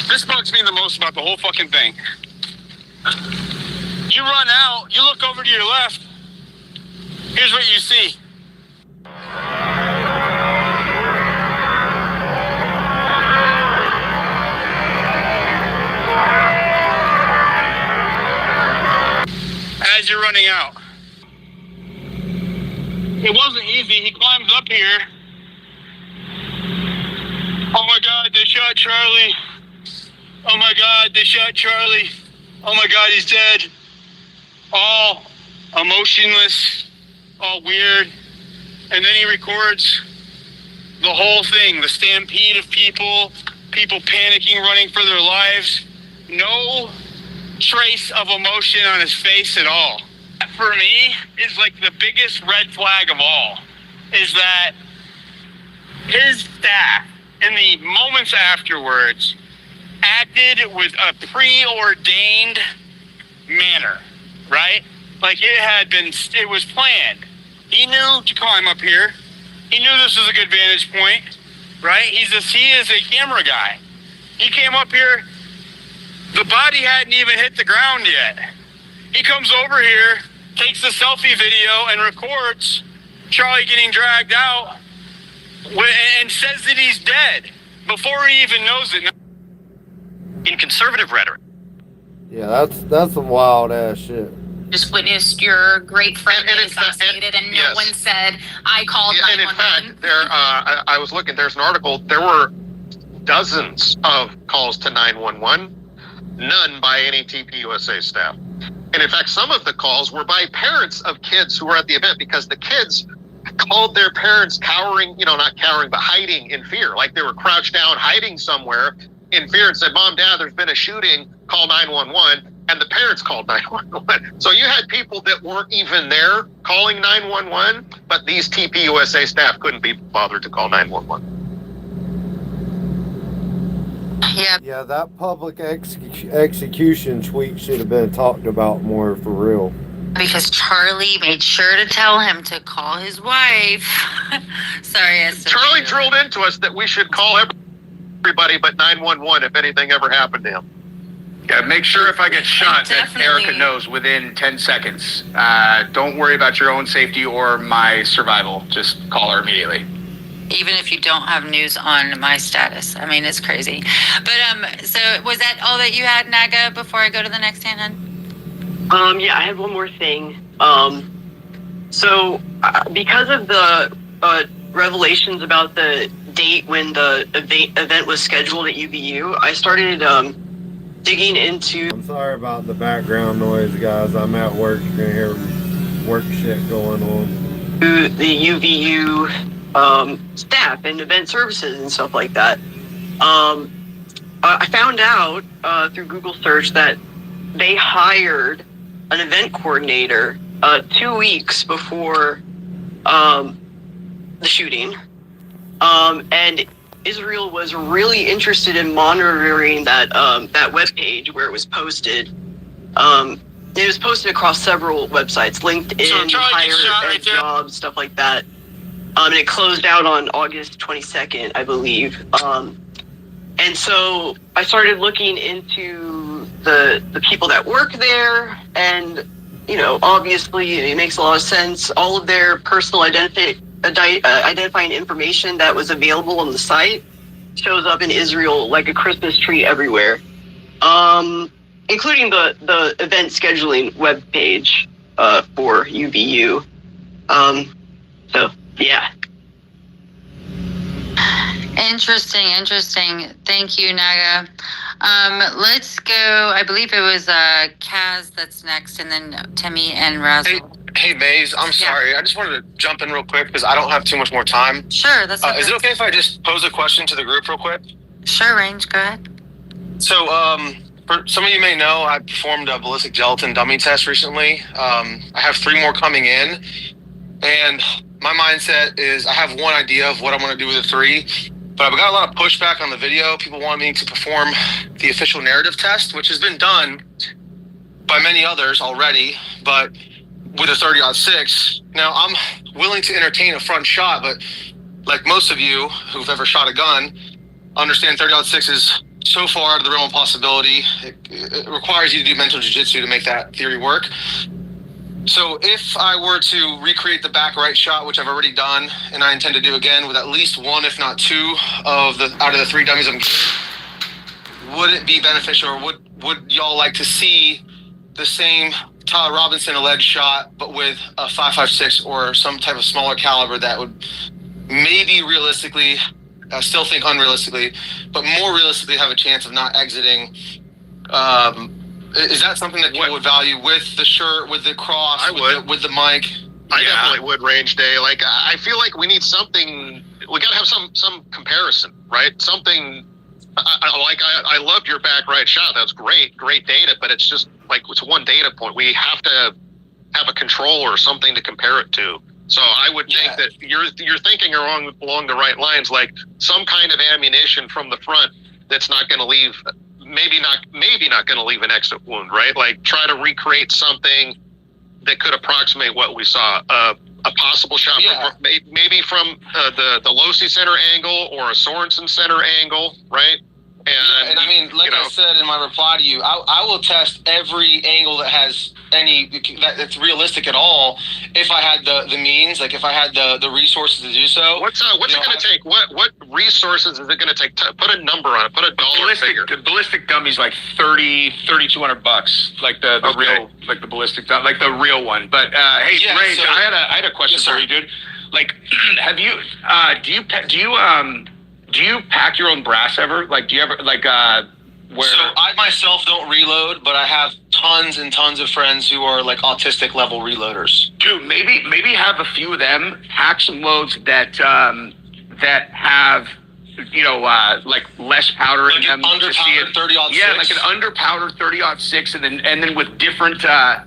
This bugs me the most about the whole fucking thing. You run out, you look over to your left, here's what you see. As you're running out. It wasn't easy, he climbs up here. Oh my God, they shot Charlie. Oh my God, they shot Charlie. Oh my God, he's dead. All emotionless, all weird. And then he records the whole thing, the stampede of people panicking, running for their lives. No trace of emotion on his face at all. That, for me, is like the biggest red flag of all, is that his staff, in the moments afterwards, acted with a preordained manner, right? Like it was planned. He knew to climb up here. He knew this was a good vantage point, right? He is a camera guy. He came up here, the body hadn't even hit the ground yet. He comes over here, takes the selfie video and records Charlie getting dragged out and says that he's dead before he even knows it. In conservative rhetoric. Yeah, that's some wild ass shit. Just witnessed your great friend And get in fact- assassinated, and yes. no one said, I called Yeah, and in 911. fact, there I was looking. There's an article. There were dozens of calls to 911, none by any TPUSA staff. And in fact, some of the calls were by parents of kids who were at the event, because the kids called their parents cowering, not cowering, but hiding in fear, like they were crouched down, hiding somewhere in fear, and said, Mom, Dad, there's been a shooting, call 911. And the parents called 911. So you had people that weren't even there calling 911, but these TPUSA staff couldn't be bothered to call 911. Yeah. Yeah, that public execution tweet should have been talked about more for real. Because Charlie made sure to tell him to call his wife. Sorry, I said Charlie that. drilled into us that we should call everybody but 911 if anything ever happened to him. Yeah, make sure if I get shot that Definitely. Erica knows within 10 seconds. Don't worry about your own safety or my survival. Just call her immediately. Even if you don't have news on my status. I mean, it's crazy. But so was that all that you had, Naga, before I go to the next hand, hun? Yeah, I had one more thing. So because of the revelations about the date when the event was scheduled at UVU, I started digging into. I'm sorry about the background noise, guys. I'm at work. You're gonna hear work shit going on. The UVU staff and event services and stuff like that. I found out through Google search that they hired an event coordinator 2 weeks before the shooting, and Israel was really interested in monitoring that webpage where it was posted. It was posted across several websites, LinkedIn, So Charlie gets shot Hire, right Ed there. Jobs, stuff like that. And it closed out on August 22nd, I believe. And so I started looking into the people that work there, and obviously it makes a lot of sense. All of their personal identifying information that was available on the site shows up in Israel like a Christmas tree everywhere, including the event scheduling webpage for UVU. So yeah. Interesting. Thank you, Naga. Let's go. I believe it was Kaz that's next, and then Timmy and Razzle. Hey, Maze, I'm sorry. I just wanted to jump in real quick because I don't have too much more time. Sure, that's okay. Is it okay if I just pose a question to the group real quick? Sure, Range, go ahead. So, for some of you may know, I performed a ballistic gelatin dummy test recently. I have 3 more coming in, and my mindset is I have one idea of what I'm going to do with the 3, but I've got a lot of pushback on the video. People want me to perform the official narrative test, which has been done by many others already, but with a 30-06. Now, I'm willing to entertain a front shot, but like most of you who've ever shot a gun, understand 30-06 is so far out of the realm of possibility. It requires you to do mental jiu-jitsu to make that theory work. So if I were to recreate the back right shot, which I've already done, and I intend to do again with at least 1, if not 2 out of the 3 dummies, would it be beneficial, or would y'all like to see the same Tyler Robinson alleged shot, but with a 5.56 or some type of smaller caliber that would maybe realistically, I still think unrealistically, but more realistically have a chance of not exiting? Is that something that you would value with the shirt, with the cross, with the mic? I definitely would, Range Day. Like, I feel like we need something. We got to have some comparison, right? Something. I loved your back right shot. That's great data, but it's just like it's one data point. We have to have a control or something to compare it to. So I would think that you're thinking along the right lines, like some kind of ammunition from the front that's not going to leave, maybe not going to leave an exit wound, right? Like try to recreate something that could approximate what we saw. A possible shot, maybe from the Losi center angle or a Sorensen center angle, right? And I mean, like I said in my reply to you, I will test every angle that has that's realistic at all. If I had the means, like if I had the resources to do so. What's it going to take? What resources is it going to take? Put a number on it. Put a dollar figure. The ballistic dummy's like $3,200, like the real, like the ballistic dummy, like the real one. But hey, Ray, so, I had a question for you, dude. Like, have you do you pack your own brass ever? Like, do you ever where? So I myself don't reload, but I have tons and tons of friends who are like autistic level reloaders. Dude, maybe have a few of them, hack some loads that have like less powder like in them. Like an underpowdered 30-06? Yeah, like an underpowdered 30-06, and then with different like a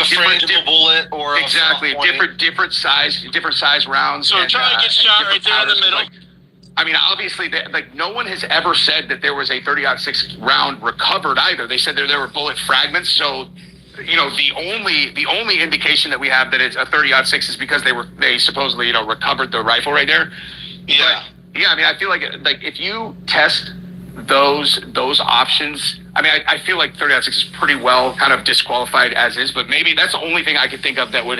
frangible bullet or exactly different size rounds. So try to get shot right there in the middle. I mean, obviously, no one has ever said that there was a 30-06 round recovered either. They said there were bullet fragments. So, the only indication that we have that it's a 30-06 is because they supposedly recovered the rifle right there. Yeah. But, yeah, I mean, I feel like if you test those options, I mean, I feel like 30-06 is pretty well kind of disqualified as is. But maybe that's the only thing I could think of that would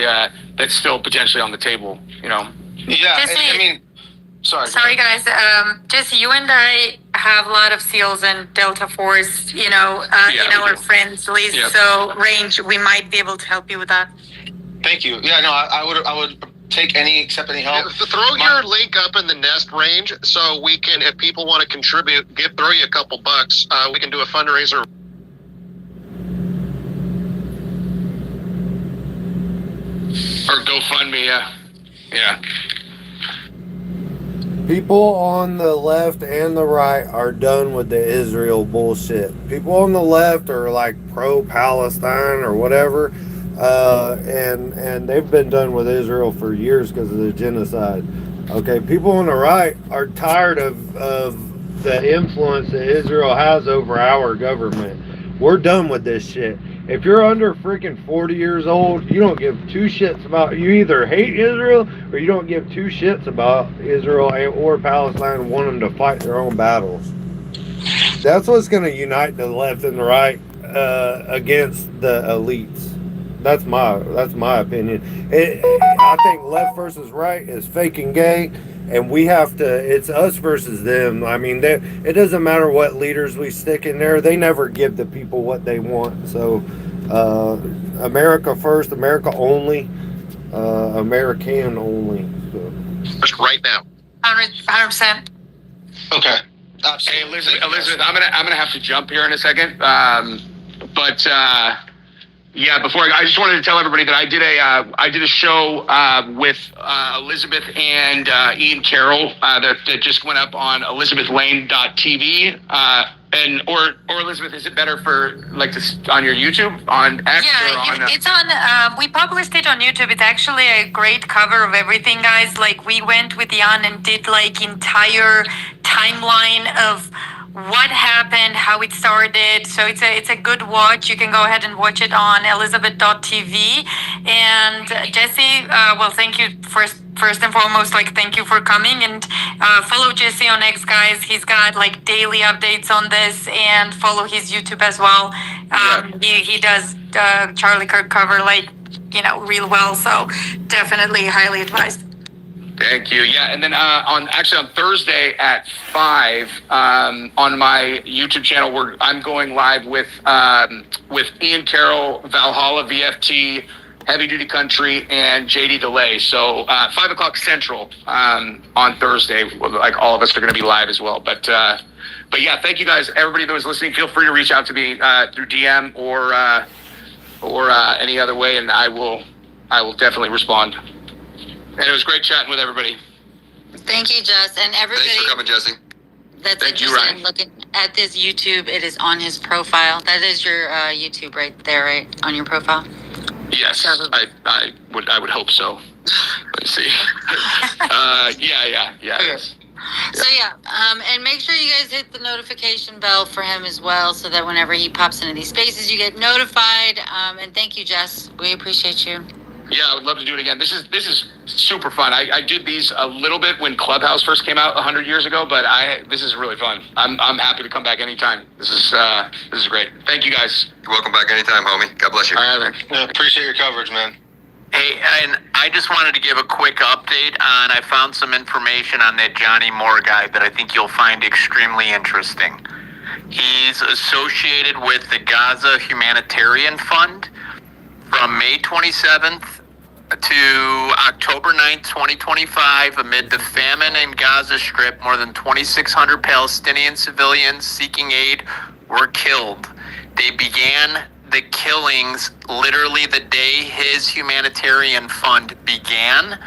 that's still potentially on the table. Yeah, I mean. Sorry, guys. Jesse, you and I have a lot of SEALs and Delta Force, in our friends list. Yep. So, Range, we might be able to help you with that. Thank you. Yeah, no, I would take accept any help. Throw your link up in the Nest, Range, so we can, if people want to contribute, throw you a couple bucks. We can do a fundraiser. Or GoFundMe, yeah. People on the left and the right are done with the Israel bullshit. People on the left are like pro-Palestine or whatever, and they've been done with Israel for years because of the genocide. Okay, people on the right are tired of the influence that Israel has over our government. We're done with this shit. If you're under freaking 40 years old, you don't give 2 shits about, you either hate Israel or you don't give 2 shits about Israel or Palestine and want them to fight their own battles. That's what's going to unite the left and the right against the elites. That's my opinion. I think left versus right is fake and gay, and we have to, it's us versus them. I mean, it doesn't matter what leaders we stick in there. They never give the people what they want. So America first, America only, American only. So. Just right now. 100%. Okay. Hey, Absolutely. Elizabeth, I'm gonna have to jump here in a second. Yeah, before I just wanted to tell everybody that I did a show with Elizabeth and Ian Carroll that just went up on ElizabethLane.tv. Or Elizabeth, is it better for like this on your YouTube on X or on? It's on. We published it on YouTube. It's actually a great cover of everything, guys. Like we went with Jan and did like entire timeline of what happened, how it started. So it's a good watch. You can go ahead and watch it on Elizabeth.tv. And Jesse, well, thank you first and foremost, like thank you for coming, and follow Jesse on X, guys. He's got like daily updates on this, and follow his YouTube as well. He does Charlie Kirk cover like real well, so definitely highly advised. Thank you. Yeah, and then on Thursday at 5 on my YouTube channel, I'm going live with Ian Carroll, Valhalla VFT, Heavy Duty Country, and JD Delay. So 5 o'clock Central on Thursday. Like all of us are going to be live as well. But yeah, thank you guys. Everybody that was listening, feel free to reach out to me through DM or any other way, and I will definitely respond. And it was great chatting with everybody. Thank you, Jess, and everybody. Thanks for coming, Jesse. That's Thank you, interested Ryan. in looking at this YouTube. It is on his profile. That is your YouTube right there, right on your profile. Yes, I would hope so. Let's see. Yeah. Okay. So and make sure you guys hit the notification bell for him as well, so that whenever he pops into these spaces, you get notified. And thank you, Jess. We appreciate you. Yeah, I would love to do it again. This is super fun. I did these a little bit when Clubhouse first came out 100 years ago, but this is really fun. I'm happy to come back anytime. This is great. Thank you guys. You're welcome back anytime, homie. God bless you. All right, man. Yeah, appreciate your coverage, man. Hey, and I just wanted to give a quick update on, I found some information on that Johnny Moore guy that I think you'll find extremely interesting. He's associated with the Gaza Humanitarian Fund from May 27th to October 9th, 2025, amid the famine in Gaza Strip, more than 2,600 Palestinian civilians seeking aid were killed. They began the killings literally the day his humanitarian fund began,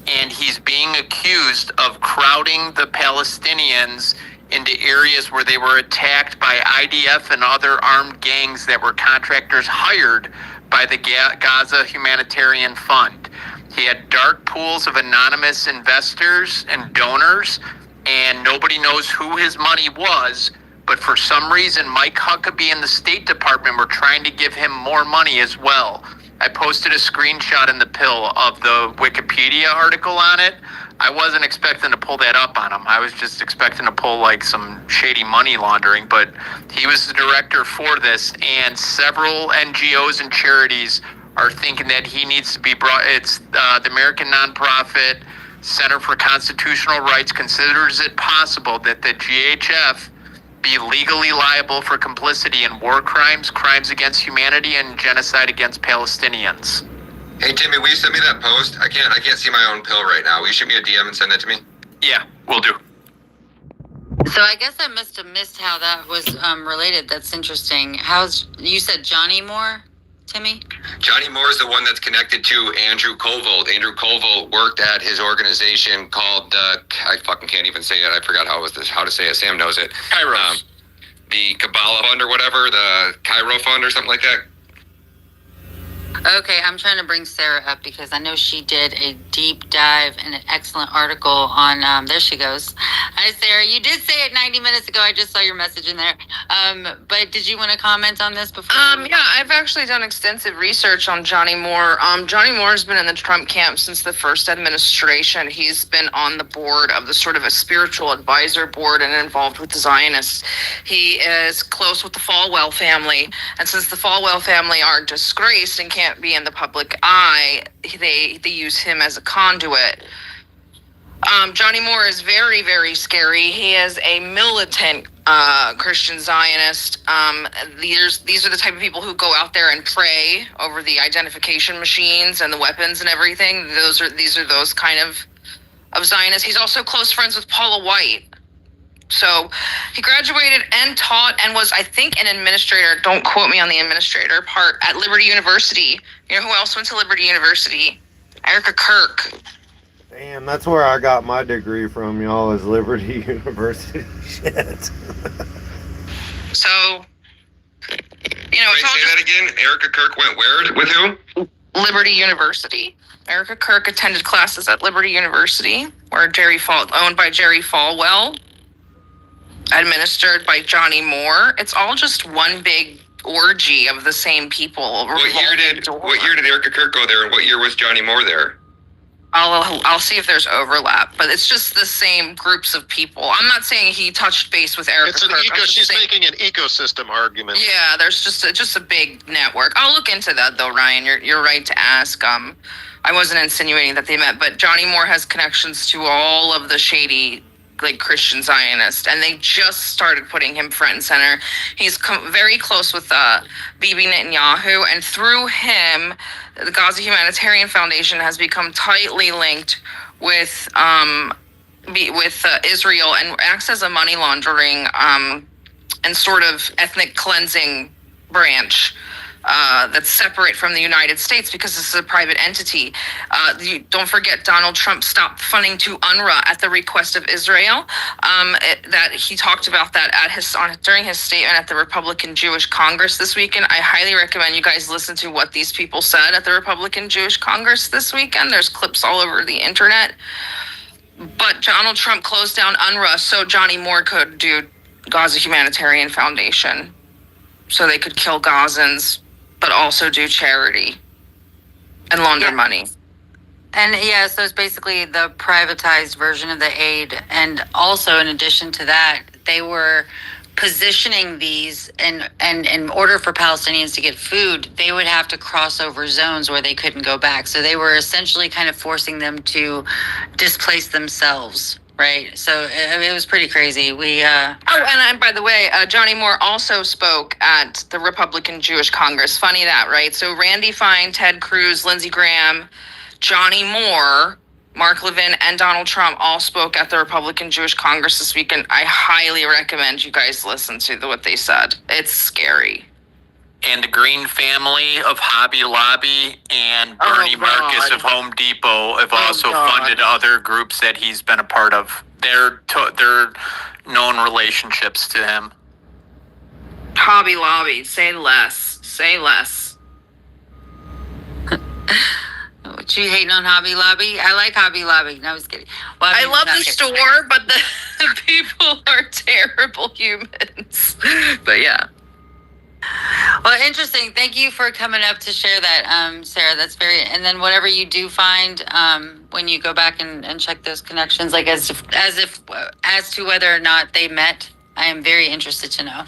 and he's being accused of crowding the Palestinians into areas where they were attacked by IDF and other armed gangs that were contractors hired by the Gaza Humanitarian Fund. He had dark pools of anonymous investors and donors, and nobody knows who his money was, but for some reason, Mike Huckabee and the State Department were trying to give him more money as well. I posted a screenshot in the pill of the Wikipedia article on it. I wasn't expecting to pull that up on him. I was just expecting to pull like some shady money laundering, but he was the director for this, and several NGOs and charities are thinking that he needs to be brought. It's the American nonprofit Center for Constitutional Rights considers it possible that the GHF be legally liable for complicity in war crimes, crimes against humanity, and genocide against Palestinians. Hey Timmy, will you send me that post? I can't see my own pill right now. Will you shoot me a DM and send that to me? Yeah, we'll do. So I guess I must have missed how that was related. That's interesting. You said Johnny Moore, Timmy? Johnny Moore is the one that's connected to Andrew Kovold. Andrew Kovold worked at his organization called I fucking can't even say it. I forgot how to say it. Sam knows it. Kairos. The Kabbalah Fund or whatever, the Cairo Fund or something like that. Okay, I'm trying to bring Sarah up because I know she did a deep dive and an excellent article on, there she goes. Hi, Sarah. You did say it 90 minutes ago. I just saw your message in there. But did you want to comment on this before? Yeah, I've actually done extensive research on Johnny Moore. Johnny Moore's been in the Trump camp since the first administration. He's been on the board of the sort of a spiritual advisor board and involved with the Zionists. He is close with the Falwell family. And since the Falwell family are disgraced and can't be in the public eye, they use him as a conduit. Johnny Moore is very, very scary. He is a militant Christian Zionist. These are the type of people who go out there and pray over the identification machines and the weapons and everything. These are those kind of Zionists. He's also close friends with Paula White. So he graduated and taught and was, I think, an administrator. Don't quote me on the administrator part at Liberty University. You know who else went to Liberty University? Erica Kirk. Damn, that's where I got my degree from, y'all, is Liberty University. Shit. So, you know, Wait, say that again. Erica Kirk went where? With who? Liberty University. Erica Kirk attended classes at Liberty University, where owned by Jerry Falwell, administered by Johnny Moore. It's all just one big orgy of the same people. What year did Erica Kirk go there, and what year was Johnny Moore there? I'll see if there's overlap, but it's just the same groups of people. I'm not saying he touched base with Erica Kirk. She's making an ecosystem argument. Yeah, there's just a big network. I'll look into that though, Ryan. You're right to ask. I wasn't insinuating that they met, but Johnny Moore has connections to all of the shady, like, Christian Zionists, and they just started putting him front and center. He's very close with Bibi Netanyahu, and through him, the Gaza Humanitarian Foundation has become tightly linked with Israel and acts as a money laundering and sort of ethnic cleansing branch that's separate from the United States because this is a private entity. Don't forget, Donald Trump stopped funding to UNRWA at the request of Israel. That he talked about that during his statement at the Republican Jewish Congress this weekend. I highly recommend you guys listen to what these people said at the Republican Jewish Congress this weekend. There's clips all over the internet. But Donald Trump closed down UNRWA so Johnny Moore could do Gaza Humanitarian Foundation, so they could kill Gazans, but also do charity and launder money. And yeah, so it's basically the privatized version of the aid. And also, in addition to that, they were positioning these, and in order for Palestinians to get food, they would have to cross over zones where they couldn't go back. So they were essentially kind of forcing them to displace themselves. Right. So it was pretty crazy. And by the way, Johnny Moore also spoke at the Republican Jewish Congress. Funny that, right? So Randy Fine, Ted Cruz, Lindsey Graham, Johnny Moore, Mark Levin, and Donald Trump all spoke at the Republican Jewish Congress this weekend. I highly recommend you guys listen to what they said. It's scary. And the Green family of Hobby Lobby and Bernie Marcus of Home Depot have also funded other groups that he's been a part of. They're known relationships to him. Hobby Lobby, say less. Say less. What, you hating on Hobby Lobby? I like Hobby Lobby. No, I was kidding. Well, I love the store, but the people are terrible humans. But yeah. Well, interesting. Thank you for coming up to share that, Sarah. That's and then whatever you do find, when you go back and check those connections, like as to whether or not they met, I am very interested to know.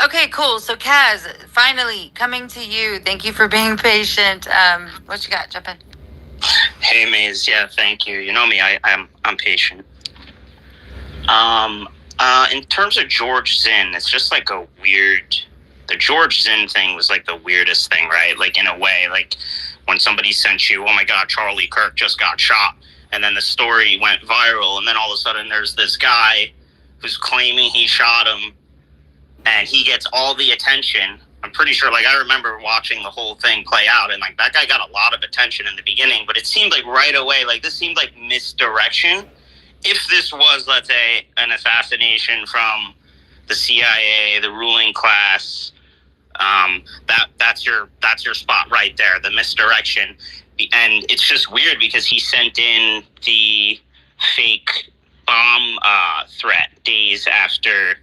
Okay, cool. So Kaz, finally coming to you. Thank you for being patient. What you got? Jump in. Hey, Maze. Yeah, thank you. You know me. I'm patient. In terms of George Zinn, it's just like the George Zinn thing was like the weirdest thing, right? Like, in a way, like when somebody sent you, oh my God, Charlie Kirk just got shot. And then the story went viral. And then all of a sudden there's this guy who's claiming he shot him and he gets all the attention. I'm pretty sure, like, I remember watching the whole thing play out, and like that guy got a lot of attention in the beginning, but it seemed like right away, like this seemed like misdirection. If this was, let's say, an assassination from the CIA, the ruling class, that's your spot right there, the misdirection. And it's just weird because he sent in the fake bomb threat days after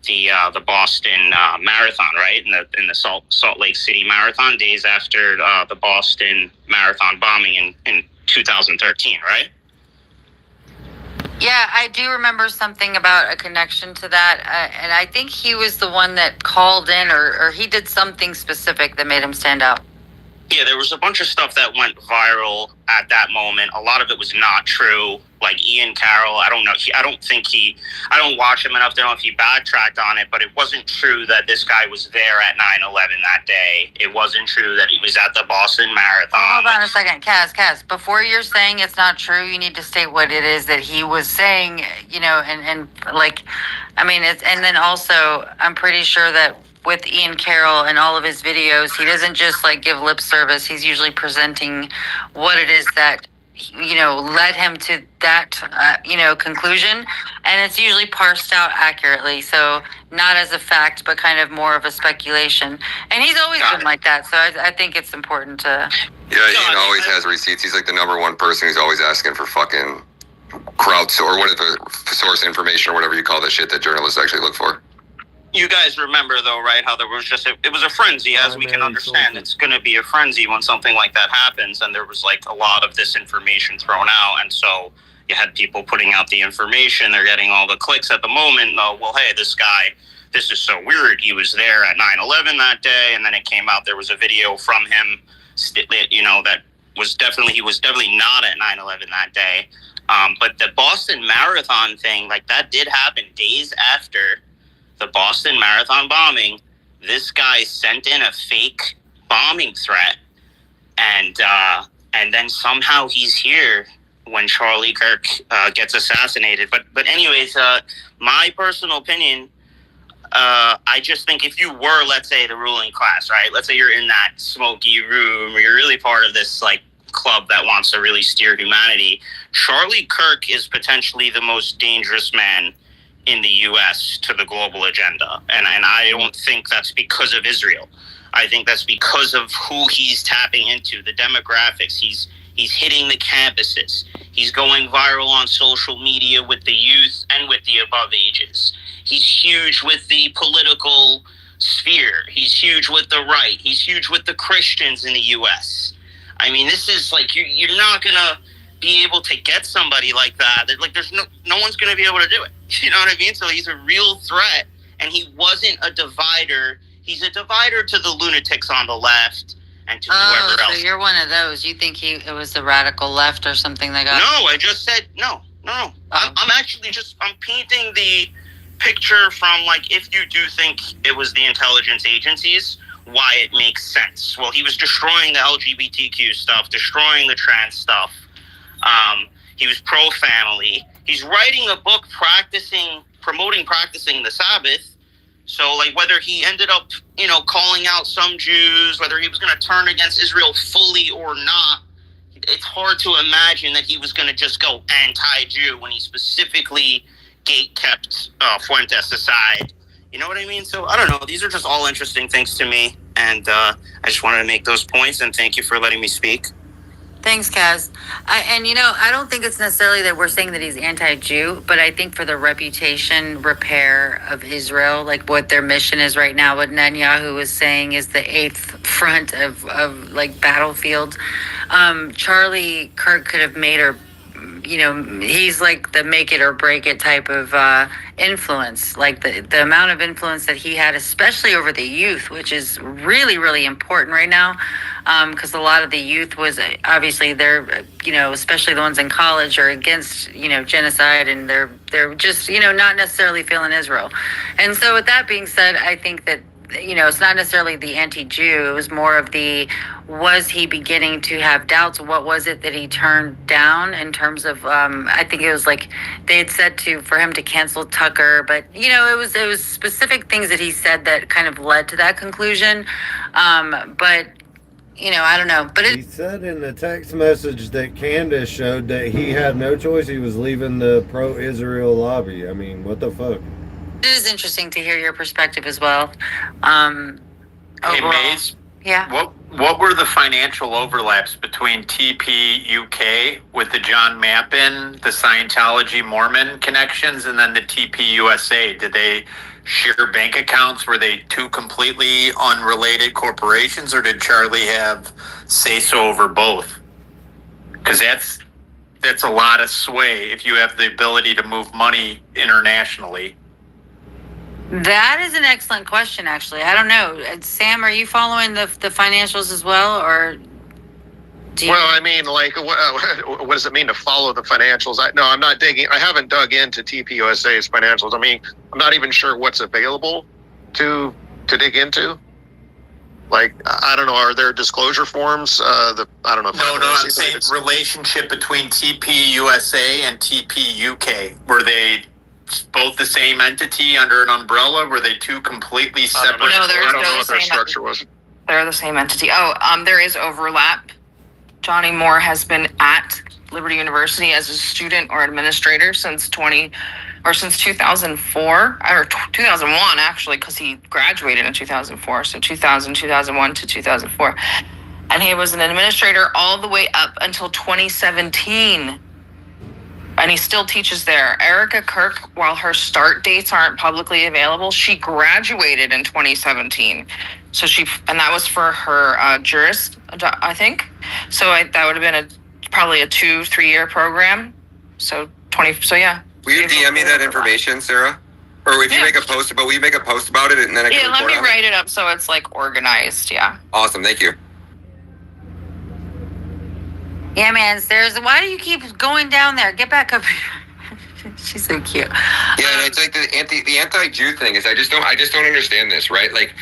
the Boston marathon, right? In the Salt Lake City marathon, days after the Boston marathon bombing in 2013, right? Yeah, I do remember something about a connection to that, and I think he was the one that called in, or he did something specific that made him stand out. Yeah, there was a bunch of stuff that went viral at that moment. A lot of it was not true. Like Ian Carroll, I don't know. I don't watch him enough to know if he backtracked on it, but it wasn't true that this guy was there at 9/11 that day. It wasn't true that he was at the Boston Marathon. Hold on a second, Kaz. Before you're saying it's not true, you need to state what it is that he was saying, and like, I mean, and then also, I'm pretty sure that with Ian Carroll and all of his videos, he doesn't just like give lip service. He's usually presenting what it is that led him to that conclusion, and it's usually parsed out accurately. So not as a fact, but kind of more of a speculation. And he's always been like that. So I think it's important to. Yeah, Ian always has receipts. He's like the number one person who's always asking for fucking crowds or whatever source information or whatever you call that shit that journalists actually look for. You guys remember, though, right, how there was it was a frenzy, as we can understand. It's going to be a frenzy when something like that happens, and there was, like, a lot of this information thrown out, and so you had people putting out the information. They're getting all the clicks at the moment. Oh, well, hey, this is so weird. He was there at 9/11 that day, and then it came out there was a video from him, that he was definitely not at 9/11 that day. But the Boston Marathon thing, like, that did happen days after the Boston Marathon bombing. This guy sent in a fake bombing threat, and then somehow he's here when Charlie Kirk gets assassinated. But anyways, my personal opinion, I just think if you were, let's say, the ruling class, right? Let's say you're in that smoky room, or you're really part of this like club that wants to really steer humanity. Charlie Kirk is potentially the most dangerous man in the U.S. to the global agenda. And I don't think that's because of Israel. I think that's because of who he's tapping into, the demographics. He's hitting the campuses. He's going viral on social media with the youth and with the above ages. He's huge with the political sphere. He's huge with the right. He's huge with the Christians in the U.S. I mean, this is like, you're not going to be able to get somebody like that. Like, there's no one's going to be able to do it. You know what I mean? So he's a real threat, and he wasn't a divider. He's a divider to the lunatics on the left and to whoever else. So you're one of those. You think it was the radical left or something like that? No, I just said no. Oh. I'm actually I'm painting the picture from, like, if you do think it was the intelligence agencies, why it makes sense. Well, he was destroying the LGBTQ stuff, destroying the trans stuff. He was pro-family. He's writing a book promoting practicing the Sabbath. So, like, whether he ended up, calling out some Jews, whether he was going to turn against Israel fully or not, it's hard to imagine that he was going to just go anti-Jew when he specifically gate-kept Fuentes aside. You know what I mean? So, I don't know. These are just all interesting things to me. And I just wanted to make those points, and thank you for letting me speak. Thanks, Kaz. I don't think it's necessarily that we're saying that he's anti-Jew, but I think for the reputation repair of Israel, like what their mission is right now, what Netanyahu is saying is the eighth front of like battlefield. Charlie Kirk could have made her, he's like the make it or break it type of influence, like the amount of influence that he had, especially over the youth, which is really, really important right now. Because a lot of the youth was obviously they're, especially the ones in college are against, genocide, and they're just, not necessarily feeling Israel. And so with that being said, I think that, it's not necessarily the anti-Jew. It was more of was he beginning to have doubts? What was it that he turned down in terms of, I think it was like they had said for him to cancel Tucker, but, it was specific things that he said that kind of led to that conclusion. But I don't know. But he said in the text message that Candace showed that he had no choice. He was leaving the pro-Israel lobby. I mean, what the fuck? It is interesting to hear your perspective as well. Hey, Maze. Yeah. What were the financial overlaps between TP UK with the John Mappin, the Scientology Mormon connections, and then the TP USA? Did they share bank accounts? Were they two completely unrelated corporations, or did Charlie have say-so over both? Because that's a lot of sway if you have the ability to move money internationally. That is an excellent question, actually. I don't know. Sam, are you following the financials as well, or do you? Well, I mean, like, what does it mean to follow the financials? I'm not digging. I haven't dug into TPUSA's financials. I mean, I'm not even sure what's available to dig into. Like, I don't know. Are there disclosure forms? I don't know. If No, I'm saying relationship between TPUSA and TPUK. Were they both the same entity under an umbrella? Were they two completely separate? No, I don't know the what their same structure was. They're the same entity. There is overlap. Johnny Moore has been at Liberty University as a student or administrator since 2004 or 2001 actually, because he graduated in 2004. So 2001 to 2004, and he was an administrator all the way up until 2017. And he still teaches there. Erica Kirk, while her start dates aren't publicly available, she graduated in 2017. So and that was for her jurist, I think. So that would have been probably a 2-3 year program. So yeah. Will you DM me that information, Sarah? Or if you make a post about, will you make a post about it and then I can let me on write it up so it's like organized. Yeah. Awesome, thank you. Yeah, man. Why do you keep going down there? Get back up here. She's so cute. Yeah, and it's like the anti-Jew thing is I just don't understand this, right? Like,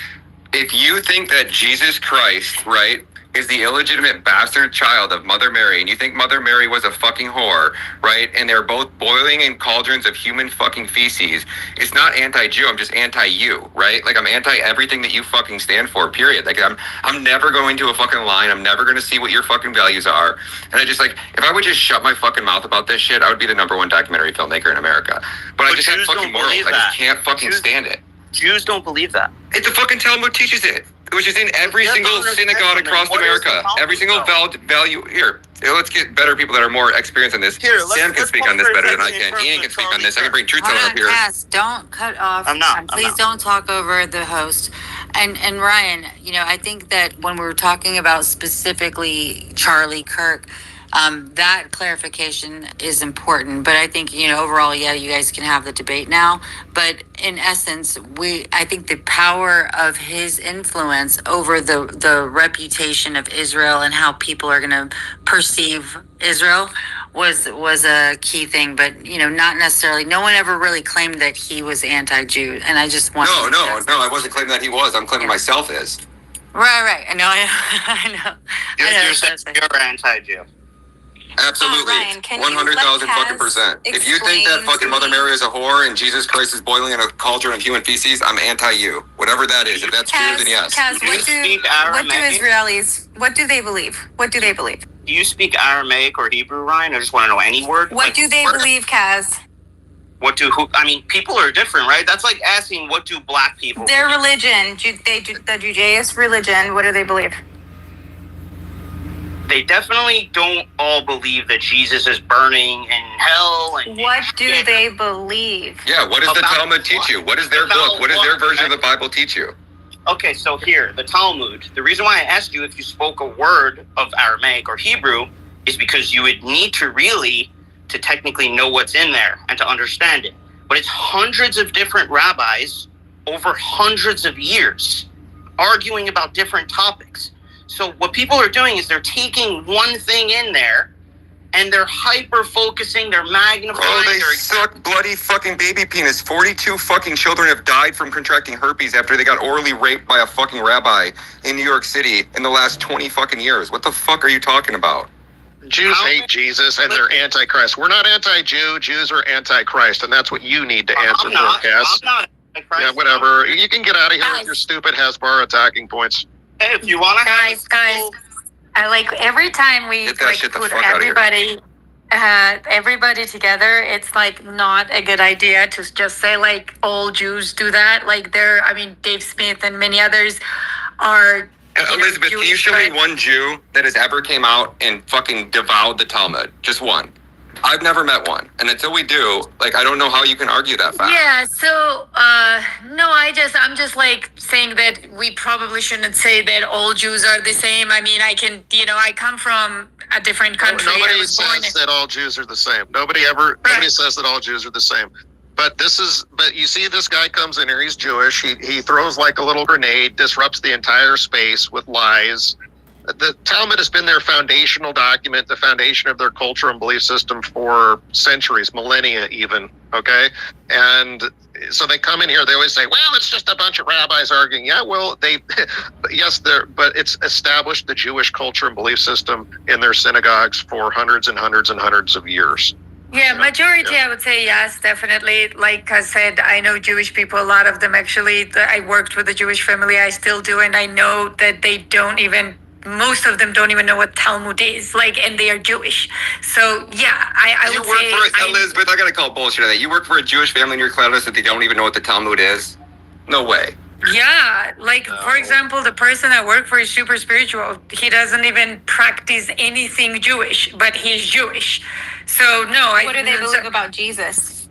if you think that Jesus Christ, right, is the illegitimate bastard child of Mother Mary, and you think Mother Mary was a fucking whore, right, and they're both boiling in cauldrons of human fucking feces, it's not anti-Jew, I'm just anti-you, right? Like, I'm anti everything that you fucking stand for, period. Like, I'm never going to a fucking line, I'm never going to see what your fucking values are, and I just, like, if I would just shut my fucking mouth about this shit, I would be the #1 documentary filmmaker in America. But I just have fucking morals, I just can't fucking stand it. Jews don't believe that. It's the fucking Talmud teaches it. Which is in every single synagogue across America. Every single value. Here, let's get better people that are more experienced on this. Sam can speak on this better than I can. Ian can speak on this. I can bring truth teller up here. Cass, don't cut off. I'm not. Please don't talk over the host. And Ryan, I think that when we were talking about specifically Charlie Kirk, that clarification is important. But I think, overall, yeah, you guys can have the debate now. But in essence, I think the power of his influence over the reputation of Israel and how people are going to perceive Israel was a key thing. But, not necessarily. No one ever really claimed that he was anti-Jew. And I just want No, I wasn't claiming that he was. I'm claiming myself is. Right. I know. You're saying you're anti-Jew. Absolutely, Ryan, can you 100,000 let fucking percent. If you think that fucking Mother Mary is a whore and Jesus Christ is boiling in a cauldron of human feces, I'm anti-you. Whatever that is, if that's true, then yes. Kaz, Do you speak what do Aramaic? Israelis? What do they believe? What do they believe? Do you speak Aramaic or Hebrew, Ryan? I just want to know any word. What do they believe, Kaz? People are different, right? That's like asking, what do black people Their believe? religion, the Judaist religion. What do they believe? They definitely don't all believe that Jesus is burning in hell. And What do they believe? Yeah, what does the About Talmud teach you? What is their book? What does their version of the Bible teach you? Okay, so here, the Talmud. The reason why I asked you if you spoke a word of Aramaic or Hebrew is because you would need to technically know what's in there and to understand it. But it's hundreds of different rabbis over hundreds of years arguing about different topics. So what people are doing is they're taking one thing in there and they're hyper-focusing, they're magnifying. Oh, they suck bloody fucking baby penis. 42 fucking children have died from contracting herpes after they got orally raped by a fucking rabbi in New York City in the last 20 fucking years. What the fuck are you talking about? Jews hate Jesus and they're anti-Christ. We're not anti-Jew. Jews are anti-Christ, and that's what you need to answer for, Cass. I'm not anti-Christ. Yeah, whatever. You can get out of here with your stupid Hasbar attacking points. Hey, if you want to, Guys, I like every time we Get that like shit the put fuck outta here. everybody together, it's like not a good idea to just say like all Jews do that. Like Dave Smith and many others are. Elizabeth, can you show me one Jew that has ever came out and fucking devoured the Talmud? Just one. I've never met one. And until we do, like, I don't know how you can argue that fact. Yeah, so, no, I'm just like saying that we probably shouldn't say that all Jews are the same. I mean, I come from a different country. Nobody says that all Jews are the same. Nobody says that all Jews are the same. But you see this guy comes in here, he's Jewish, he throws like a little grenade, disrupts the entire space with lies. The Talmud has been their foundational document, the foundation of their culture and belief system for centuries, millennia even, okay? And so they come in here, they always say, well, it's just a bunch of rabbis arguing. Yeah, well, but it's established the Jewish culture and belief system in their synagogues for hundreds and hundreds and hundreds of years. Yeah, majority, I would say yes, definitely. Like I said, I know Jewish people, a lot of them actually. I worked with a Jewish family, I still do, and I know that most of them don't even know what Talmud is, and they are Jewish. So yeah, I would say. Elizabeth, I gotta call bullshit on that. You work for a Jewish family and you're telling us that they don't even know what the Talmud is? No way. Yeah, for example, the person I work for is super spiritual. He doesn't even practice anything Jewish, but he's Jewish. So no. What do they believe about Jesus?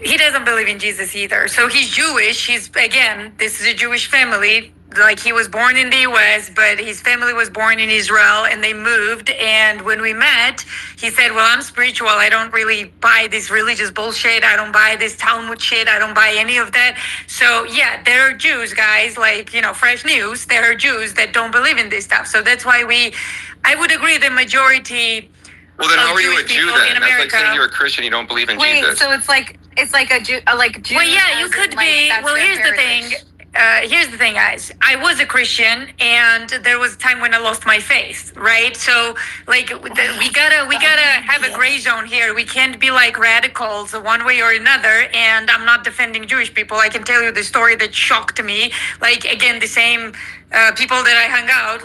He doesn't believe in Jesus either. So he's Jewish. This is a Jewish family. He was born in the U.S., but his family was born in Israel, and they moved. And when we met, he said, well, I'm spiritual. I don't really buy this religious bullshit. I don't buy this Talmud shit. I don't buy any of that. So, yeah, there are Jews, guys, fresh news. There are Jews that don't believe in this stuff. So that's why I would agree the majority. Well, then how are you a Jew then? That's like saying you're a Christian, you don't believe in Jesus. Wait, so it's like a Jew, Jew. Well, yeah, you could be. Well, here's the thing. Here's the thing, guys. I was a Christian, and there was a time when I lost my faith, right? So, we gotta have a gray zone here. We can't be radicals one way or another. And I'm not defending Jewish people. I can tell you the story that shocked me. Again, the same people that I hung out.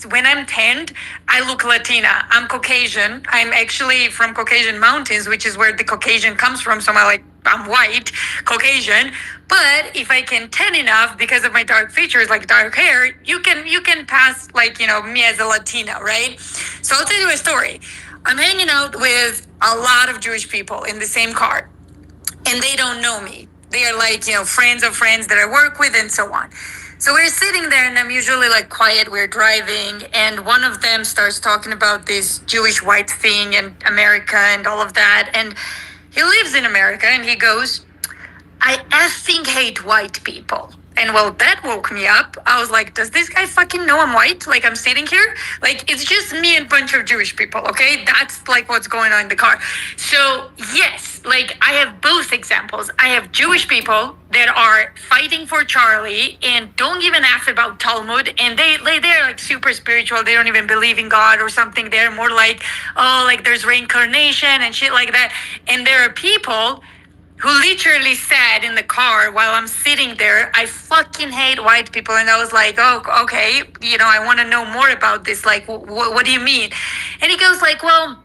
When I'm tanned, I look Latina. I'm Caucasian. I'm actually from Caucasian Mountains, which is where the Caucasian comes from. So I'm white, Caucasian. But if I can tan enough because of my dark features, dark hair, you can pass me as a Latina, right? So I'll tell you a story. I'm hanging out with a lot of Jewish people in the same car, and they don't know me. They are friends of friends that I work with and so on. So we're sitting there, and I'm usually quiet. We're driving, and one of them starts talking about this Jewish white thing and America and all of that. And he lives in America, and he goes, I effing hate white people. And well, that woke me up. I was like, does this guy fucking know I'm white? I'm sitting here? It's just me and a bunch of Jewish people, okay? That's what's going on in the car. So yes, I have both examples. I have Jewish people that are fighting for Charlie and don't even ask about Talmud. And they're super spiritual. They don't even believe in God or something. They're more there's reincarnation and shit like that. And there are people who literally said in the car while I'm sitting there, I fucking hate white people. And I was like, oh, okay, I want to know more about this. What do you mean? And he goes well,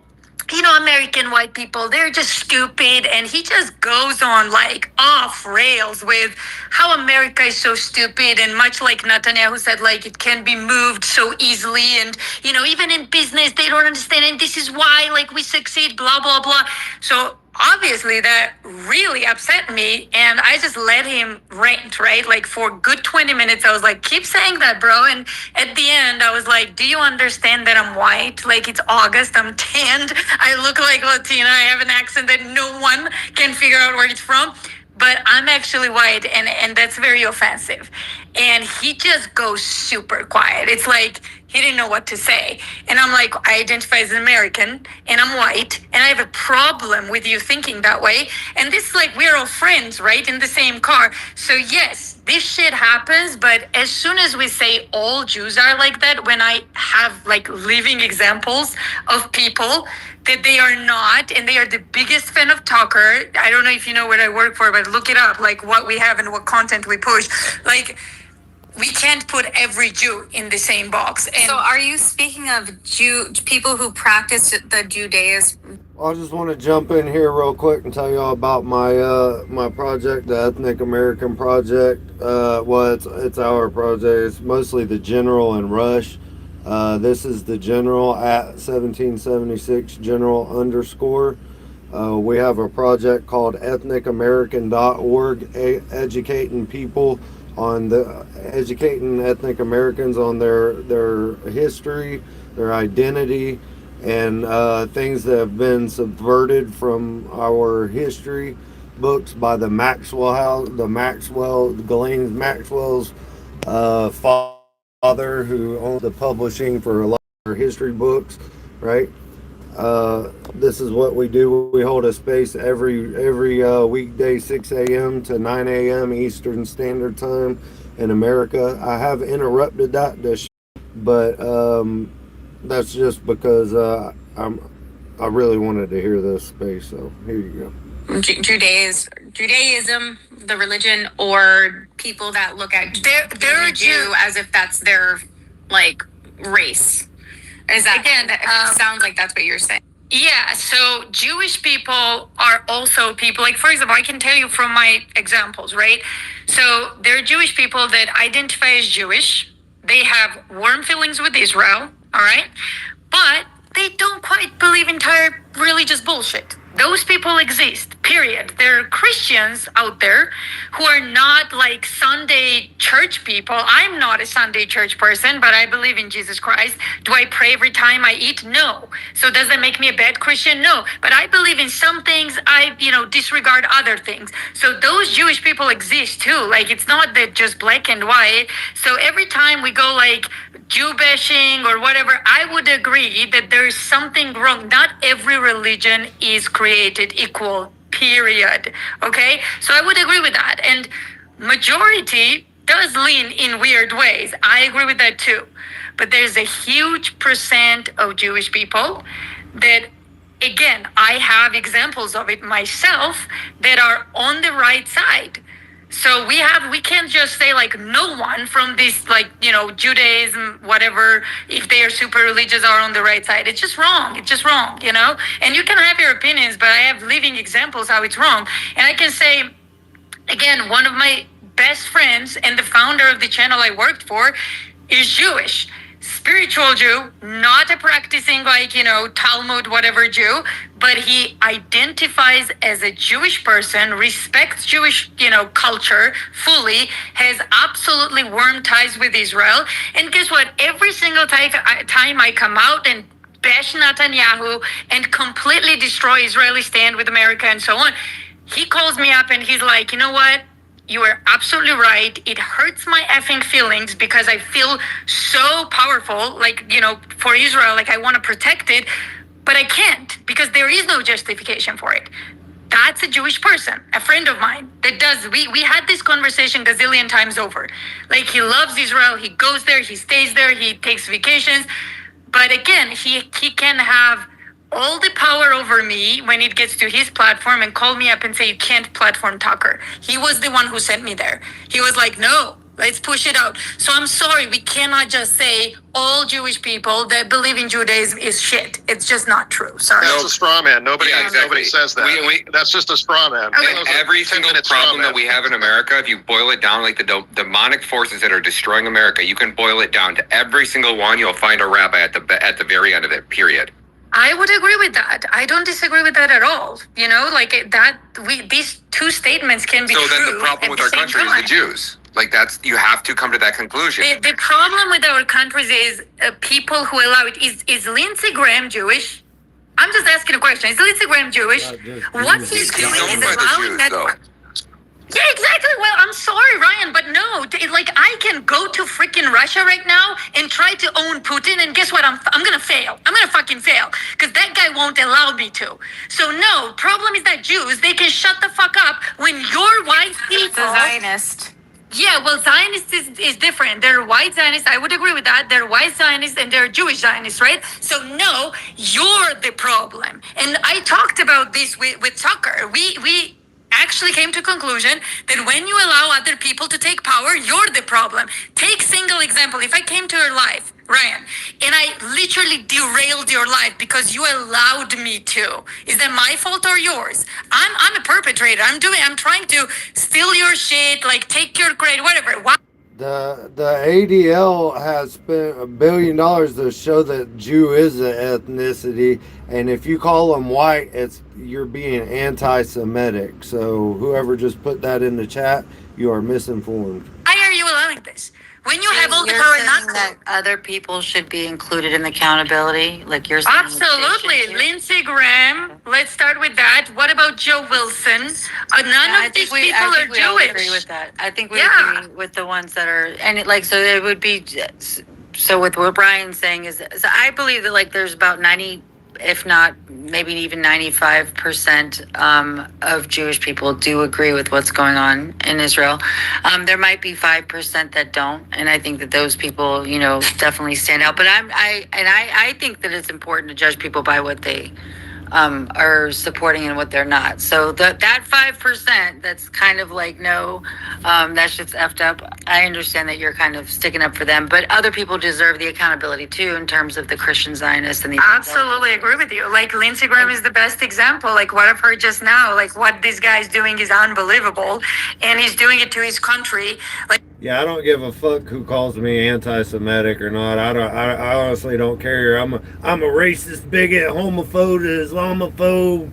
American white people, they're just stupid. And he just goes on off rails with how America is so stupid. And much like Netanyahu said, it can be moved so easily. And, even in business, they don't understand. And this is why, we succeed, blah, blah, blah. So obviously that really upset me, and I just let him rant, right? For a good 20 minutes, I was like, keep saying that, bro. And at the end, I was like, do you understand that I'm white? It's August, I'm tanned, I look like Latina, I have an accent that no one can figure out where it's from. But I'm actually white, and that's very offensive. And he just goes super quiet. It's he didn't know what to say. And I'm like, I identify as an American, and I'm white, and I have a problem with you thinking that way. And this is we're all friends, right? In the same car. So yes, this shit happens, but as soon as we say all Jews are like that, when I have living examples of people that they are not, and they are the biggest fan of Tucker. I don't know if you know what I work for, but look it up, what we have and what content we push. We can't put every Jew in the same box. And so are you speaking of people who practice the Judaism? I just want to jump in here real quick and tell you all about my project, the Ethnic American Project. It's our project. It's mostly the General and Rush. This is the General at 1776 General _ we have a project called ethnicamerican.org, educating people on educating ethnic Americans on their history, their identity, and things that have been subverted from our history books by the Maxwell House, Ghislaine Maxwell's father, who owns the publishing for a lot of history books, right? This is what we do. We hold a space every weekday, 6 a.m. to 9 a.m. Eastern Standard Time in America. I have interrupted that, but that's just because I really wanted to hear this space. So here you go. Judaism, the religion, or people that look at they're a Jew as if that's their like race. Is that again? Sounds like that's what you're saying. Yeah, so Jewish people are also people, like, for example, I can tell you from my examples, right? So there are Jewish people that identify as Jewish. They have warm feelings with Israel, all right? But they don't quite believe entire religious bullshit. Those people exist, period. There are Christians out there who are not like Sunday church people. I'm not a Sunday church person, but I believe in Jesus Christ. Do I pray every time I eat? No. So does that make me a bad Christian? No. But I believe in some things. I, disregard other things. So those Jewish people exist too. Like, it's not that just black and white. So every time we go like Jew bashing or whatever, I would agree that there is something wrong. Not every religion is created equal, period. Okay? So I would agree with that. And majority does lean in weird ways. I agree with that too. But there's a huge percent of Jewish people that, again, I have examples of it myself, that are on the right side. So we can't just say like no one from this, like, Judaism, whatever, if they are super religious, are on the right side. It's just wrong. It's just wrong, And you can have your opinions, but I have living examples how it's wrong. And I can say, again, one of my best friends and the founder of the channel I worked for is Jewish. Spiritual Jew, not a practicing Talmud, whatever Jew, but he identifies as a Jewish person, respects Jewish, culture fully, has absolutely warm ties with Israel. And guess what? Every single time I come out and bash Netanyahu and completely destroy Israeli stand with America and so on, he calls me up and he's like, you know what? You are absolutely right. It hurts my effing feelings because I feel so powerful, like, for Israel, like I want to protect it, but I can't because there is no justification for it. That's a Jewish person, a friend of mine that does. We had this conversation gazillion times over. Like, he loves Israel. He goes there. He stays there. He takes vacations. But again, he can have all the power over me when it gets to his platform and call me up and say, you can't platform Tucker. He was the one who sent me there. He was like, no, let's push it out. So I'm sorry, we cannot just say all Jewish people that believe in Judaism is shit. It's just not true. Sorry. That's a straw man. Nobody says that. That's just a straw man. Okay. Every single problem that we have in America, if you boil it down, like the demonic forces that are destroying America, you can boil it down to every single one. You'll find a rabbi at the very end of it, period. I would agree with that. I don't disagree with that at all. These two statements can be true. So then the problem with our country is the Jews. Like, you have to come to that conclusion. The problem with our countries is people who allow it. Is Lindsey Graham Jewish? I'm just asking a question. Is Lindsey Graham Jewish? What he's doing is allowing that. Yeah, exactly. Well, I'm sorry, Ryan, but no. I can go to freaking Russia right now and try to own Putin, and guess what? I'm gonna fail. I'm gonna fucking fail because that guy won't allow me to. So no, problem is that Jews, they can shut the fuck up when your white people. It's a Zionist. Yeah, well, Zionist is different. There are white Zionists. I would agree with that. There are white Zionists and there are Jewish Zionists, right? So no, you're the problem. And I talked about this with Tucker. We actually came to conclusion that when you allow other people to take power, you're the problem. Take single example. If I came to your life, Ryan, and I literally derailed your life because you allowed me to, is that my fault or yours? I'm a perpetrator. I'm trying to steal your shit, like take your credit, whatever. Why? The ADL has spent $1 billion to show that Jew is an ethnicity, and if you call them white, you're being anti-Semitic. So whoever just put that in the chat, you are misinformed. Why are you allowing this? When you have all the You're power, saying not that other people should be included in the accountability, like you're saying. absolutely. Lindsey Graham let's start with that. What about Joe Wilson? None of these people are we all Jewish. agree with that. I think we Yeah. agree with the ones that are, and it, like, so it would be, so with what Brian's saying is, so I believe that like there's about 90, if not maybe even 95% of Jewish people do agree with what's going on in Israel. There might be 5% that don't, and I think that those people, you know, definitely stand out. But I think that it's important to judge people by what they are supporting and what they're not. So that 5% that's kind of like, no, that shit's effed up. I understand that you're kind of sticking up for them, but other people deserve the accountability too in terms of the Christian Zionists and the. Absolutely agree with you. Like Lindsey Graham is the best example. Like what I've heard just now, like what this guy's doing is unbelievable, and he's doing it to his country. Like. Yeah, I don't give a fuck who calls me anti-Semitic or not. I honestly don't care. I'm a racist, bigot, homophobe, Islamophobe,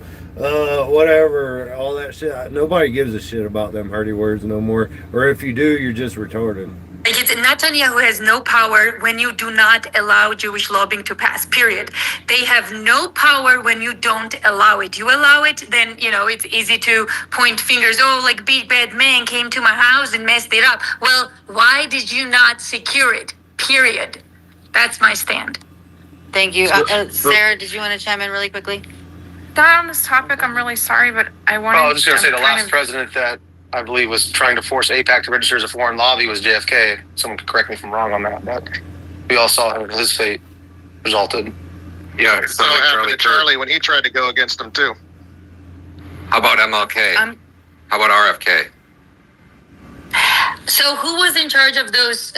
whatever, all that shit. Nobody gives a shit about them dirty words no more. Or if you do, you're just retarded. Like it's Netanyahu has no power when you do not allow Jewish lobbying to pass, period. They have no power when you don't allow it. You allow it, then, you know, it's easy to point fingers. Oh, like big bad man came to my house and messed it up. Well, why did you not secure it, period? That's my stand. Thank you. Sarah, did you want to chime in really quickly? That on this topic, I'm really sorry, but I wanted. Oh, I was just going to say the last president that I believe was trying to force AIPAC to register as a foreign lobby was JFK. Someone could correct me if I'm wrong on that, but we all saw how his fate resulted. Yeah. So happened to Charlie when he tried to go against him too. How about MLK? How about RFK? So who was in charge of those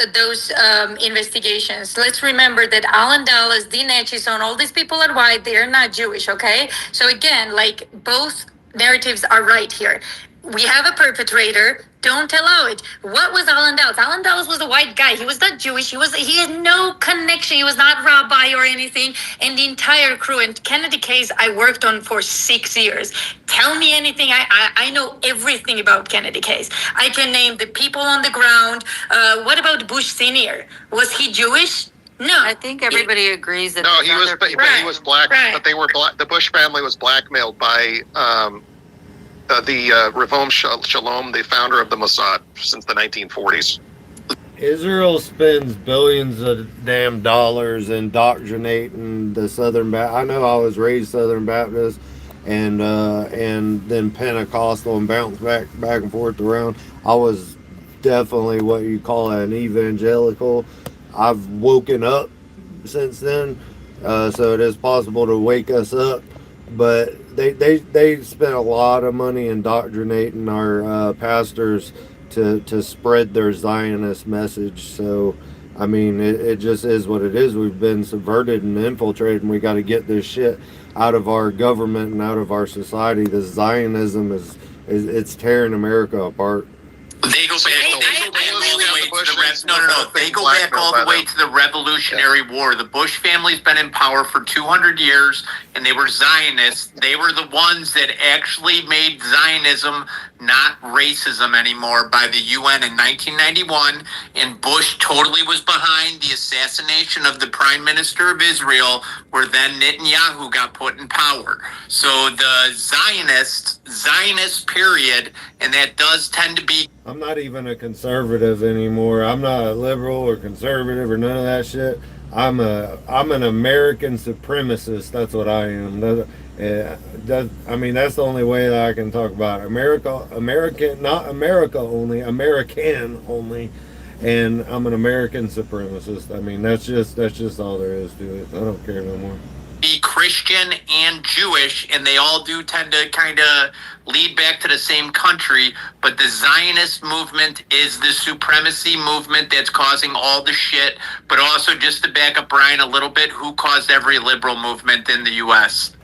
investigations? Let's remember that Alan Dulles, Dean Acheson, all these people are white. They are not Jewish, okay? So again, like both narratives are right here. We have a perpetrator. Don't allow it. What was Alan Dulles? Alan Dulles was a white guy. He was not Jewish. He had no connection. He was not rabbi or anything. And the entire crew and Kennedy case I worked on for 6 years. Tell me anything. I know everything about Kennedy case. I can name the people on the ground. What about Bush Sr.? Was he Jewish? No, I think everybody agrees that. No, he was, but he was black. Right. But they were black. The Bush family was blackmailed by the Revom Shalom, the founder of the Mossad, since the 1940s. Israel spends billions of damn dollars indoctrinating the Southern Baptist. I know I was raised Southern Baptist and then Pentecostal and bounced back and forth around. I was definitely what you call an evangelical. I've woken up since then, so it is possible to wake us up. But they spent a lot of money indoctrinating our pastors to spread their Zionist message. So, I mean, it just is what it is. We've been subverted and infiltrated, and we got to get this shit out of our government and out of our society. This Zionism it's tearing America apart. They go back all the way to the They go back all the way to the Revolutionary War. The Bush family's been in power for 200 years, and they were Zionists. They were the ones that actually made Zionism not racism anymore by the UN in 1991, and Bush totally was behind the assassination of the Prime Minister of Israel, where then Netanyahu got put in power. So the Zionist period, and that does tend to be. I'm not even a conservative anymore. I'm not a liberal or conservative or none of that shit. I'm an American supremacist. That's what I am. I mean, that's the only way that I can talk about it. American, not America only, American only. And I'm an American supremacist. I mean, that's just all there is to it. I don't care no more. Be Christian and Jewish, and they all do tend to kind of lead back to the same country, but the Zionist movement is the supremacy movement that's causing all the shit. But also, just to back up Brian a little bit, who caused every liberal movement in the U.S.?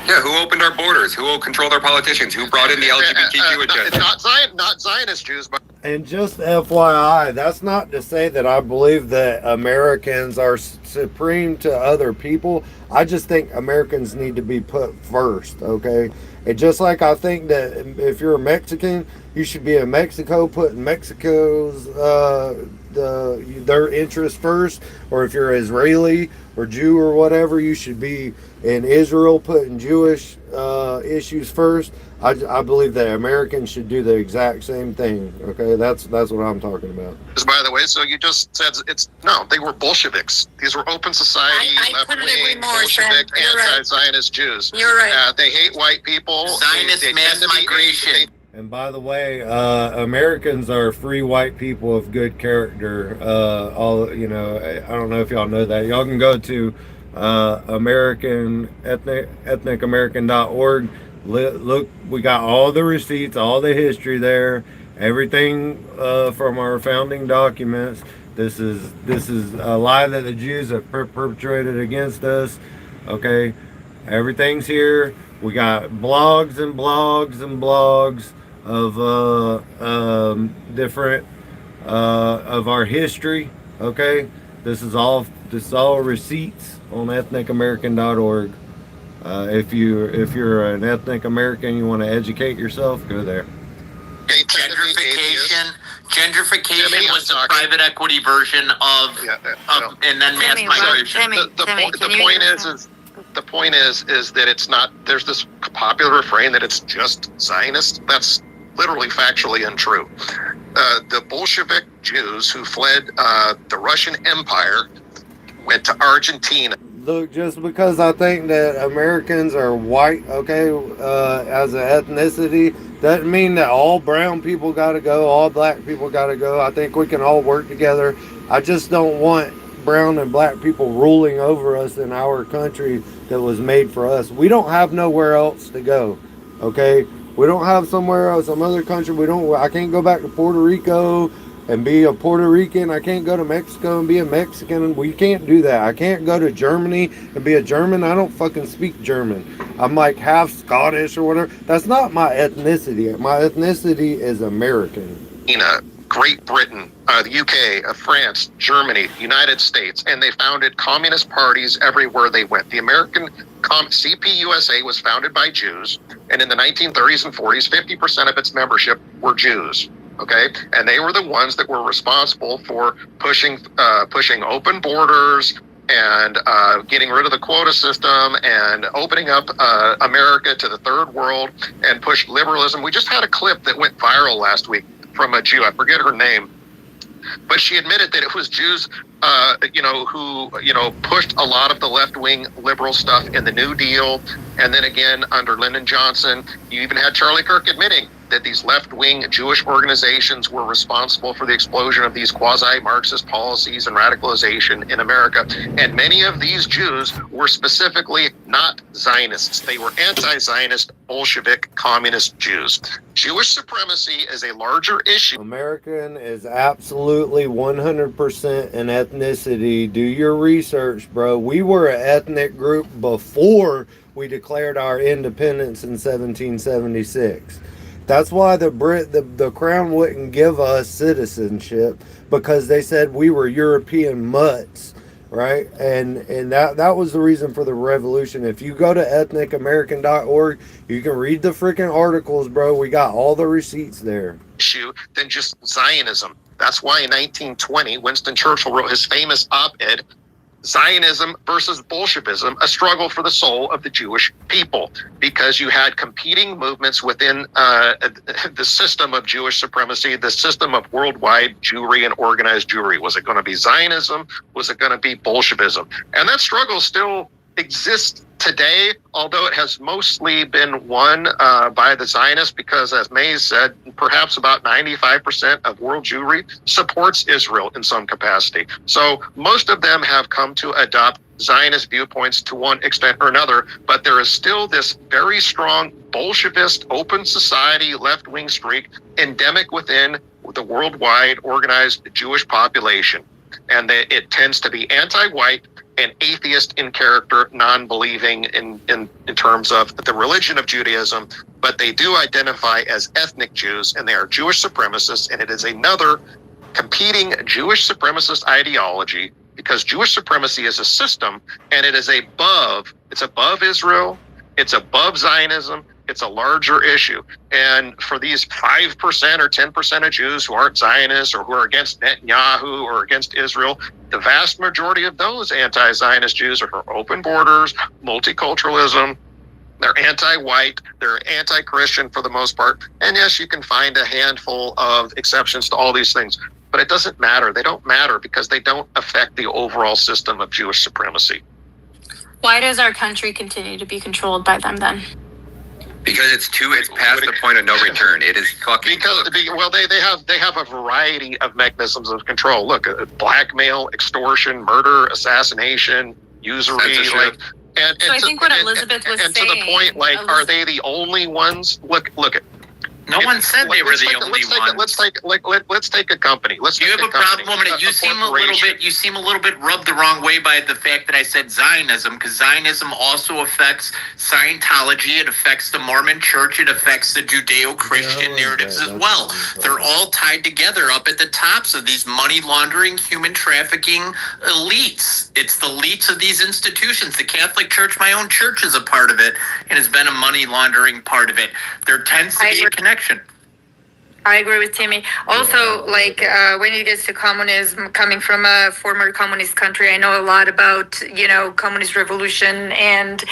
Yeah, who opened our borders? Who controlled our politicians? Who brought in the LGBTQ agenda? Not Zionist Jews, but. And just FYI, that's not to say that I believe that Americans are supreme to other people. I just think Americans need to be put first, okay? And just like I think that if you're a Mexican, you should be in Mexico, putting Mexico's their interests first, or if you're Israeli or Jew or whatever, you should be in Israel, putting Jewish issues first. I believe that Americans should do the exact same thing. Okay, that's what I'm talking about. By the way, so you just said they were Bolsheviks. These were open society, I couldn't agree left-wing, more, Bolshevik, Sam. You're right. anti-Zionist Jews. You're right. They hate white people. Zionist They mass tend to be- migration. And by the way, Americans are free white people of good character. I don't know if y'all know that. Y'all can go to ethnicamerican.org. Look, we got all the receipts, all the history there, everything from our founding documents. This is a lie that the Jews have perpetrated against us. Okay, everything's here. We got blogs and blogs and blogs of different of our history. Okay, this is all receipts on ethnicamerican.org. If you're an ethnic American, you want to educate yourself, go there. Gentrification was the private equity version of and then mass migration. The point is that it's not. There's this popular refrain that it's just Zionist. That's literally factually untrue. The Bolshevik Jews who fled the Russian Empire went to Argentina. Look, just because I think that Americans are white, okay, as an ethnicity, doesn't mean that all brown people got to go, all black people got to go. I think we can all work together. I just don't want brown and black people ruling over us in our country that was made for us. We don't have nowhere else to go, okay? We don't have somewhere else, some other country. I can't go back to Puerto Rico and be a Puerto Rican. I can't go to Mexico and be a Mexican. We can't do that. I can't go to Germany and be a German. I don't fucking speak German. I'm like half Scottish or whatever. That's not my ethnicity. My ethnicity is American. Great Britain, the UK, France, Germany, United States, and they founded communist parties everywhere they went. The American CPUSA was founded by Jews, and in the 1930s and 40s, 50% of its membership were Jews. Okay, and they were the ones that were responsible for pushing open borders and getting rid of the quota system and opening up America to the third world and push liberalism. We just had a clip that went viral last week from a Jew. I forget her name, but she admitted that it was Jews, who pushed a lot of the left-wing liberal stuff in the New Deal, and then again under Lyndon Johnson. You even had Charlie Kirk admitting that these left-wing Jewish organizations were responsible for the explosion of these quasi-Marxist policies and radicalization in America. And many of these Jews were specifically not Zionists. They were anti-Zionist, Bolshevik, communist Jews. Jewish supremacy is a larger issue. American is absolutely 100% an ethnicity. Do your research, bro. We were an ethnic group before we declared our independence in 1776. That's why the crown wouldn't give us citizenship, because they said we were European mutts, right? And that was the reason for the revolution. If you go to ethnicamerican.org, you can read the freaking articles, bro. We got all the receipts there. Issue than just Zionism. That's why in 1920, Winston Churchill wrote his famous op-ed, Zionism versus Bolshevism, a struggle for the soul of the Jewish people, because you had competing movements within the system of Jewish supremacy, the system of worldwide Jewry and organized Jewry. Was it going to be Zionism? Was it going to be Bolshevism? And that struggle still exists today, although it has mostly been won by the Zionists, because, as Mays said, perhaps about 95% of world Jewry supports Israel in some capacity. So most of them have come to adopt Zionist viewpoints to one extent or another, but there is still this very strong Bolshevist, open society, left-wing streak endemic within the worldwide organized Jewish population. And it tends to be anti-white and atheist in character, non-believing in terms of the religion of Judaism, but they do identify as ethnic Jews, and they are Jewish supremacists, and it is another competing Jewish supremacist ideology because Jewish supremacy is a system, and it's above Israel, it's above Zionism, it's a larger issue. And for these 5% or 10% of Jews who aren't Zionists or who are against Netanyahu or against Israel, the vast majority of those anti-Zionist Jews are for open borders, multiculturalism. They're anti-white, they're anti-Christian for the most part. And yes, you can find a handful of exceptions to all these things, but it doesn't matter. They don't matter because they don't affect the overall system of Jewish supremacy. Why does our country continue to be controlled by them then? Because it's past the point of no return. It is fucking. They have a variety of mechanisms of control. Look, blackmail, extortion, murder, assassination, usury, Censorship. So I think what Elizabeth was and saying. to the point, like, are they the only ones? Look at. No one said they were the only ones. Let's take a company. You have a problem, woman. You seem a little bit rubbed the wrong way by the fact that I said Zionism, because Zionism also affects Scientology. It affects the Mormon Church. It affects the Judeo-Christian narratives as well. They're all tied together up at the tops of these money laundering, human trafficking elites. It's the elites of these institutions. The Catholic Church, my own church, is a part of it and has been a money laundering part of it. There tends to be a connection. I agree with Timmy. Also, when it gets to communism, coming from a former communist country, I know a lot about, communist revolution and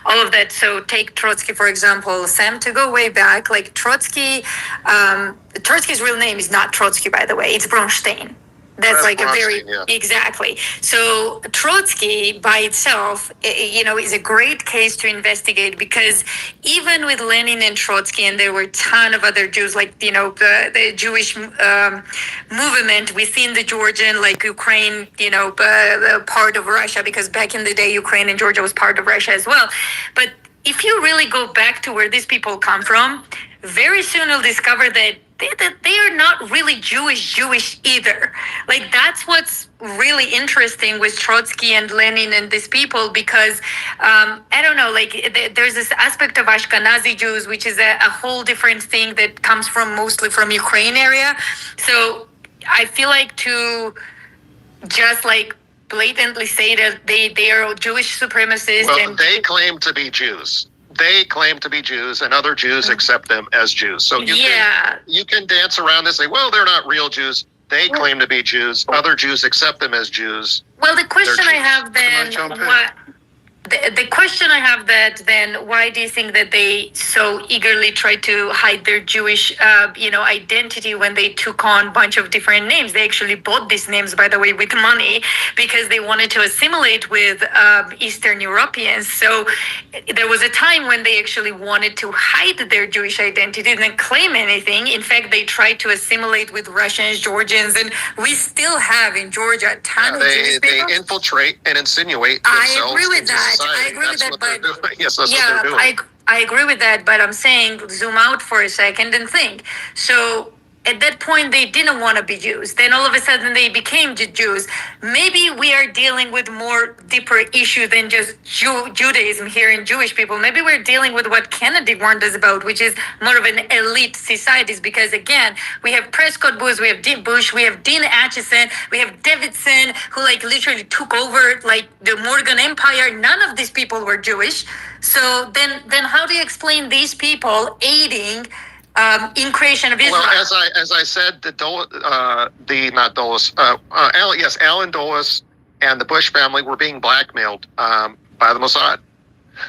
all of that. So take Trotsky, for example. Sam, to go way back, Trotsky's real name is not Trotsky, by the way. It's Bronstein. That's exactly. So Trotsky by itself, is a great case to investigate, because even with Lenin and Trotsky, and there were a ton of other Jews, the Jewish movement within the Georgian, Ukraine, part of Russia, because back in the day, Ukraine and Georgia was part of Russia as well. But if you really go back to where these people come from, very soon you'll discover that they are not really Jewish either. That's what's really interesting with Trotsky and Lenin and these people, because I don't know, there's this aspect of Ashkenazi Jews, which is a whole different thing that comes mostly from Ukraine area. So I feel like to just blatantly say that they are Jewish supremacists. Well, they claim to be Jews. And other Jews accept them as Jews. So you can dance around and say, well, they're not real Jews. They claim to be Jews. Other Jews accept them as Jews. Well, the question I have then, the question I have then, why do you think that they so eagerly try to hide their Jewish, identity when they took on a bunch of different names? They actually bought these names, by the way, with money, because they wanted to assimilate with Eastern Europeans. So there was a time when they actually wanted to hide their Jewish identity, didn't claim anything. In fact, they tried to assimilate with Russians, Georgians, and we still have in Georgia a ton of Jewish people. They infiltrate and insinuate themselves. I agree with that. Society. I agree with that, but yes, that's what they're doing. I agree with that, but I'm saying zoom out for a second and think. So at that point, they didn't want to be Jews. Then all of a sudden, they became Jews. Maybe we are dealing with more deeper issue than just Judaism here in Jewish people. Maybe we're dealing with what Kennedy warned us about, which is more of an elite societies. Because again, we have Prescott Bush, we have Bush, we have Dean Acheson, we have Davidson, who literally took over the Morgan Empire. None of these people were Jewish. So then how do you explain these people aiding in creation of Israel? Well, as I said, Alan Dulles and the Bush family were being blackmailed by the Mossad.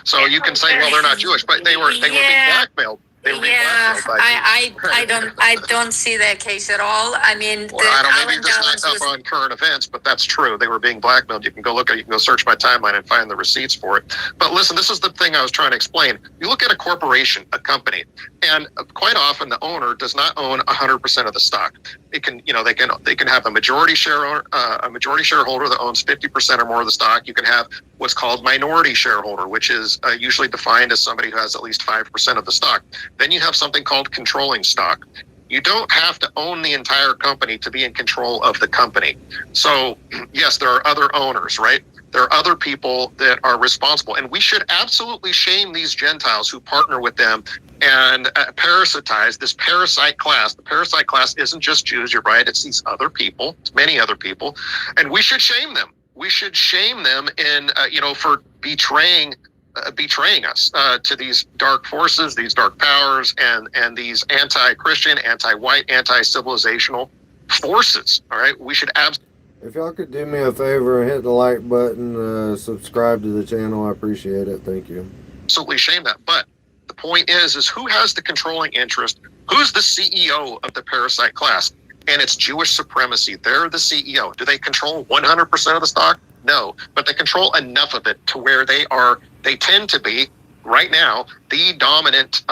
So you can say, well, they're not Jewish, but they were being blackmailed. I don't see that case at all. I mean, maybe just not up on current events, but that's true. They were being blackmailed. You can go look at it. You can go search my timeline and find the receipts for it. But listen, this is the thing I was trying to explain. You look at a corporation, a company, and quite often the owner does not own 100% of the stock. It can, they can have a majority shareholder that owns 50% or more of the stock. You can have what's called minority shareholder, which is usually defined as somebody who has at least 5% of the stock. Then you have something called controlling stock. You don't have to own the entire company to be in control of the company. So yes, there are other owners, right? There are other people that are responsible, and we should absolutely shame these Gentiles who partner with them and parasitize this parasite class. The parasite class isn't just Jews, you're right. It's these other people, it's many other people, and we should shame them. we should shame them in, for betraying us to these dark forces, these dark powers, and these anti-Christian, anti-white, anti-civilizational forces. All right, we should absolutely. If y'all could do me a favor and hit the like button, subscribe to the channel, I appreciate it. Thank you. Absolutely shame that. But the point is who has the controlling interest? Who's the CEO of the parasite class? And it's Jewish supremacy. They're the CEO. Do they control 100% of the stock? No, but they control enough of it to where they tend to be, right now, the dominant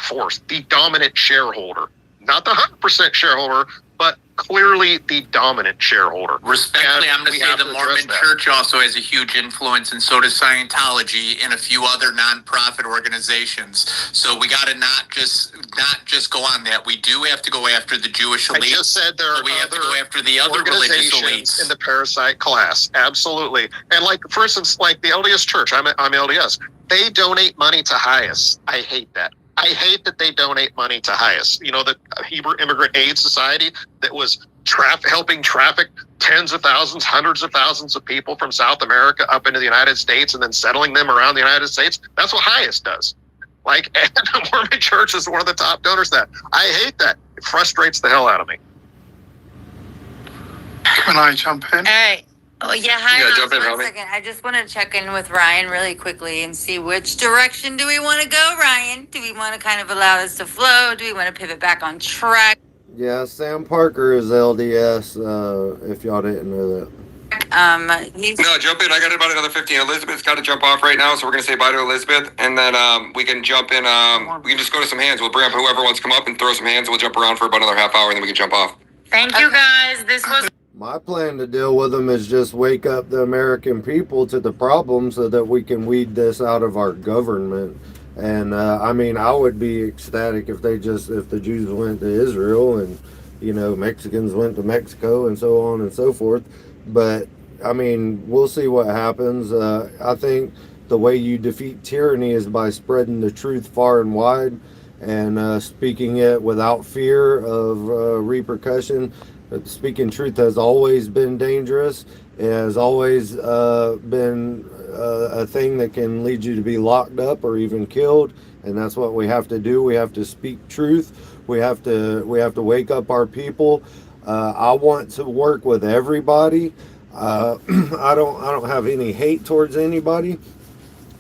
force, the dominant shareholder. Not the 100% shareholder, but clearly the dominant shareholder. Respectfully, I'm going to say the Mormon that. Church also has a huge influence, and so does Scientology and a few other nonprofit organizations. So we got to not just go on that. We do have to go after the Jewish elite. I just said there are we have to go after the other religious elites in the parasite class. Absolutely. And like, for instance, like the LDS Church, I'm LDS. They donate money to HIAS. I hate that. I hate that they donate money to HIAS. The Hebrew Immigrant Aid Society that was helping traffic tens of thousands, hundreds of thousands of people from South America up into the United States and then settling them around the United States. That's what HIAS does. And the Mormon Church is one of the top donors of that. I hate that. It frustrates the hell out of me. Can I jump in? All right. Oh, yeah. Hi, Yeah, jump in, one Robbie. second. I just want to check in with Ryan really quickly and see which direction do we want to go, Ryan? Do we want to kind of allow this to flow? Do we want to pivot back on track? Yeah, Sam Parker is LDS, if y'all didn't know that. He's No, jump in. I got about another 15. Elizabeth's got to jump off right now, so we're going to say bye to Elizabeth, and then we can jump in. We can just go to some hands. We'll bring up whoever wants to come up and throw some hands. We'll jump around for about another half hour, and then we can jump off. Thank you guys. This was My plan to deal with them is just wake up the American people to the problem so that we can weed this out of our government. And I would be ecstatic if the Jews went to Israel and, Mexicans went to Mexico and so on and so forth. But, we'll see what happens. I think the way you defeat tyranny is by spreading the truth far and wide and speaking it without fear of repercussion. Speaking truth has always been dangerous. It has always been a thing that can lead you to be locked up or even killed, and that's what we have to do. We have to speak truth. We have to wake up our people. I want to work with everybody. I don't have any hate towards anybody,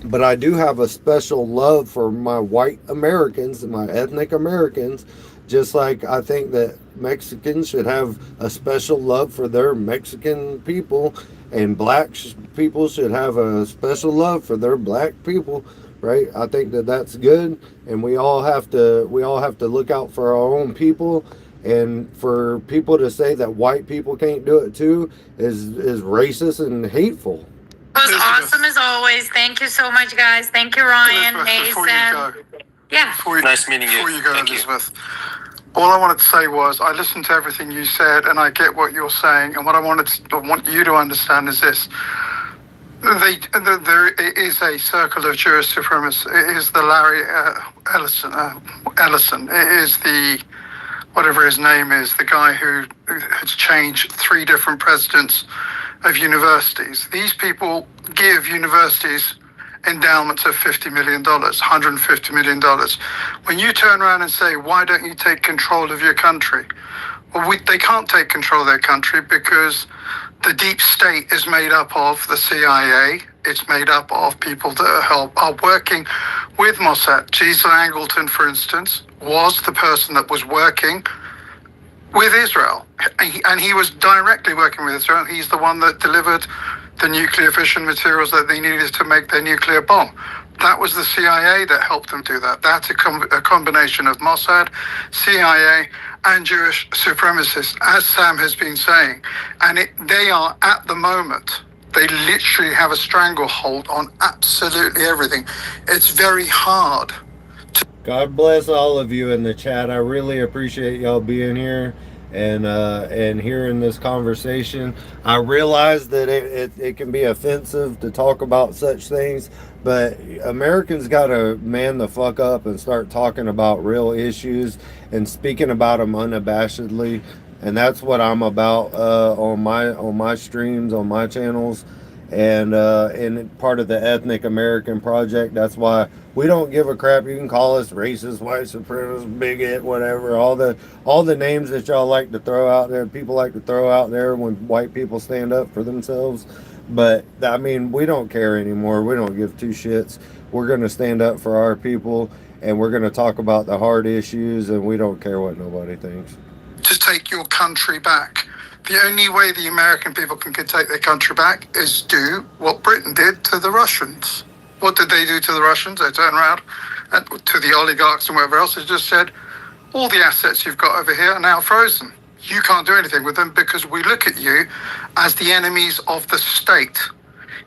but I do have a special love for my white Americans and my ethnic Americans. Just like I think that Mexicans should have a special love for their Mexican people, and black people should have a special love for their black people, right? I think that that's good, and we all have to look out for our own people. And for people to say that white people can't do it too is racist and hateful. It was awesome as always. Thank you so much, guys. Thank you, Ryan. Before you go, Yeah. Nice meeting you. Before you go, Thank you. Elizabeth, all I wanted to say was I listened to everything you said, and I get what you're saying. And what I want you to understand is this: there is a circle of Jewish supremacy. It is the Larry Ellison. It is the whatever his name is, the guy who has changed 3 different presidents of universities. These people give universities endowments of $50 million, $150 million. When you turn around and say, why don't you take control of your country? Well, they can't take control of their country because the deep state is made up of the CIA. It's made up of people that are working with Mossad. Gisela Angleton, for instance, was the person that was working with Israel. And he was directly working with Israel. He's the one that delivered the nuclear fission materials that they needed to make their nuclear bomb. That was the CIA that helped them do that. That's a combination of Mossad, CIA, and Jewish supremacists, as Sam has been saying. And they are, at the moment, they literally have a stranglehold on absolutely everything. It's very hard. God bless all of you in the chat. I really appreciate y'all being here and hearing this conversation. I realize that it can be offensive to talk about such things, but Americans got to man the fuck up and start talking about real issues and speaking about them unabashedly. and that's what I'm about on my streams, on my channels, and part of the Ethnic American Project. That's why we don't give a crap. You can call us racist, white supremacist, bigot, whatever. All the names that y'all like to throw out there, people like to throw out there when white people stand up for themselves. But I mean, we don't care anymore. We don't give two shits. We're gonna stand up for our people, and we're gonna talk about the hard issues, and we don't care what nobody thinks. To take your country back. The only way the American people can take their country back is do what Britain did to the Russians. What did they do to the Russians? They turned around and to the oligarchs and whatever else. They just said, all the assets you've got over here are now frozen. You can't do anything with them because we look at you as the enemies of the state.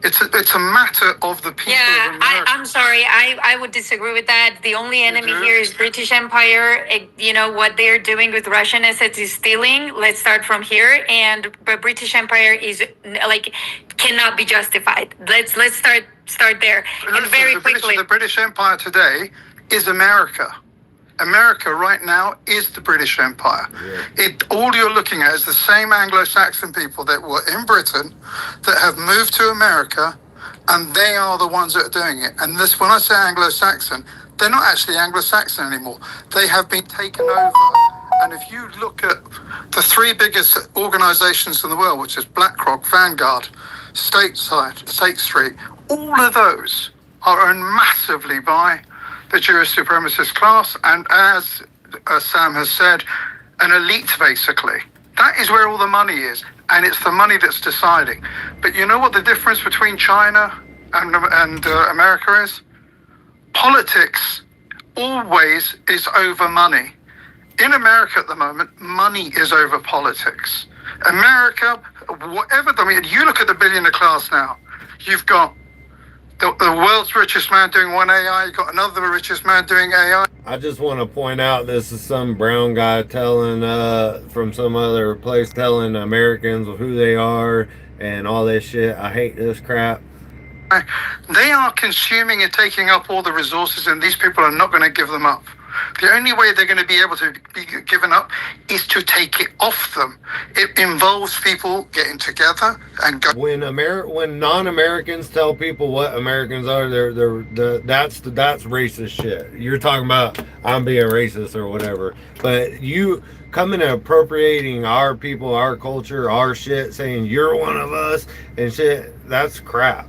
It's a matter of the people. Yeah, I'm sorry. I would disagree with that. The only enemy here is British Empire. You know, what they're doing with Russian assets is stealing. Let's start from here. But British Empire is like cannot be justified. Let's start there. And very quickly. The British Empire today is America. America right now is the British Empire. Yeah. All you're looking at is the same Anglo-Saxon people that were in Britain that have moved to America, and they are the ones that are doing it. And this, when I say Anglo-Saxon, they're not actually Anglo-Saxon anymore. They have been taken over. And if you look at the three biggest organizations in the world, which is BlackRock, Vanguard, State Street, all of those are owned massively by the Jewish supremacist class, and as Sam has said, an elite basically. That is where all the money is, and it's the money that's deciding. But you know what the difference between China and America is? Politics always is over money. In America at the moment, money is over politics. America, whatever, I mean, you look at the billionaire class now, you've got the world's richest man doing one AI, you got another richest man doing AI. I just want to point out this is some brown guy telling from some other place telling Americans who they are and all this shit. I hate this crap. They are consuming and taking up all the resources, and these people are not going to give them up. The only way they're going to be able to be given up is to take it off them. It involves people getting together and go. When non-Americans tell people what Americans are, that's racist shit. You're talking about I'm being racist or whatever, but you coming and appropriating our people, our culture, our shit, saying you're one of us and shit. That's crap.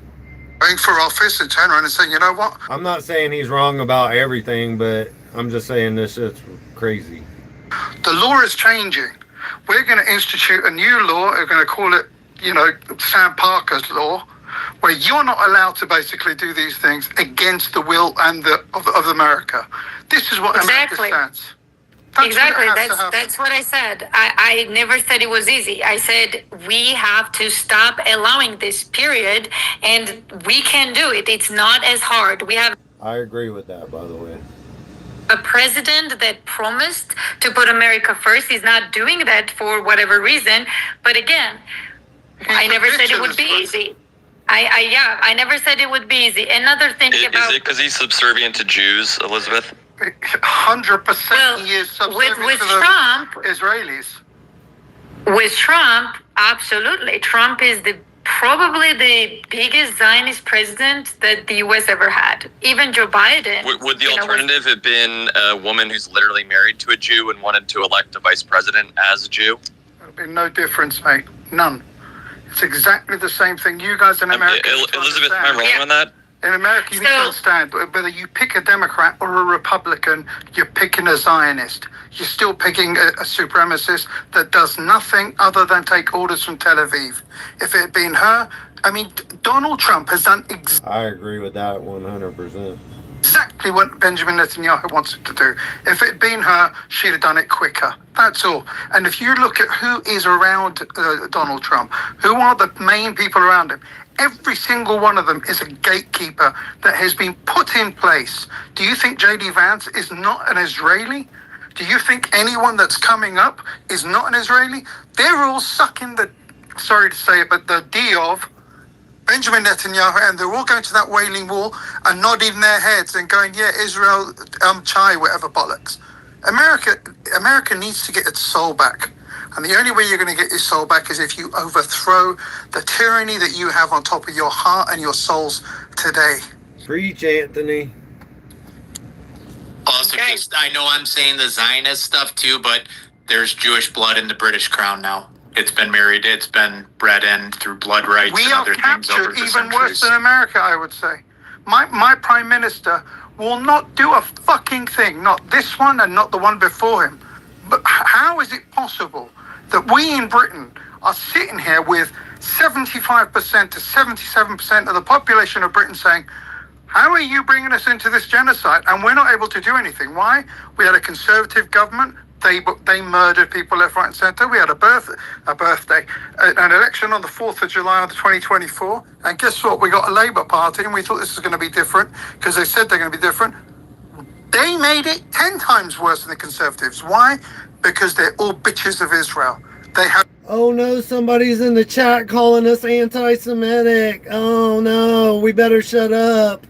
Going for office and turn around and saying, you know what? I'm not saying he's wrong about everything, but I'm just saying this shit's crazy. The law is changing. We're going to institute a new law. We're going to call it, Sam Parker's law, where you're not allowed to basically do these things against the will and of America. This is what exactly. America stands. Exactly. That's what I said. I never said it was easy. I said we have to stop allowing this period, and we can do it. It's not as hard. I agree with that, by the way. A president that promised to put America first. He's not doing that for whatever reason. But again, I never said it would be easy. I never said it would be easy. Another thing about... Is it because he's subservient to Jews, Elizabeth? 100% he is subservient with to Trump, the Israelis. With Trump, absolutely. Trump is probably the biggest Zionist president that the U.S. ever had. Even Joe Biden. Would the alternative have been a woman who's literally married to a Jew and wanted to elect a vice president as a Jew? There'll be no difference, mate. None. It's exactly the same thing. You guys in America... Elizabeth, am I wrong on that? In America, you need to understand, whether you pick a Democrat or a Republican, you're picking a Zionist. You're still picking a supremacist that does nothing other than take orders from Tel Aviv. If it had been her, Donald Trump has done I agree with that 100%. Exactly what Benjamin Netanyahu wants it to do. If it had been her, she'd have done it quicker. That's all. And if you look at who is around Donald Trump, who are the main people around him, every single one of them is a gatekeeper that has been put in place. Do you think J.D. Vance is not an Israeli? Do you think anyone that's coming up is not an Israeli? They're all sucking sorry to say it, but the D of Benjamin Netanyahu, and they're all going to that Wailing Wall and nodding their heads and going, yeah, Israel, chai, whatever bollocks. America needs to get its soul back. And the only way you're going to get your soul back is if you overthrow the tyranny that you have on top of your heart and your souls today. Preach, Anthony. Also, just, I know I'm saying the Zionist stuff too, but there's Jewish blood in the British crown now. It's been married, it's been bred in through blood rights and other things over the centuries. Even worse than America, I would say. My prime minister will not do a fucking thing, not this one and not the one before him. But how is it possible that we in Britain are sitting here with 75% to 77% of the population of Britain saying, how are you bringing us into this genocide? And we're not able to do anything. Why? We had a conservative government. They murdered people left, right, and centre. We had an election on the 4th of July of 2024. And guess what? We got a Labour Party, and we thought this was going to be different because they said they're going to be different. They made it 10 times worse than the Conservatives. Why? Because they're all bitches of Israel. They have... Oh no, somebody's in the chat calling us anti-Semitic. Oh no, we better shut up.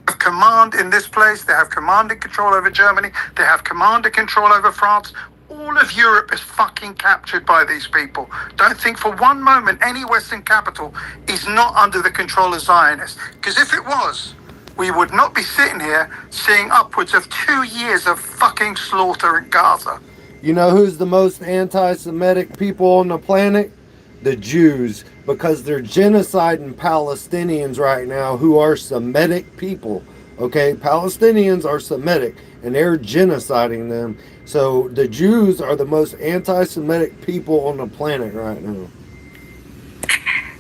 Command in this place. They have command and control over Germany. They have command and control over France. All of Europe is fucking captured by these people. Don't think for one moment any Western capital is not under the control of Zionists. Because if it was, we would not be sitting here seeing upwards of 2 years of fucking slaughter in Gaza. You know who's the most anti-Semitic people on the planet? The Jews, because they're genociding Palestinians right now who are Semitic people. Okay, Palestinians are Semitic and they're genociding them. So the Jews are the most anti-Semitic people on the planet right now.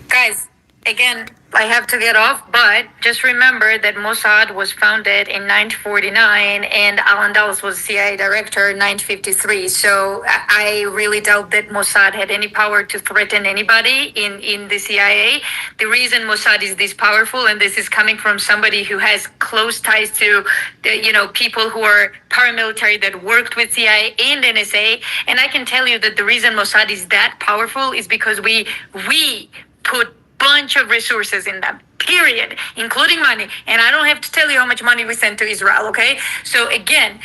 Guys, again, I have to get off, but just remember that Mossad was founded in 1949 and Alan Dulles was CIA director in 1953. So I really doubt that Mossad had any power to threaten anybody in the CIA. The reason Mossad is this powerful, and this is coming from somebody who has close ties to people who are paramilitary that worked with CIA and NSA. And I can tell you that the reason Mossad is that powerful is because we put bunch of resources in them, period, including money. And I don't have to tell you how much money we sent to Israel, okay? So again,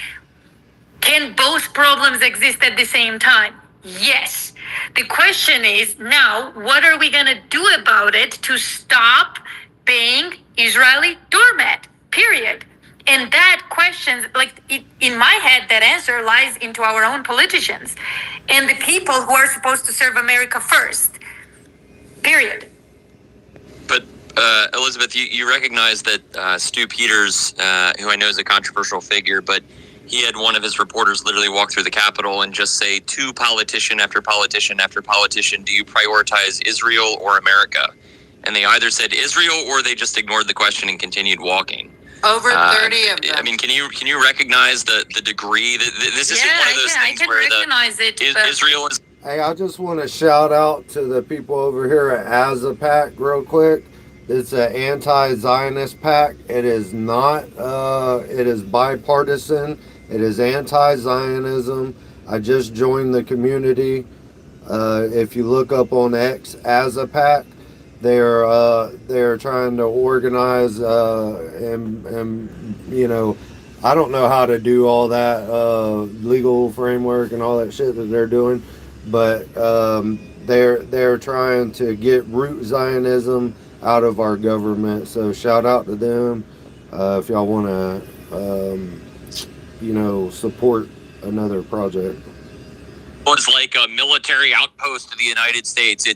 can both problems exist at the same time? Yes. The question is now, what are we going to do about it to stop being Israeli doormat, period? And that question, in my head, that answer lies into our own politicians and the people who are supposed to serve America first, period. But Elizabeth, you recognize that Stu Peters, who I know is a controversial figure, but he had one of his reporters literally walk through the Capitol and just say to politician after politician after politician, do you prioritize Israel or America? And they either said Israel or they just ignored the question and continued walking. Over 30 of them. I mean, can you recognize the degree that this isn't one of those things where Israel is... Hey, I just want to shout out to the people over here at AZAPAC real quick. It's an anti-Zionist pack. It is not, it is bipartisan. It is anti-Zionism. I just joined the community. If you look up on X, AZAPAC, they're trying to organize and I don't know how to do all that legal framework and all that shit that they're doing. But they're trying to get root Zionism out of our government. So shout out to them if y'all want to, support another project. Was like a military outpost of the United States.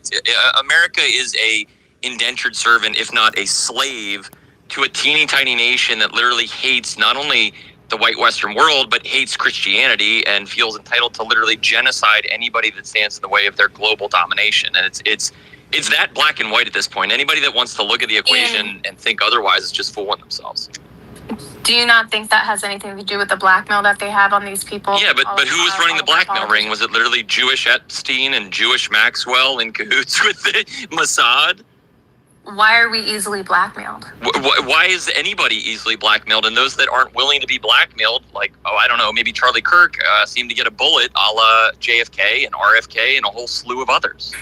America is a indentured servant, if not a slave, to a teeny tiny nation that literally hates not only the white Western world, but hates Christianity and feels entitled to literally genocide anybody that stands in the way of their global domination. And it's that black and white at this point. Anybody that wants to look at the equation and think otherwise is just fooling themselves. Do you not think that has anything to do with the blackmail that they have on these people? Yeah, but who was running the blackmail ring? Was it literally Jewish Epstein and Jewish Maxwell in cahoots with the Mossad? Why are we easily blackmailed? Why is anybody easily blackmailed? And those that aren't willing to be blackmailed, like, I don't know, maybe Charlie Kirk seemed to get a bullet a la JFK and RFK and a whole slew of others.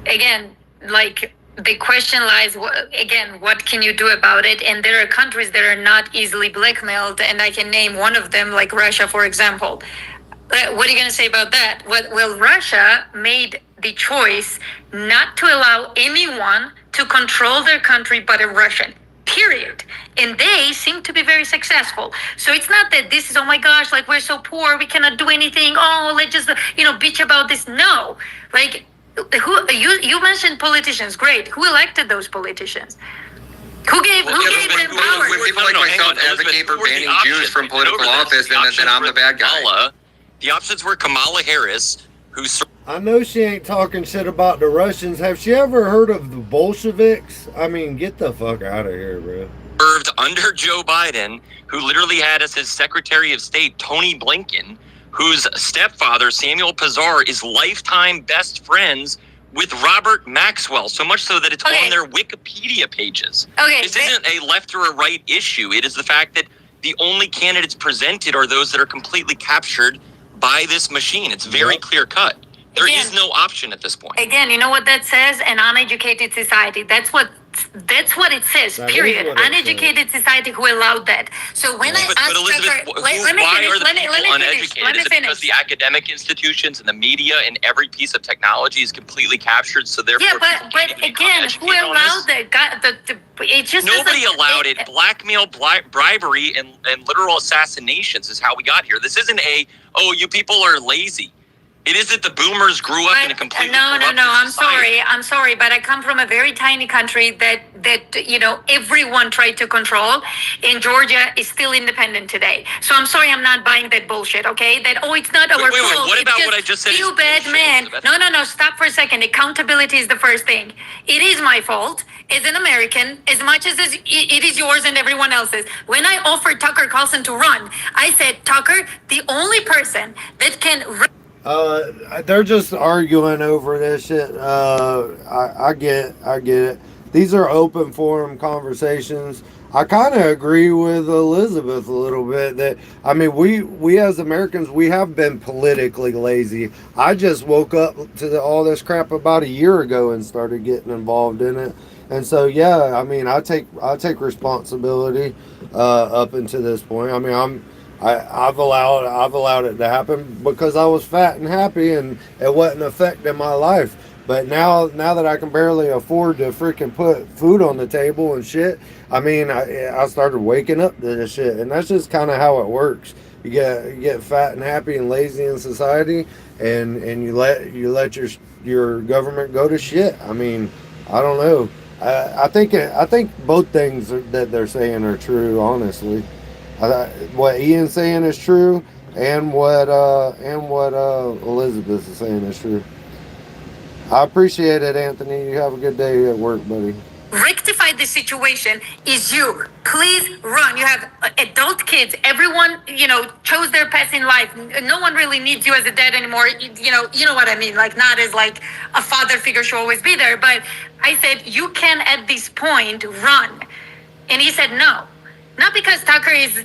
Again, the question lies, what can you do about it? And there are countries that are not easily blackmailed, and I can name one of them, like Russia, for example. What are you going to say about that? Well, Russia made the choice not to allow anyone to control their country but a Russian. Period. And they seem to be very successful. So it's not that this is, oh my gosh, like we're so poor, we cannot do anything. Oh, let's just, bitch about this. No. Like, you mentioned politicians. Great. Who elected those politicians? Who gave them power? When people like myself advocate for banning Jews from political office, then I'm the bad guy. The options were Kamala Harris, who I know she ain't talking shit about the Russians. Have she ever heard of the Bolsheviks? I mean, get the fuck out of here, bro. served under Joe Biden, who literally had as his Secretary of State, Tony Blinken, whose stepfather, Samuel Pizarro, is lifetime best friends with Robert Maxwell, so much so that it's on their Wikipedia pages. This isn't a left or a right issue. It is the fact that the only candidates presented are those that are completely captured by this machine. It's very clear cut. There is no option at this point. Again, you know what that says? An uneducated society. That's what it says, period. Uneducated society who allowed that. So when I asked Tucker, let me finish. Because the academic institutions and the media and every piece of technology is completely captured, so therefore... Yeah, but again, who allowed that? It just nobody allowed it. Blackmail, bribery, and literal assassinations is how we got here. This isn't you people are lazy. It is that the boomers grew up in a completely corrupted society. I'm sorry, but I come from a very tiny country that everyone tried to control, and Georgia is still independent today. So I'm sorry, I'm not buying that bullshit. Okay, it's not our fault. What about what I just said? Feel bad, man. No. Stop for a second. Accountability is the first thing. It is my fault as an American, as much as it is yours and everyone else's. When I offered Tucker Carlson to run, I said, Tucker, the only person that can. They're just arguing over this shit. I get it. These are open forum conversations. I kind of agree with Elizabeth a little bit that, we as Americans, we have been politically lazy. I just woke up to all this crap about a year ago and started getting involved in it. And so, I take responsibility up until this point. I've allowed it to happen because I was fat and happy and it wasn't affecting my life. But now that I can barely afford to freaking put food on the table and shit, I started waking up to this shit, and that's just kind of how it works. You get fat and happy and lazy in society, and you let your government go to shit. I don't know. I think both things that they're saying are true, honestly. What Ian's saying is true, and what Elizabeth is saying is true. I appreciate it, Anthony. You have a good day at work, buddy. Rectify the situation is you. Please run. You have adult kids. Everyone, chose their path in life. No one really needs you as a dad anymore. You know what I mean? Like, not as like a father figure should always be there. But I said, you can at this point run. And he said, no. Not because Tucker is, a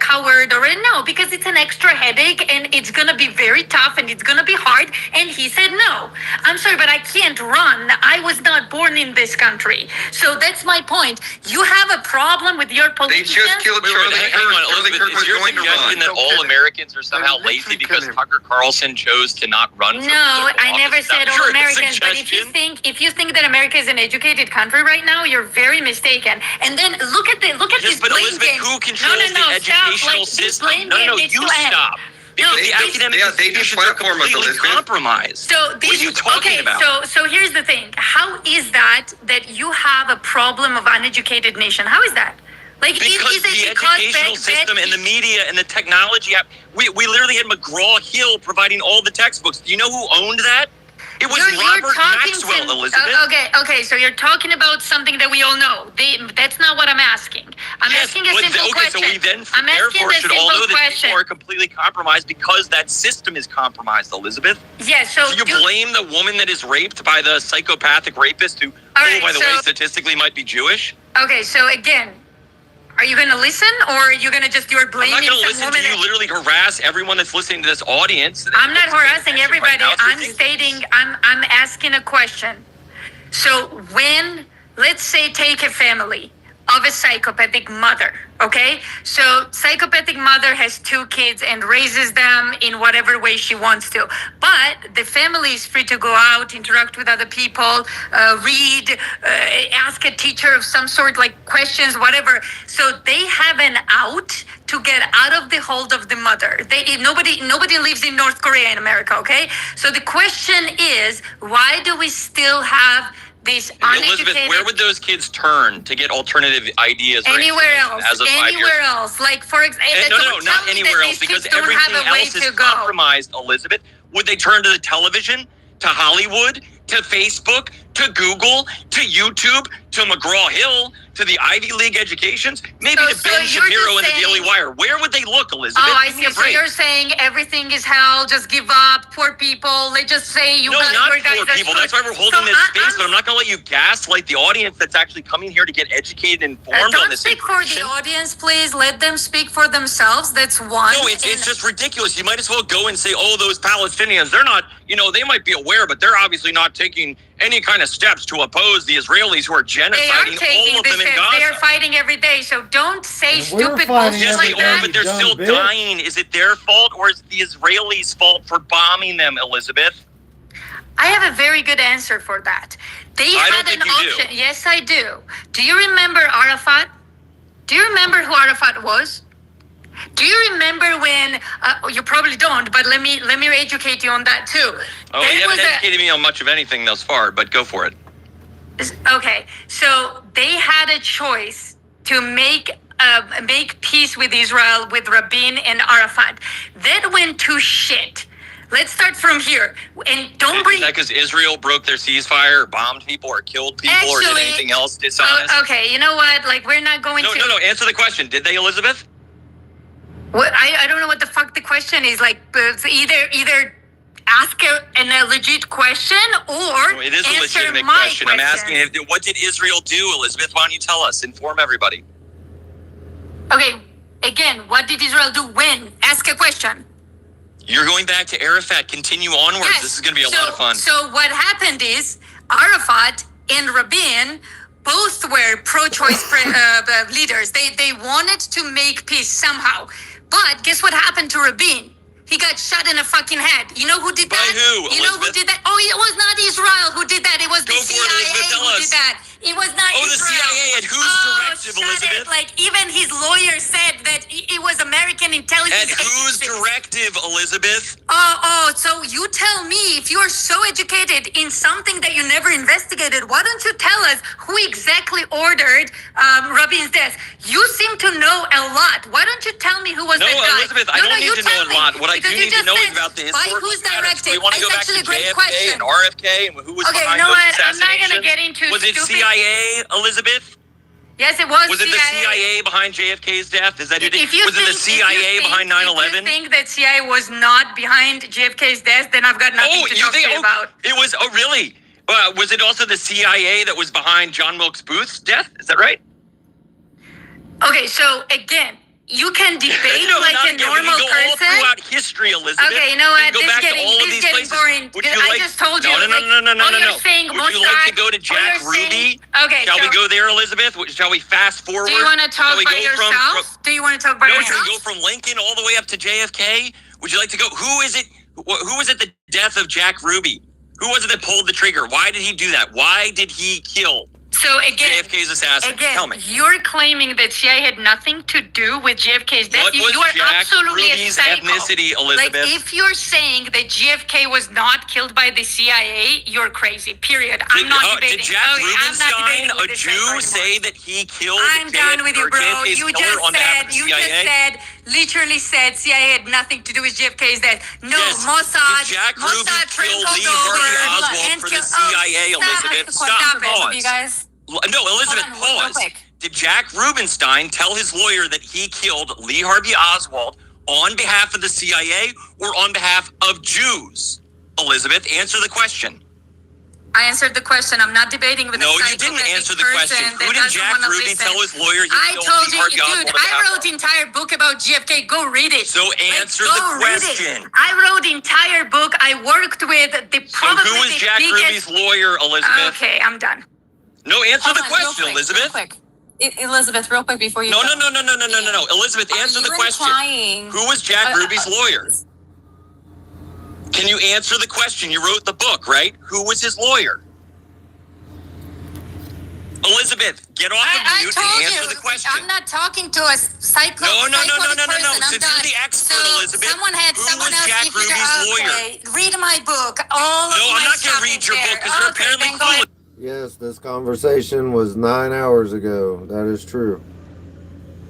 coward no, because it's an extra headache and it's going to be very tough and it's going to be hard. And he said, no, I'm sorry, but I can't run. I was not born in this country. So that's my point. You have a problem with your politicians. They just killed Charlie Kirk. Hang on, Elizabeth, is your suggestion that all Americans are somehow lazy because Tucker Carlson chose to not run? No, I never said all Americans. But if you think that America is an educated country right now, you're very mistaken. And then look at this. Elizabeth, who controls the educational system? No, you stop. Because the academic institutions are completely compromised. So what are you talking about? So here's the thing. How is that you have a problem of uneducated nation? How is that? Like, because the educational system and the media and the technology, we literally had McGraw-Hill providing all the textbooks. Do you know who owned that? It was Robert Maxwell, Elizabeth. Okay, so you're talking about something that we all know. That's not what I'm asking. I'm asking a simple question. So we then, therefore, should all know that people are completely compromised because that system is compromised, Elizabeth. Yes, so you blame the woman that is raped by the psychopathic rapist who, by the way, statistically might be Jewish? Okay, so again, are you going to listen, or are you going to you're blaming I'm not going to listen to you literally harass everyone that's listening to this audience. I'm not harassing everybody. I'm asking a question. So let's say take a family. of a psychopathic mother, okay? So psychopathic mother has 2 kids and raises them in whatever way she wants to. But the family is free to go out, interact with other people, read, ask a teacher of some sort, like questions, whatever. So they have an out to get out of the hold of the mother. Nobody lives in North Korea in America, okay? So the question is, why do we still have these uneducated... Elizabeth, where would those kids turn to get alternative ideas? Anywhere else. As of 5 years? Anywhere else. Like, for example... No, not anywhere else, because everything else is compromised, Elizabeth. Would they turn to the television, to Hollywood, to Facebook, to Google, to YouTube, to McGraw-Hill, to the Ivy League educations, maybe to Ben Shapiro and the Daily Wire? Where would they look, Elizabeth? Oh, I see. So you're saying everything is hell, just give up, poor people. They just say you guys... No, not poor people. That's why we're holding this space, but I'm not going to let you gaslight the audience that's actually coming here to get educated and informed on this information. Don't speak for the audience, please. Let them speak for themselves. That's one. No, it's just ridiculous. You might as well go and say, oh, those Palestinians, they're not, they might be aware, but they're obviously not taking any kind of steps to oppose the Israelis who are genociding all of them in Gaza. They are fighting every day, so don't say stupid bullshit Yes, like they that. are, but they're still dying. Is it their fault, or is it the Israelis' fault for bombing them, Elizabeth? I have a very good answer for that. They had an option. Yes, I do. Do you remember Arafat? Do you remember who Arafat was? Do you remember when? You probably don't, but let me educate you on that too. Oh, you haven't educated me on much of anything thus far, but go for it. Okay, so they had a choice to make peace with Israel with Rabin and Arafat. That went to shit. Let's start from here, and don't bring. Is that because Israel broke their ceasefire, or bombed people, or killed people, or did anything else dishonest? Okay, you know what? Like, we're not going to. No. Answer the question. Did they, Elizabeth? What, I don't know what the fuck the question is. Like, either ask a legit question or it is a legitimate question. I'm asking, what did Israel do, Elizabeth? Why don't you tell us? Inform everybody. Okay, again, what did Israel do when? Ask a question. You're going back to Arafat. Continue onwards. Yes. This is going to be a lot of fun. So what happened is Arafat and Rabin both were pro-choice leaders. They wanted to make peace somehow. But guess what happened to Rabin? He got shot in the fucking head. You know who did that? By who? You know who did that? Oh, it was not Israel who did that. It was the CIA who did that. It was not Israel. Oh, the CIA. At whose directive, Elizabeth? Like, even his lawyer said that it was American intelligence. At whose directive, Elizabeth? So you tell me, if you are so educated in something that you never investigated, why don't you tell us who exactly ordered Rabin's death? You seem to know a lot. Why don't you tell me who was that guy? No, Elizabeth, I don't need to know a lot. What I do need to know is about the historical status. We want to go back to JFK and RFK and who was behind those assassinations. I'm not going to get into Was it CIA, Elizabeth? Yes, it was. Was it the CIA behind JFK's death? Is that who did? Was it the CIA behind 9/11? If you think that CIA was not behind JFK's death, then I've got nothing to talk to you about. It was. Oh, really? Was it also the CIA that was behind John Wilkes Booth's death? Is that right? Okay, so again, you can debate like a normal person. All throughout history, Elizabeth. Okay, you know what? This is getting boring. I just told you. No. You're saying Would you like to go to Jack Ruby? Okay. Shall we go there, Elizabeth? Shall we fast forward? Do you want to talk by yourself? Do you want to talk by yourself? No, should we go from Lincoln all the way up to JFK? Would you like to go? Who is it? Who was at the death of Jack Ruby? Who was it that pulled the trigger? Why did he do that? Why did he kill So again, JFK's assassin? Tell me. You're claiming that CIA had nothing to do with JFK's death. What was Jack Ruby's ethnicity, Elizabeth? Like, if you're saying that JFK was not killed by the CIA, you're crazy. Period. I'm not debating. Did Jack Rubenstein, a Jew, say that he killed I'm done with you, bro. You literally said CIA had nothing to do with JFK's death. No, yes. Mossad. Did Jack Ruby kill Lee Harvey Oswald for the CIA, Elizabeth? Stop. Pause. You guys. No, Elizabeth, pause. Did Jack Rubenstein tell his lawyer that he killed Lee Harvey Oswald on behalf of the CIA or on behalf of Jews? Elizabeth, answer the question. I answered the question. I'm not debating with No, you didn't answer the question. Who did Jack Ruby tell his lawyer he killed Lee Harvey Oswald? I wrote an entire book about JFK. Go read it. So answer the question. I wrote an entire book. I worked with the probably who was Jack Ruby's lawyer, Elizabeth? Okay, I'm done. No, answer the question, Elizabeth. Real quick. Elizabeth, real quick before you. No. Elizabeth, answer the question. Who was Jack Ruby's lawyer? Can you answer the question? You wrote the book, right? Who was his lawyer? Elizabeth, get off of mute and answer the question. I'm not talking to a psycho. No. Person. Since you're the expert, Elizabeth, someone who was Jack Ruby's lawyer? Read my book. I'm not going to read your book because you're apparently clueless. Yes, this conversation was 9 hours ago. That is true.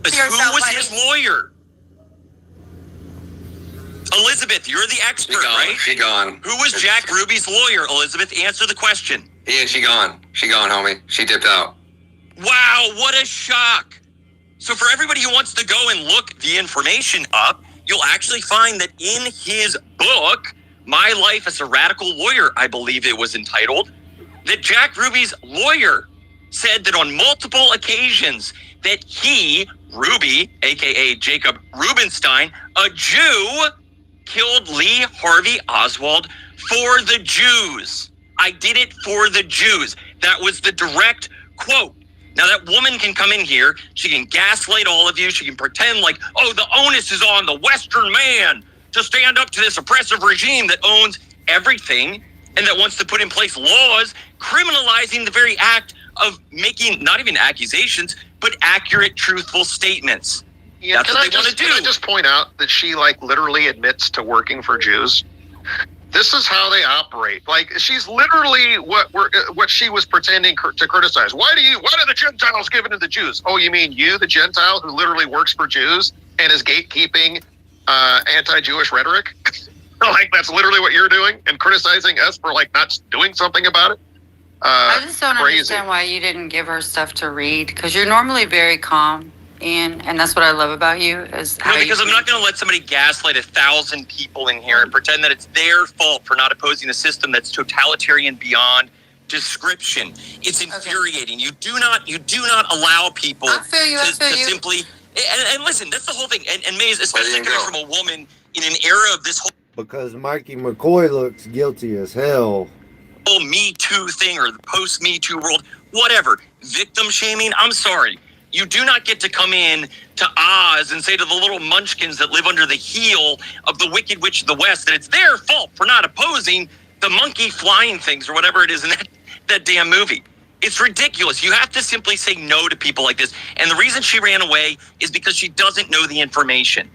Who was his lawyer? Elizabeth, you're the expert, right? She gone. Who was Jack Ruby's lawyer? Elizabeth, answer the question. Yeah, she gone. She gone, homie. She dipped out. Wow, what a shock. So for everybody who wants to go and look the information up, you'll actually find that in his book, My Life as a Radical Lawyer, I believe it was entitled, that Jack Ruby's lawyer said that on multiple occasions that he, Ruby, aka Jacob Rubenstein, a Jew, killed Lee Harvey Oswald for the Jews. I did it for the Jews. That was the direct quote. Now that woman can come in here, she can gaslight all of you, she can pretend like, oh, the onus is on the Western man to stand up to this oppressive regime that owns everything and that wants to put in place laws criminalizing the very act of making not even accusations, but accurate, truthful statements. Yeah, That's what they want to do. Can I just point out that she literally admits to working for Jews? This is how they operate. She's literally what she was pretending to criticize. Why do the Gentiles give it to the Jews? Oh, you mean you, the Gentile, who literally works for Jews and is gatekeeping anti-Jewish rhetoric? That's literally what you're doing and criticizing us for not doing something about it. I just don't crazy. understand why you didn't give her stuff to read, because you're normally very calm, Ian, and that's what I love about you. Because I'm not going to let somebody gaslight 1,000 people in here and pretend that it's their fault for not opposing a system that's totalitarian beyond description. It's infuriating. Okay. You do not allow people to simply. And listen, that's the whole thing. And Maze, especially coming from a woman in an era of this whole. Because Mikey McCoy looks guilty as hell. Whole Me Too thing or the post Me Too world, whatever. Victim shaming. I'm sorry. You do not get to come in to Oz and say to the little munchkins that live under the heel of the Wicked Witch of the West that it's their fault for not opposing the monkey flying things or whatever it is in that damn movie. It's ridiculous. You have to simply say no to people like this. And the reason she ran away is because she doesn't know the information.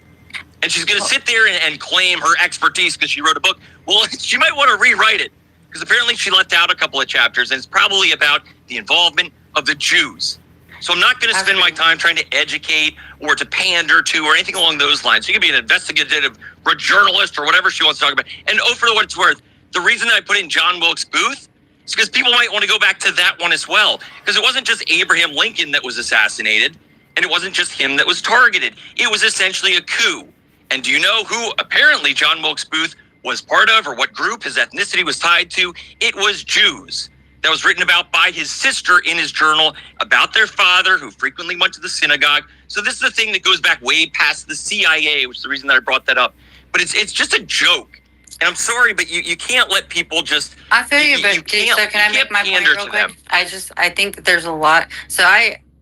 And she's going to sit there and claim her expertise because she wrote a book. Well, she might want to rewrite it because apparently she left out a couple of chapters and it's probably about the involvement of the Jews. So I'm not going to spend my time trying to educate or to pander to or anything along those lines. She could be an investigative or journalist or whatever she wants to talk about. And for what it's worth, the reason I put in John Wilkes Booth is because people might want to go back to that one as well. Because it wasn't just Abraham Lincoln that was assassinated, and it wasn't just him that was targeted. It was essentially a coup. And do you know who apparently John Wilkes Booth was part of or what group his ethnicity was tied to? It was Jews. That was written about by his sister in his journal about their father who frequently went to the synagogue. So this is a thing that goes back way past the CIA, which is the reason that I brought that up. But it's just a joke. And I'm sorry, but you can't let people just... I feel you, but can I make my point real quick? I think that there's a lot. So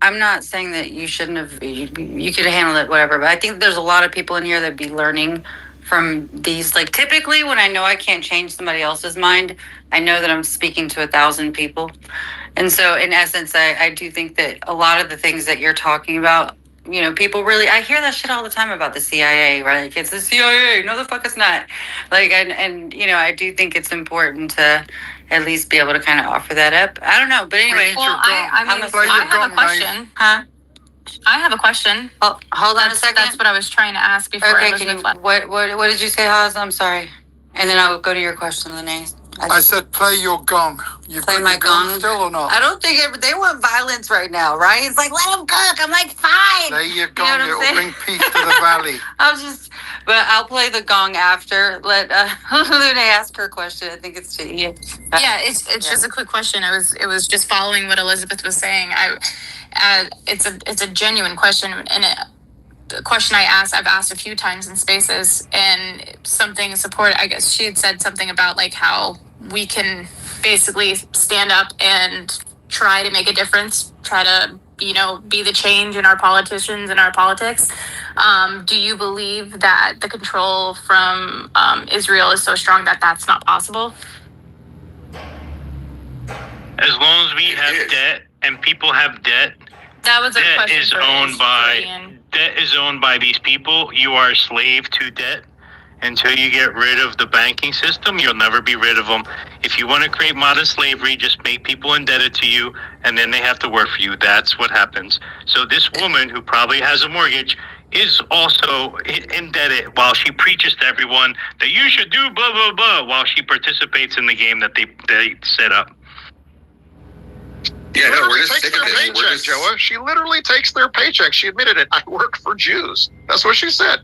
I'm not saying that you shouldn't have, you could handle it, whatever, but I think there's a lot of people in here that be learning from these. Typically when I know I can't change somebody else's mind, I know that I'm speaking to 1,000 people. And so in essence, I do think that a lot of the things that you're talking about, people really, I hear that shit all the time about the CIA, right? It's the CIA. No, the fuck it's not. And I do think it's important to at least be able to kind of offer that up. I don't know, but anyway. Well, I have a question. Huh? I have a question. Oh, hold on a second. That's what I was trying to ask before. Okay, what did you say, Haas? I'm sorry. And then I'll go to your question, Lene. I said play your gong. You play my gong still or not? I don't think they want violence right now, right? It's like, let them cook. I'm like, fine. Play your gong. It will bring peace to the valley. But I'll play the gong after. Let Lune ask her question. I think it's to Ian. Yeah, it's just a quick question. It was just following what Elizabeth was saying. It's a genuine question, and the question I've asked a few times in spaces, and something support. I guess she had said something about how we can basically stand up and try to make a difference, try to be the change in our politicians and our politics. Do you believe that the control from Israel is so strong that that's not possible? As long as we have debt and people have debt, That was a debt question is for owned by these people. You are a slave to debt. Until you get rid of the banking system, you'll never be rid of them. If you want to create modern slavery, just make people indebted to you, and then they have to work for you. That's what happens. So this woman, who probably has a mortgage, is also indebted while she preaches to everyone that you should do blah, blah, blah, while she participates in the game that they set up. Yeah, no, we're just takes sick their of this. We're paycheck, just Joa. She literally takes their paycheck. She admitted it. I work for Jews. That's what she said.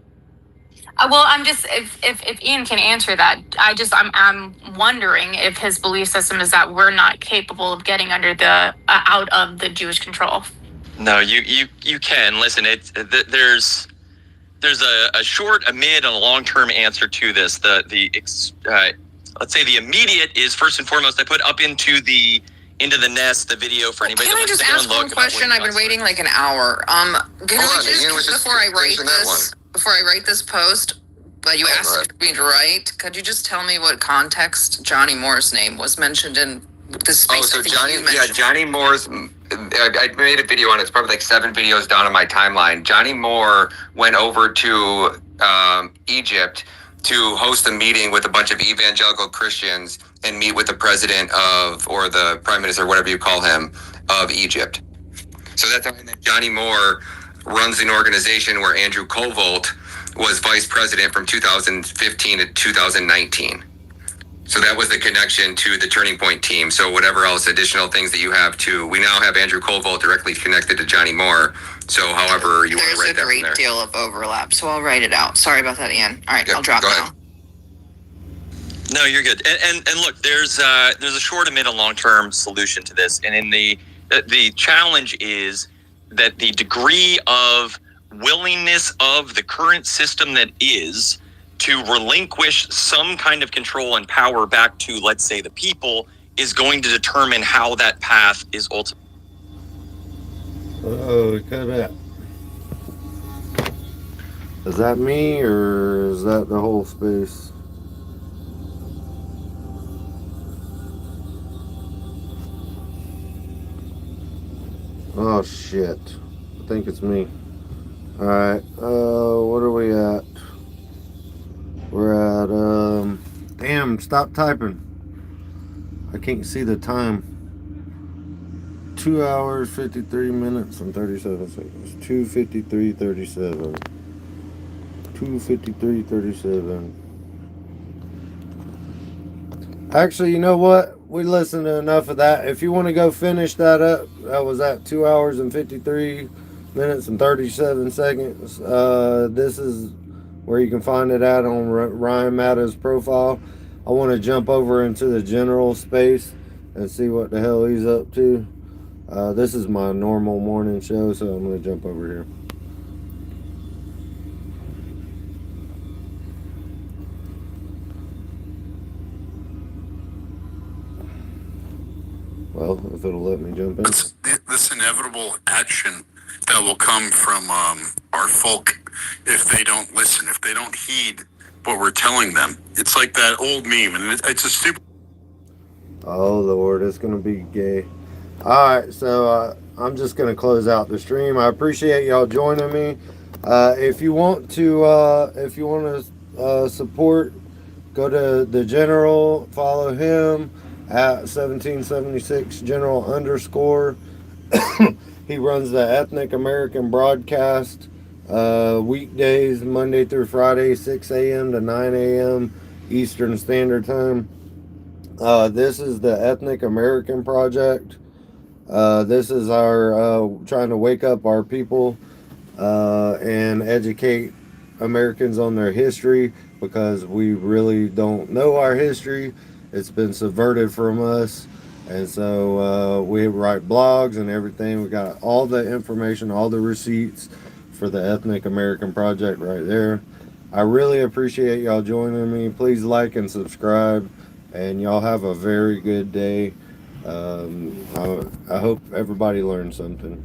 Well, I'm just if Ian can answer that, I'm wondering if his belief system is that we're not capable of getting under the out of the Jewish control. No, you can listen. There's a short, a mid, and a long term answer to this. Let's say the immediate is first and foremost. I put up into the nest the video for anybody. Can I just ask one question? I've been waiting like an hour. Can I just before I write this post, but you asked me to write, could you just tell me what context Johnny Moore's name was mentioned in this space? Oh, so Johnny Moore's. I made a video on it. It's probably like 7 videos down on my timeline. Johnny Moore went over to Egypt to host a meeting with a bunch of evangelical Christians and meet with the president or the prime minister, whatever you call him, of Egypt. So that's how Johnny Moore runs an organization where Andrew Kovolt was vice president from 2015 to 2019. So that was the connection to the Turning Point team. So whatever else additional things that you have too, we now have Andrew Kovolt directly connected to Johnny Moore. So however you want to write that from there. There's a great deal of overlap, so I'll write it out. Sorry about that, Ian. All right, I'll drop now. No, you're good. And look, there's a short, a mid, and long term solution to this. And in the challenge is that the degree of willingness of the current system that is to relinquish some kind of control and power back to, let's say, the people is going to determine how that path is ultimately. Oh, cut that. Is that me or is that the whole space? Oh shit. I think it's me. Alright, what are we at? We're at, damn, stop typing. I can't see the time. 2 hours, 53 minutes, and 37 seconds. 2:53:37. 2:53:37. Actually, you know what? We listened to enough of that. If you want to go finish that up, that was at 2 hours and 53 minutes and 37 seconds. This is where you can find it at on Ryan Matta's profile. I want to jump over into the general space and see what the hell he's up to. This is my normal morning show, so I'm going to jump over here. Well, if it'll let me jump in. This inevitable action that will come from our folk if they don't listen, if they don't heed what we're telling them. It's like that old meme, and it's a stupid... Oh, Lord, it's going to be gay. Alright, so I'm just going to close out the stream. I appreciate y'all joining me. If you want to support, go to the General, follow him at 1776 General _ He runs the Ethnic American broadcast weekdays, Monday through Friday, 6 a.m. to 9 a.m. Eastern Standard Time. This is the Ethnic American Project. This is our trying to wake up our people and educate Americans on their history, because we really don't know our history. It's been subverted from us. And so we write blogs and everything. We got all the information, all the receipts for the Ethnic American Project right there. I really appreciate y'all joining me. Please like and subscribe. And y'all have a very good day. I hope everybody learned something.